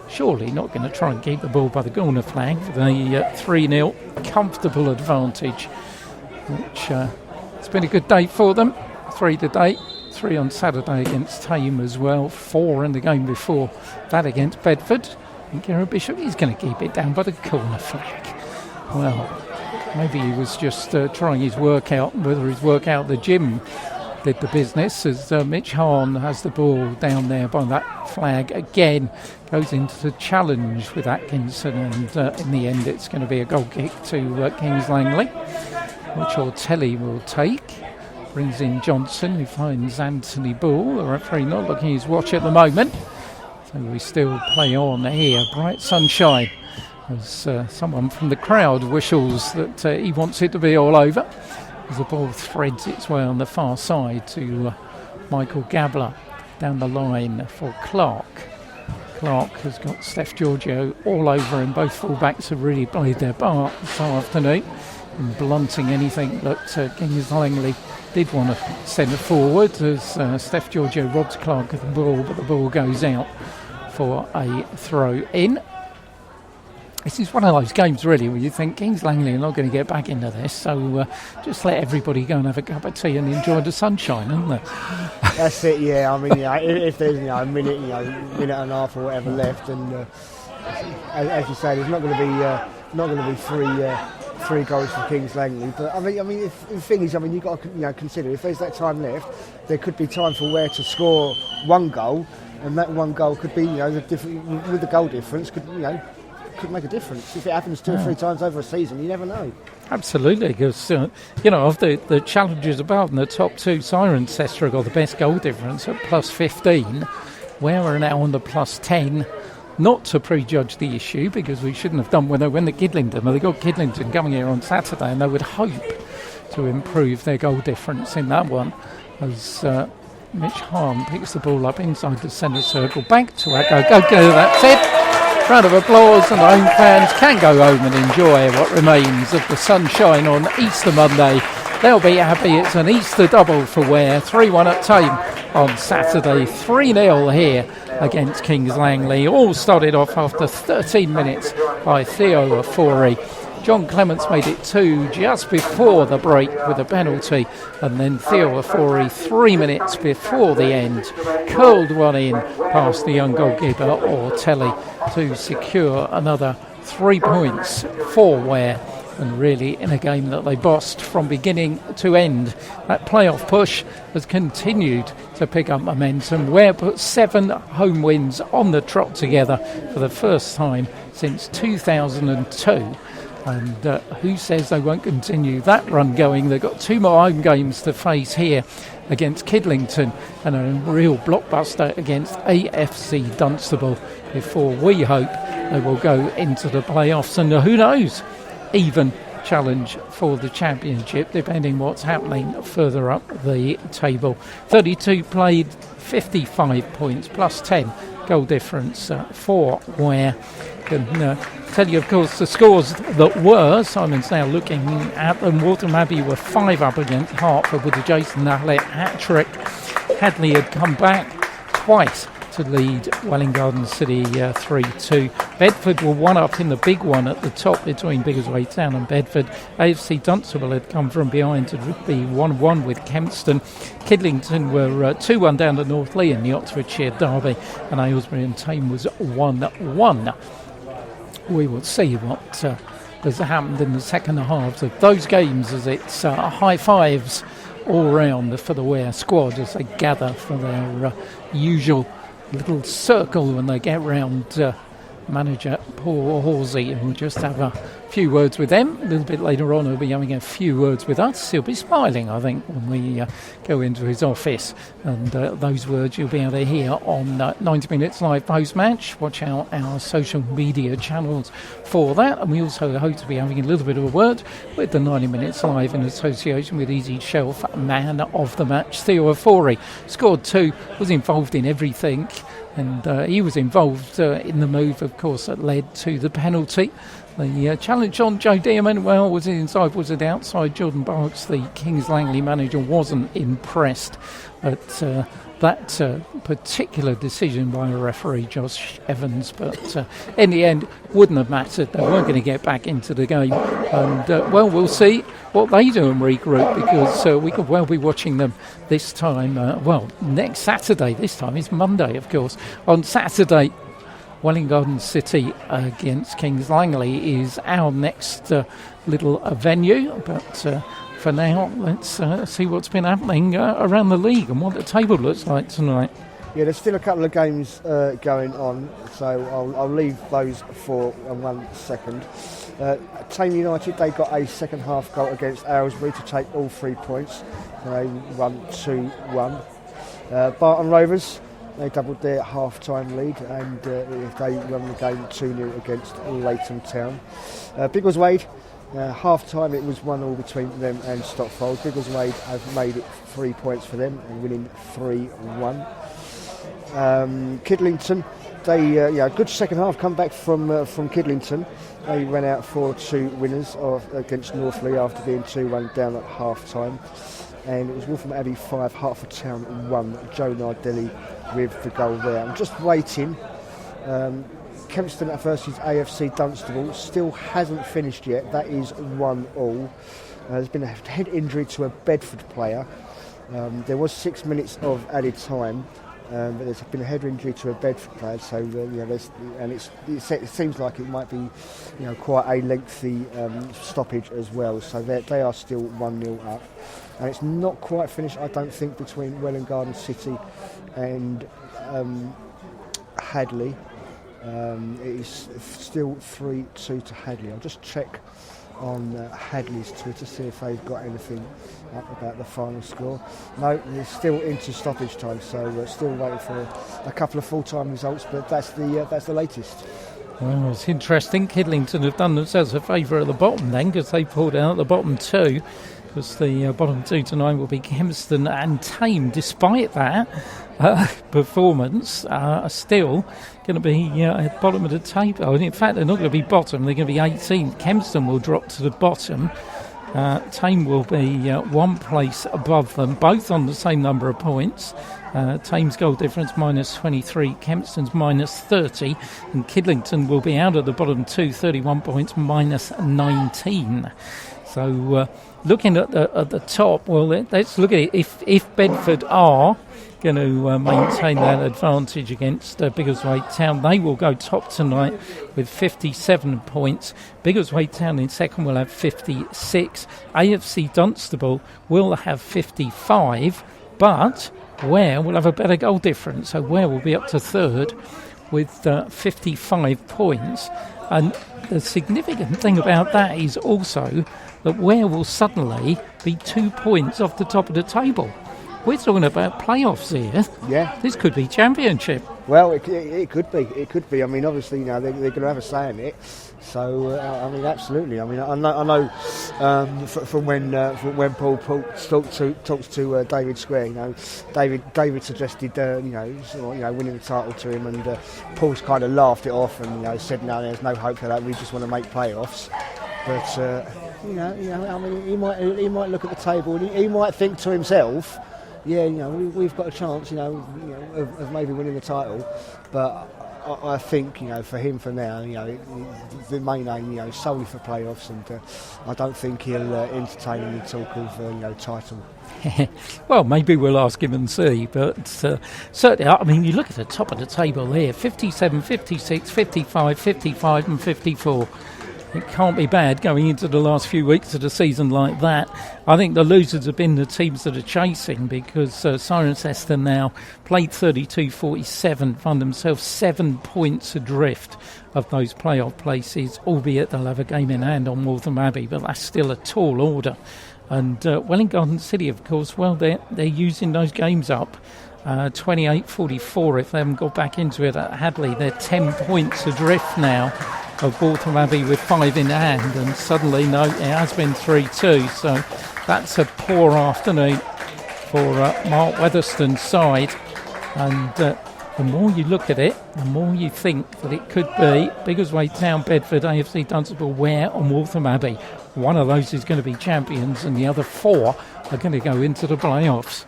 Surely not going to try and keep the ball by the corner flag for the 3-0 comfortable advantage which It's been a good day for them. 3 today, 3 on Saturday against Tame as well, 4 in the game before that against Bedford. And Gareth Bishop is going to keep it down by the corner flag. Well, maybe he was just trying his workout, whether his workout at the gym did the business, as Mitch Hahn has the ball down there by that flag again, goes into the challenge with Atkinson, and in the end it's going to be a goal kick to Kings Langley, which Ortelli will take. Brings in Johnson, who finds Anthony Ball. The referee not looking at his watch at the moment. So we still play on here. Bright sunshine. As someone from the crowd whistles that he wants it to be all over. As the ball threads its way on the far side to Michael Gabler. Down the line for Clark. Clark has got Steph Giorgio all over him. Both fullbacks have really played their part this afternoon in blunting anything that Kings Langley did want to send it forward, as Steph Giorgio robs Clark of the ball, but the ball goes out for a throw in. This is one of those games really where you think Kings Langley are not going to get back into this, so just let everybody go and have a cup of tea and enjoy the sunshine, isn't there? That's it, yeah. I mean, if there's a minute, minute and a half or whatever left, and as you say, there's not going to be three goals for Kings Langley. But I mean, the thing is, you've got to consider if there's that time left, there could be time for Ware to score one goal, and that one goal could be, with the goal difference, could make a difference. If it happens 2 or 3 times over a season, you never know. Absolutely, because of the challenges above, and the top 2, Cirencester got the best goal difference at plus 15. Ware are now on the plus 10. Not to prejudge the issue, because we shouldn't have done when they went to Kidlington. Well, they got Kidlington coming here on Saturday, and they would hope to improve their goal difference in that one, as Mitch Hahn picks the ball up inside the centre circle. Back to Echo. Go, that's it. Round of applause, and the home fans can go home and enjoy what remains of the sunshine on Easter Monday. They'll be happy. It's an Easter double for Ware. 3-1 at Tame on Saturday. 3-0 here against Kings Langley. All started off after 13 minutes by Theo Afori. John Clements made it 2 just before the break with a penalty, and then Theo Afori 3 minutes before the end curled one in past the young goalkeeper Ortelli to secure another 3 points for Ware, and really in a game that they bossed from beginning to end. That playoff push has continued to pick up momentum. Ware put 7 home wins on the trot together for the first time since 2002. And who says they won't continue that run going? They've got 2 more home games to face here against Kidlington and a real blockbuster against AFC Dunstable before we hope they will go into the playoffs, and who knows, even challenge for the championship, depending what's happening further up the table. 32 played, 55 points, plus 10 goal difference for Ware. Can tell you, of course, the scores that were. Simon's now looking at them. Waltham Abbey were 5 up against Hertford with a Jason Nahlet hat-trick. Hadley had come back twice to lead Welling Garden City 3-2. Bedford were 1 up in the big one at the top between Biggleswade Town and Bedford. AFC Dunstable had come from behind to be 1-1 with Kempston. Kidlington were 2-1 down to North Lee in the Oxfordshire derby, and Aylesbury and Tame was 1-1. We will see what has happened in the second halves of those games, as it's high fives all round for the Ware squad as they gather for their usual little circle when they get round manager Paul Horsey, and we'll just have a few words with them. A little bit later on he'll be having a few words with us. He'll be smiling, I think, when we go into his office, and those words you'll be able to hear on 90 Minutes Live post-match. Watch out our social media channels for that, and we also hope to be having a little bit of a word with the 90 Minutes Live in association with Easy Shelf man of the match Theo Afori. Scored 2, was involved in everything, and he was involved in the move, of course, that led to the penalty. The challenge on Joe Dearman, well, was it inside, was it outside? Jordan Barks, the Kings Langley manager, wasn't impressed, but that particular decision by a referee, Josh Evans, but in the end, wouldn't have mattered. They weren't going to get back into the game. And, we'll see what they do and regroup, because we could well be watching them this time. Next Saturday. This time is Monday, of course. On Saturday, Welwyn Garden City against Kings Langley is our next little venue. But for now, let's see what's been happening around the league and what the table looks like tonight. Yeah, there's still a couple of games going on, so I'll leave those for 1 second. Tame United, they got a second half goal against Aylesbury to take all 3 points. They won 2-1. Barton Rovers, they doubled their half-time lead, and they won the game 2-0 against Leighton Town. Biggleswade, half-time it was 1-1 between them and Stockfold. Biggleswade have made it 3 points for them and winning 3-1. Kidlington, they good second half comeback from Kidlington. They ran out 4-2 winners against Northley after being 2-1 down at half-time. And it was Wolfram Abbey 5, Hertford Town 1. Joe Nardelli with the goal there. I'm just waiting. Kempston versus AFC Dunstable still hasn't finished yet. That is 1-1. There's been a head injury to a Bedford player. There was 6 minutes of added time, but there's been a head injury to a Bedford player. So it seems like it might be, quite a lengthy stoppage as well. So they are still 1-0 up. And it's not quite finished, I don't think, between Welwyn Garden City and Hadley. It is still 3-2 to Hadley. I'll just check on Hadley's Twitter, see if they've got anything up about the final score. No, they're still into stoppage time, so we're still waiting for a couple of full-time results, but that's the latest. Well, it's interesting. Kidlington have done themselves a favour at the bottom then, because they pulled out the bottom two. Because the bottom two tonight will be Kempston and Tame. Despite that performance, are still going to be at the bottom of the table. In fact, they're not going to be bottom, they're going to be 18th. Kempston will drop to the bottom. Tame will be 1 place above them, both on the same number of points. Tame's goal difference minus 23, Kempston's minus 30, and Kidlington will be out of the bottom two, 31 points, minus 19. So looking at the top, well, let's look at it. If Bedford are going to maintain that advantage against Biggleswade Town, they will go top tonight with 57 points. Biggleswade Town in second will have 56. AFC Dunstable will have 55, but Ware will have a better goal difference. So Ware will be up to third with 55 points. And the significant thing about that is also that Ware will suddenly be 2 points off the top of the table. We're talking about playoffs here. Yeah. This could be championship. Well, it could be. It could be. I mean, obviously, they're going to have a say in it. So, absolutely. I mean, I know from when Paul talks to David Square, David suggested, winning the title to him, and Paul's kind of laughed it off and said, no, there's no hope for that. We just want to make playoffs. But he might look at the table and he might think to himself, we've got a chance, of maybe winning the title. But I think, for him for now, the main aim, solely for playoffs, and I don't think he'll entertain any talk of, title. Well, maybe we'll ask him and see, but certainly, I mean, you look at the top of the table here, 57, 56, 55, 55 and 54. It can't be bad going into the last few weeks of the season like that. I think the losers have been the teams that are chasing, because Cirencester now played 32-47, found themselves 7 points adrift of those playoff places, albeit they'll have a game in hand on Waltham Abbey, but that's still a tall order. And Welwyn Garden City, of course, well, they're using those games up. 28-44 if they haven't got back into it at Hadley. They're 10 points adrift now of Waltham Abbey with 5 in hand, and suddenly, no, it has been 3-2, so that's a poor afternoon for Mark Weatherstone's side. And the more you look at it, the more you think that it could be Biggleswade Town, Bedford, AFC Dunstable, Ware and Waltham Abbey. One of those is going to be champions, and the other 4 are going to go into the playoffs.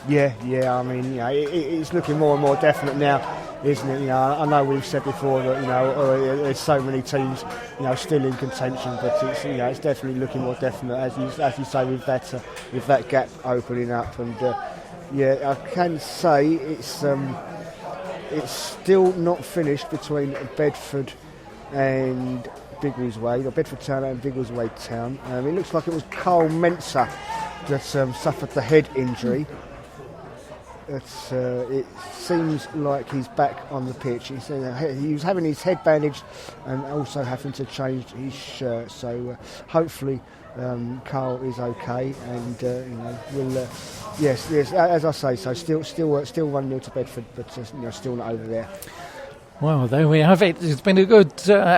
Yeah. I mean, it's looking more and more definite now, isn't it? I know we've said before that there's so many teams still in contention, but it's definitely looking more definite as you say with that gap opening up. And I can say it's still not finished between Bedford and Biggleswade, or Bedford Town and Biggleswade Town. It looks like it was Carl Mensah that suffered the head injury. It seems like he's back on the pitch. He was having his head bandaged and also having to change his shirt. So hopefully Carl is okay, and we'll yes, as I say, so still 1-0 to Bedford, but still not over there. Well, there we have it. It's been a good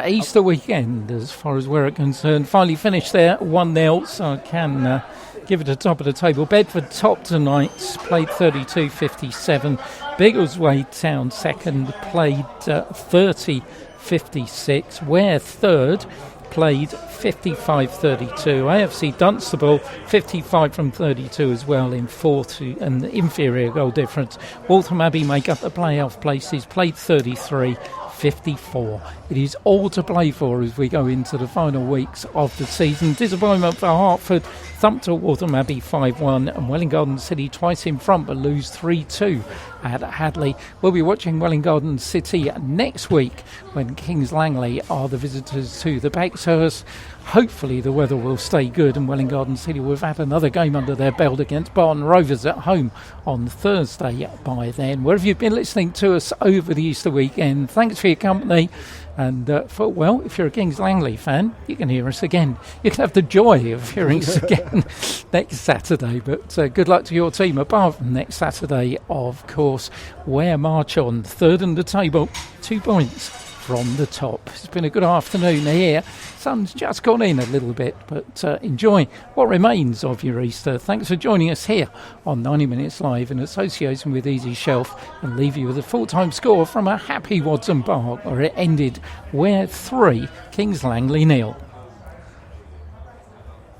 Easter weekend as far as we're concerned. Finally finished there 1-0, so I can give it a top of the table. Bedford top tonight, played 32-57. Biggleswade Town second, played 30-56. Ware third, played 55-32. AFC Dunstable 55 from 32 as well in fourth, and the inferior goal difference. Waltham Abbey make up the playoff places, played 33-54. It is all to play for as we go into the final weeks of the season. Disappointment for Hertford, thumped at Waltham Abbey 5-1, and Welwyn Garden City twice in front but lose 3-2 at Hadley. We'll be watching Welwyn Garden City next week when Kings Langley are the visitors to the Bexhurst. Hopefully the weather will stay good and Welwyn Garden City will have had another game under their belt against Barton Rovers at home on Thursday by then. Wherever you've been listening to us over the Easter weekend, thanks for your company. And if you're a Kings Langley fan, you can hear us again. You can have the joy of hearing us again next Saturday. But good luck to your team, apart from next Saturday, of course. Ware march on, third in the table, 2 points from the top. It's been a good afternoon here. Sun's just gone in a little bit, but enjoy what remains of your Easter. Thanks for joining us here on 90 Minutes Live in association with Easy Shelf, and leave you with a full-time score from a happy Watson Park, where it ended Ware 3, Kings Langley 0.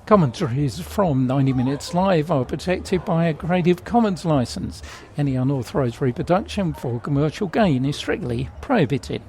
Commentaries from 90 Minutes Live are protected by a Creative Commons licence. Any unauthorised reproduction for commercial gain is strictly prohibited.